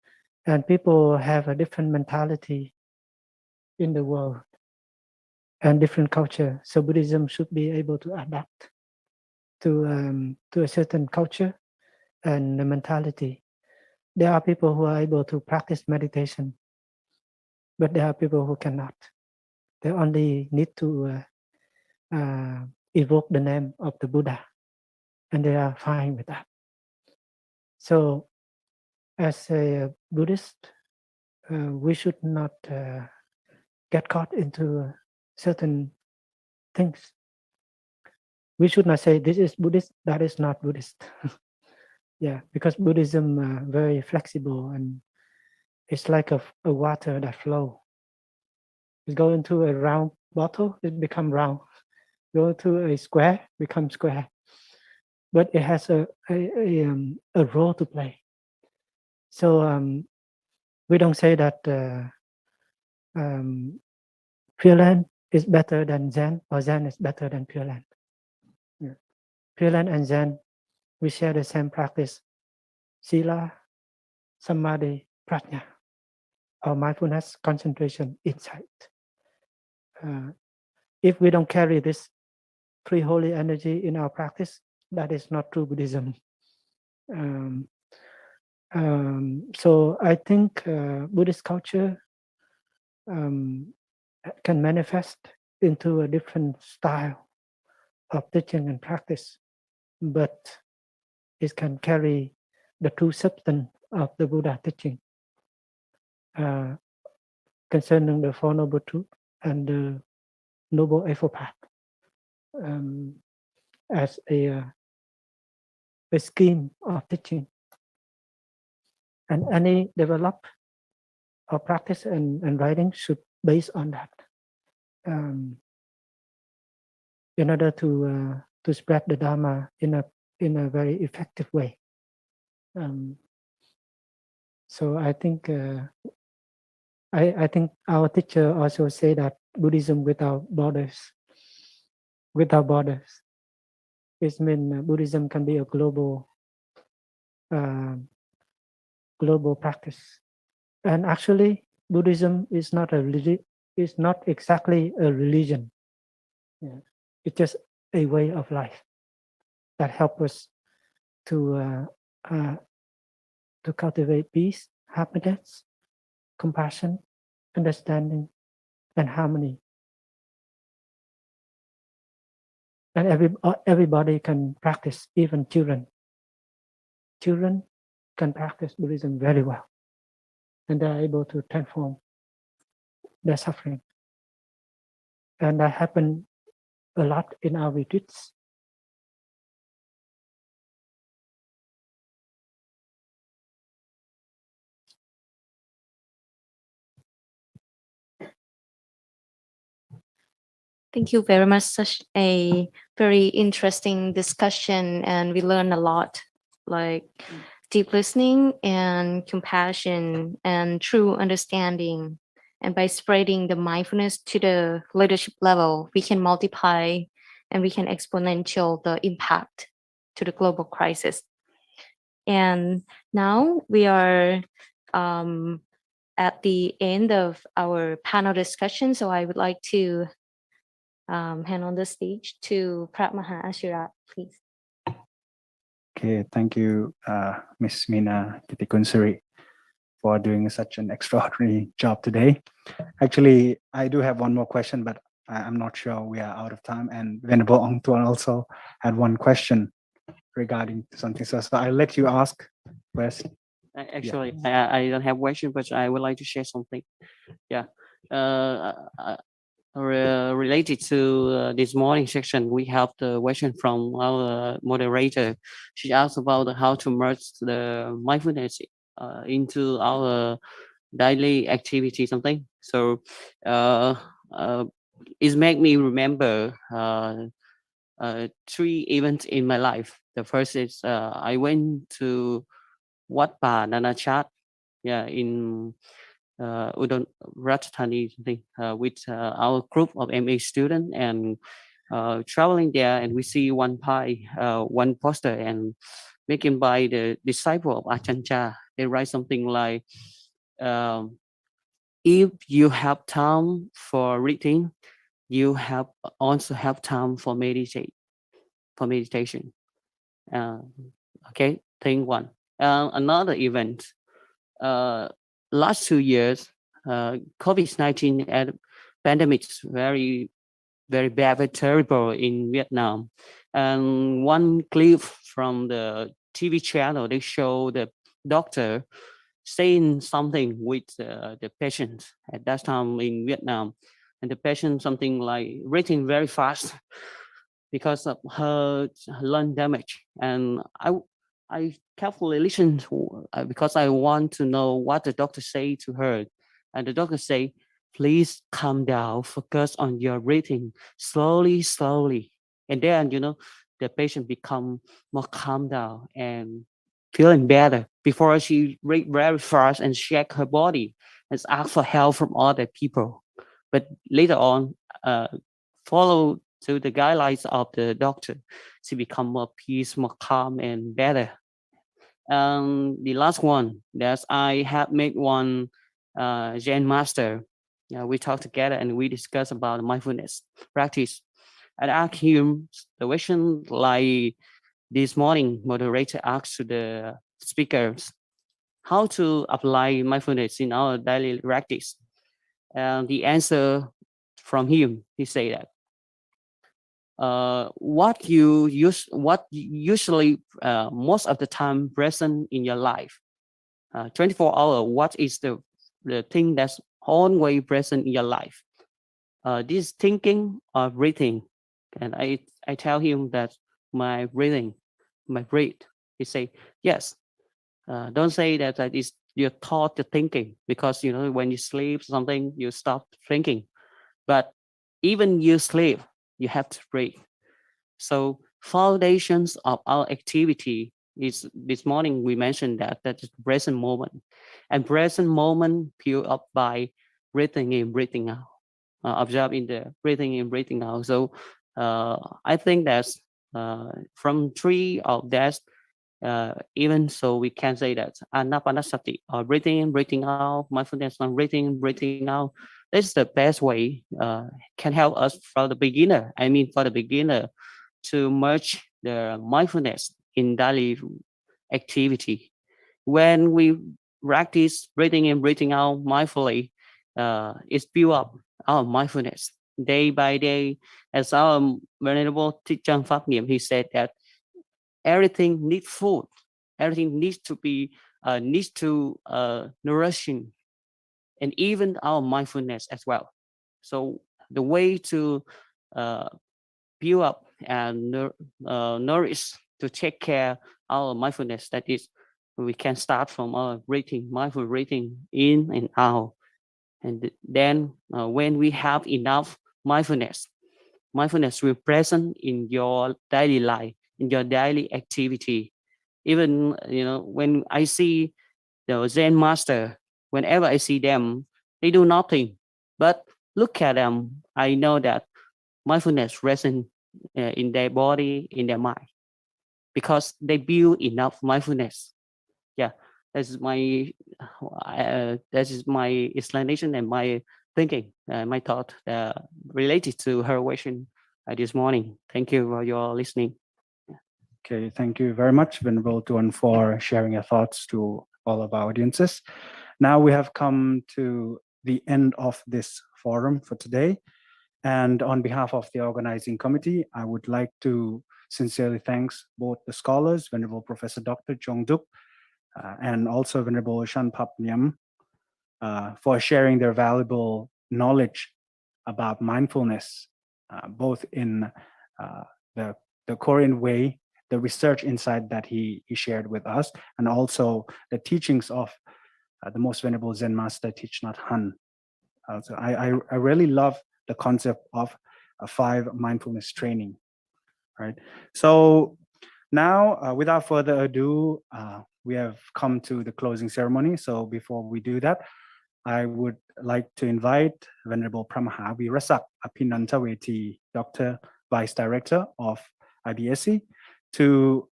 people have a different mentality in the world and different culture. So Buddhism should be able to adapt to a certain culture and the mentality. There are people who are able to practice meditation, but there are people who cannot. They only need to evoke the name of the Buddha, and they are fine with that. So, as a Buddhist, we should not get caught into certain things. We should not say this is Buddhist, that is not Buddhist. Yeah, because Buddhism very flexible, and it's like a water that flow. You go into a round bottle, it become round. Go into a square, become square. But it has a role to play. So we don't say that Pure Land is better than Zen, or Zen is better than Pure Land. Yeah. Pure Land and Zen, we share the same practice: Sila, Samadhi, Prajna, or mindfulness, concentration, insight. If we don't carry this three holy energy in our practice, that is not true Buddhism. So I think Buddhist culture can manifest into a different style of teaching and practice, but it can carry the true substance of the Buddha teaching concerning the Four Noble Truths and the Noble Eightfold Path as a scheme of teaching. And any develop or practice and writing should base on that in order to spread the Dharma in a very effective way. So I think I think our teacher also say that Buddhism without borders. Without borders, it means Buddhism can be a global global practice. And actually, Buddhism is not a religion. It's not exactly a religion. Yeah. It's just a way of life that helps us to cultivate peace, happiness, compassion, understanding, and harmony. And everybody can practice, even children. Children can practice Buddhism very well, and they are able to transform their suffering. And that happened a lot in our retreats. Thank you very much. Such a very interesting discussion, and we learned a lot, like deep listening and compassion and true understanding. And by spreading the mindfulness to the leadership level, we can multiply and we can exponential the impact to the global crisis. And now we are at the end of our panel discussion, so I would like to hand on the stage to Prat Maha Ashira, please. Okay, thank you, Ms. Mina Titikunsuri, for doing such an extraordinary job today. Actually, I do have one more question, but I'm not sure we are out of time. And Venerable Ong Tuan also had one question regarding something. So I'll let you ask first. Actually, I don't have question, but I would like to share something. Yeah. Related to this morning section, we have the question from our moderator. She asked about how to merge the mindfulness into our daily activity, something. So it made me remember three events in my life. The first is I went to Wat Pa Nanachat, yeah, in Udon Ratchathani, with our group of MA students, and traveling there, and we see one pie, one poster, and making by the disciple of Ajahn Chah. They write something like, if you have time for reading, you have also have time for meditation. Okay, thing one. Another event last 2 years, COVID-19 pandemic is very, very bad, very terrible in Vietnam. And one clip from the TV channel, they show the doctor saying something with the patient at that time in Vietnam, and the patient something like breathing very fast because of her lung damage. And I carefully listened to, because I want to know what the doctor say to her, and the doctor say, "Please calm down, focus on your breathing, slowly, slowly." And then the patient become more calm down and feeling better. Before she breathe very fast and shake her body and ask for help from other people. But later on, follow to the guidelines of the doctor, she become more peace, more calm, and better. The last one, that I have met one Zen master. We talked together and we discussed about mindfulness practice. I asked him the question like this morning, moderator asked to the speakers, how to apply mindfulness in our daily practice. And the answer from him, he said that what usually most of the time present in your life, 24 hours, what is the thing that's always present in your life? This thinking or breathing. And I tell him that my breathing, my breath. He say, yes. Don't say that is your thought, the thinking, because when you sleep something, you stop thinking. But even you sleep, you have to breathe. So foundations of our activity is this morning we mentioned that is present moment, and present moment built up by breathing in, breathing out. Observe in the breathing in, breathing out. So I think that's from three of that. Even so, we can say that anapanasati, or breathing in, breathing out, mindfulness on breathing in, breathing out. This is the best way can help us for the beginner. I mean, for the beginner to merge the mindfulness in daily activity. When we practice breathing in, breathing out mindfully, it's build up our mindfulness day by day. As our venerable teacher Pháp Niệm, he said that everything needs food, everything needs to be nourishing, and even our mindfulness as well. So the way to build up and nourish, to take care our mindfulness, that is, we can start from our breathing, mindful breathing in and out. And then when we have enough mindfulness will present in your daily life, in your daily activity. Even when I see the Zen master, whenever I see them, they do nothing, but look at them, I know that mindfulness present in their body, in their mind, because they build enough mindfulness. Yeah, that's my explanation and my thinking, my thought related to her question this morning. Thank you for your listening. Okay, thank you very much, Venerable Tuan, for sharing your thoughts to all of our audiences. Now we have come to the end of this forum for today. And on behalf of the organizing committee, I would like to sincerely thank both the scholars, Venerable Professor Dr. Jongduk, and also Venerable Shan Phap Niam, for sharing their valuable knowledge about mindfulness, both in the Korean way, the research insight that he shared with us, and also the teachings of the Most Venerable Zen Master Thich Nhat Hanh. So I really love the concept of a 5 mindfulness training, right? So now, without further ado, we have come to the closing ceremony. So before we do that, I would like to invite Venerable Pramaha Virasak Apinantaweti, Dr. Vice Director of IBSC, to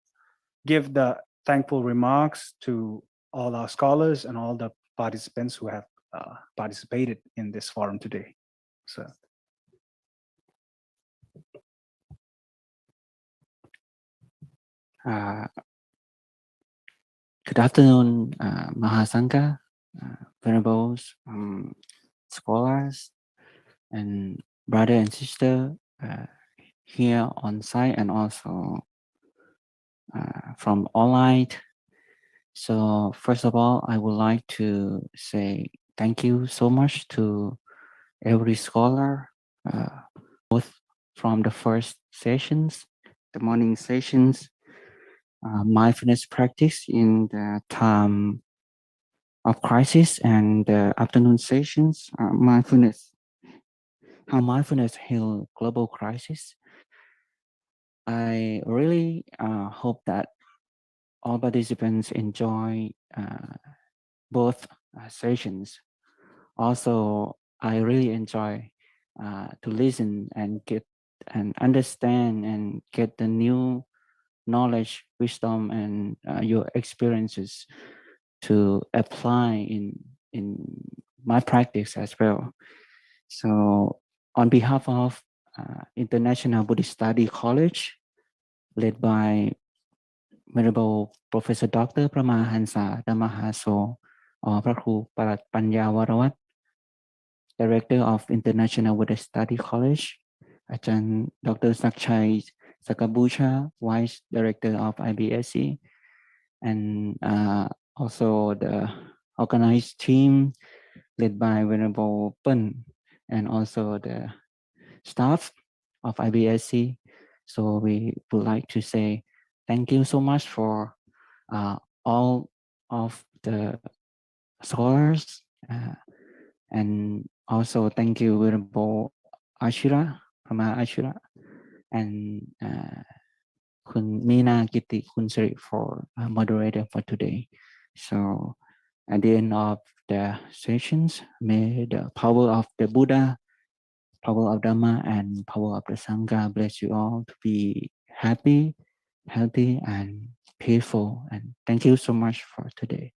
give the thankful remarks to all our scholars and all the participants who have participated in this forum today. So. Good afternoon, Mahasangha, venerables, scholars, and brother and sister here on site and also from online. So first of all, I would like to say thank you so much to every scholar, both from the first sessions, the morning sessions, mindfulness practice in the time of crisis, and the afternoon sessions, mindfulness, how mindfulness heal global crisis. I really hope that all participants enjoy both sessions. Also, I really enjoy to listen and get and understand and get the new knowledge, wisdom, and your experiences to apply in my practice as well. So, on behalf of International Buddhist Study College, led by Venerable Professor Dr. Paramahansa Dhammahaso, or พระครูปลัดปัญญาวรวัตร Director of International Buddhist Study College, อาจารย์ Dr. Sakchai Sakabucha, Vice Director of IBSC, and also the organized team led by Venerable Pen, and also the staff of IBSC. So we would like to say thank you so much for all of the scholars, and also thank you Venerable Ashira, Prama Ashira, and Kun Meena Gitti Kunsari for moderator for today. So at the end of the sessions, may the power of the Buddha, power of Dhamma, and power of the Sangha bless you all to be happy, healthy, and peaceful. And thank you so much for today.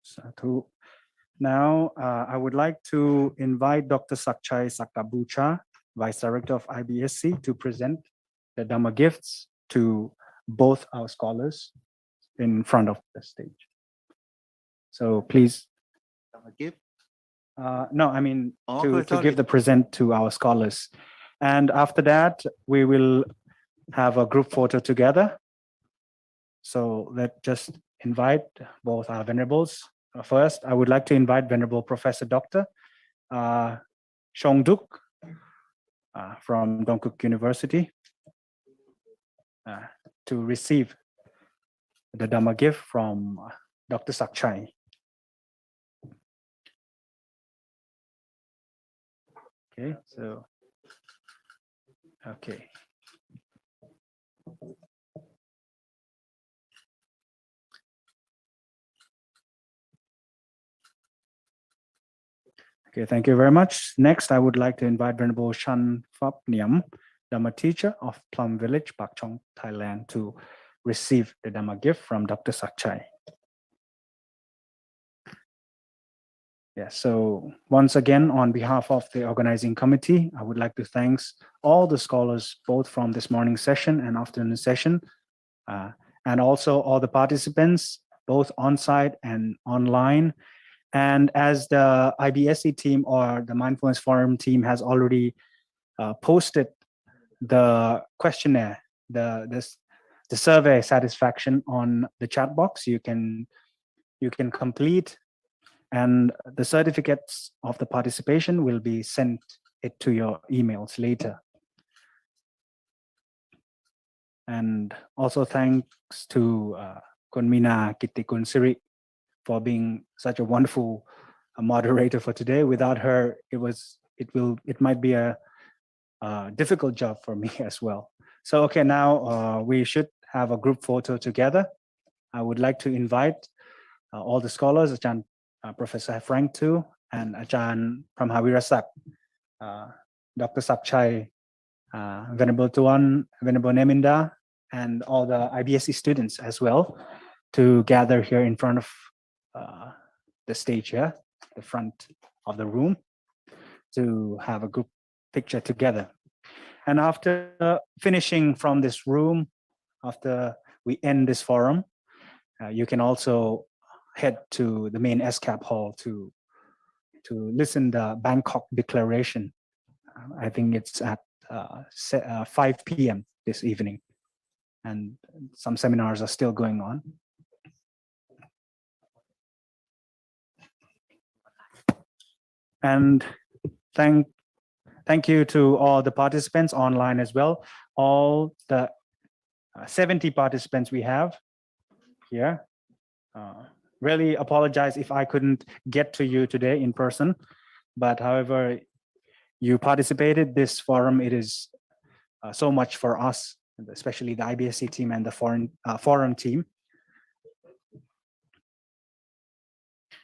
Sadhu. Now, I would like to invite Dr. Sakchai Sakabucha, Vice Director of IBSC, to present the Dhamma gifts to both our scholars in front of the stage. So please. Dhamma gift? No, I mean to give the present to our scholars. And after that, we will have a group photo together. So let's just invite both our venerables. First, I would like to invite Venerable Professor Dr. Jongduk from Dongguk University to receive the Dhamma gift from Dr. Sakchai. Okay, so, okay. Okay, thank you very much. Next, I would like to invite Venerable Shan Phap Niam, Dhamma teacher of Plum Village, Pak Chong, Thailand, to receive the Dhamma gift from Dr. Sakchai. Yeah, so once again, on behalf of the organizing committee, I would like to thank all the scholars, both from this morning session and afternoon session, and also all the participants, both on-site and online. And as the IBSC team or the Mindfulness Forum team has already posted the questionnaire, the survey satisfaction on the chat box, you can complete, and the certificates of the participation will be sent it to your emails later. And also thanks to Kun Meena Gitti Kunsiri for being such a wonderful moderator for today. Without her, it might be a difficult job for me as well. So okay, now we should have a group photo together. I would like to invite all the scholars, Ajahn Professor Frank too, and Ajahn Pramhavirasak, Dr. Sakchai, Venerable Tuan, Venerable Neminda, and all the IBSC students as well, to gather here in front of the stage here, the front of the room, to have a group picture together. And after finishing from this room, after we end this forum, You can also head to the main SCAP hall to listen the Bangkok Declaration. I think it's at 5 p.m. this evening, and some seminars are still going on. And thank you to all the participants online as well. All the 70 participants we have here. Really apologize if I couldn't get to you today in person, but however you participated this forum, it is so much for us, especially the IBSC team and the forum team.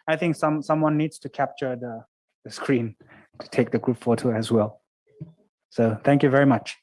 I think someone needs to capture the screen to take the group photo as well. So thank you very much.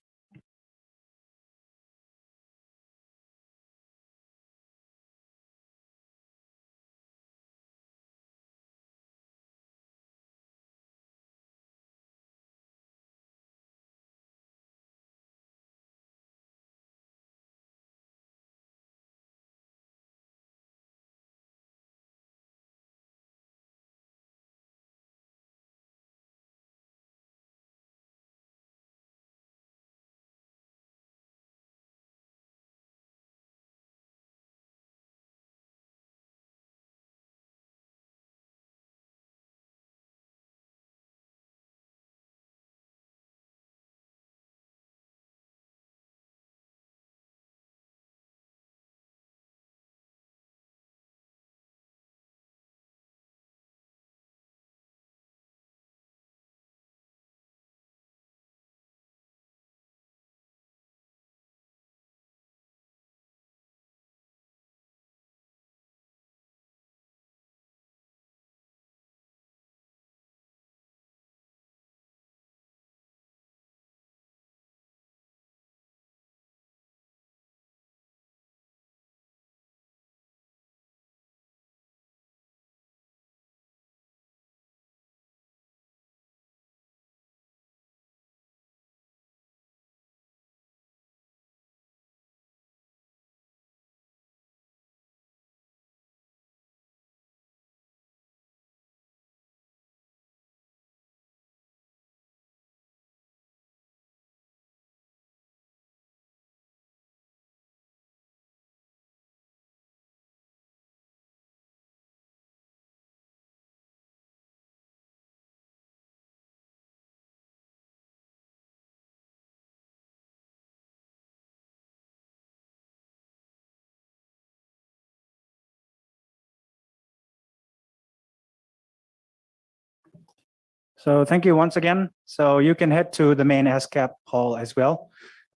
So thank you once again. So you can head to the main SCAP hall as well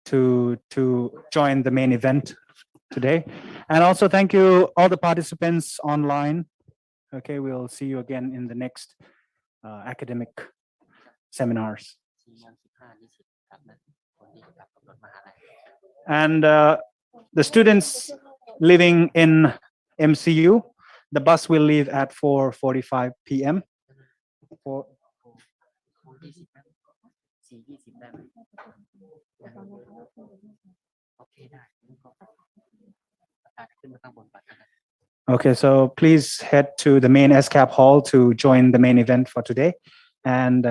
to join the main event today. And also thank you all the participants online. Okay, we'll see you again in the next academic seminars. And the students living in MCU, the bus will leave at 4:45 p.m. Okay, so please head to the main SCAP hall to join the main event for today. And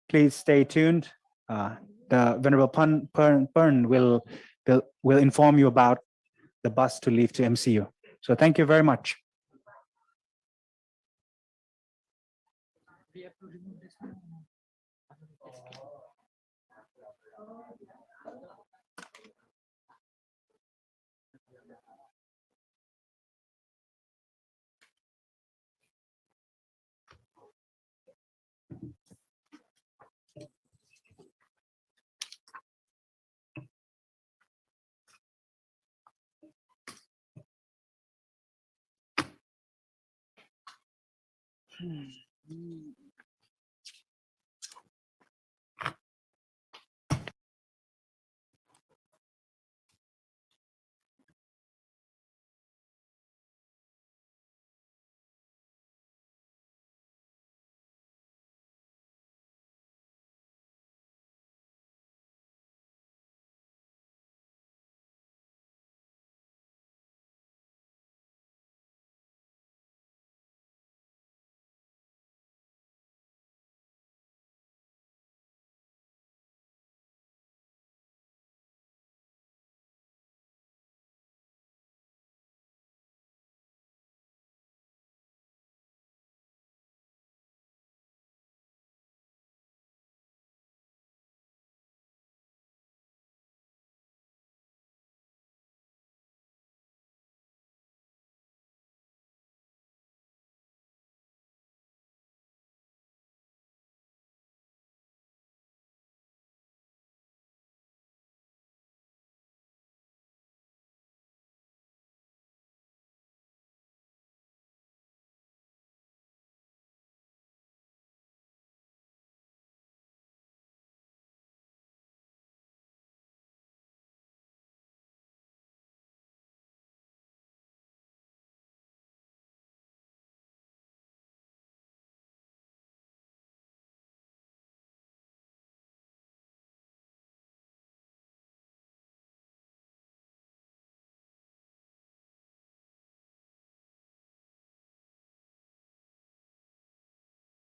please stay tuned. The Venerable Pern will inform you about the bus to leave to MCU. So thank you very much.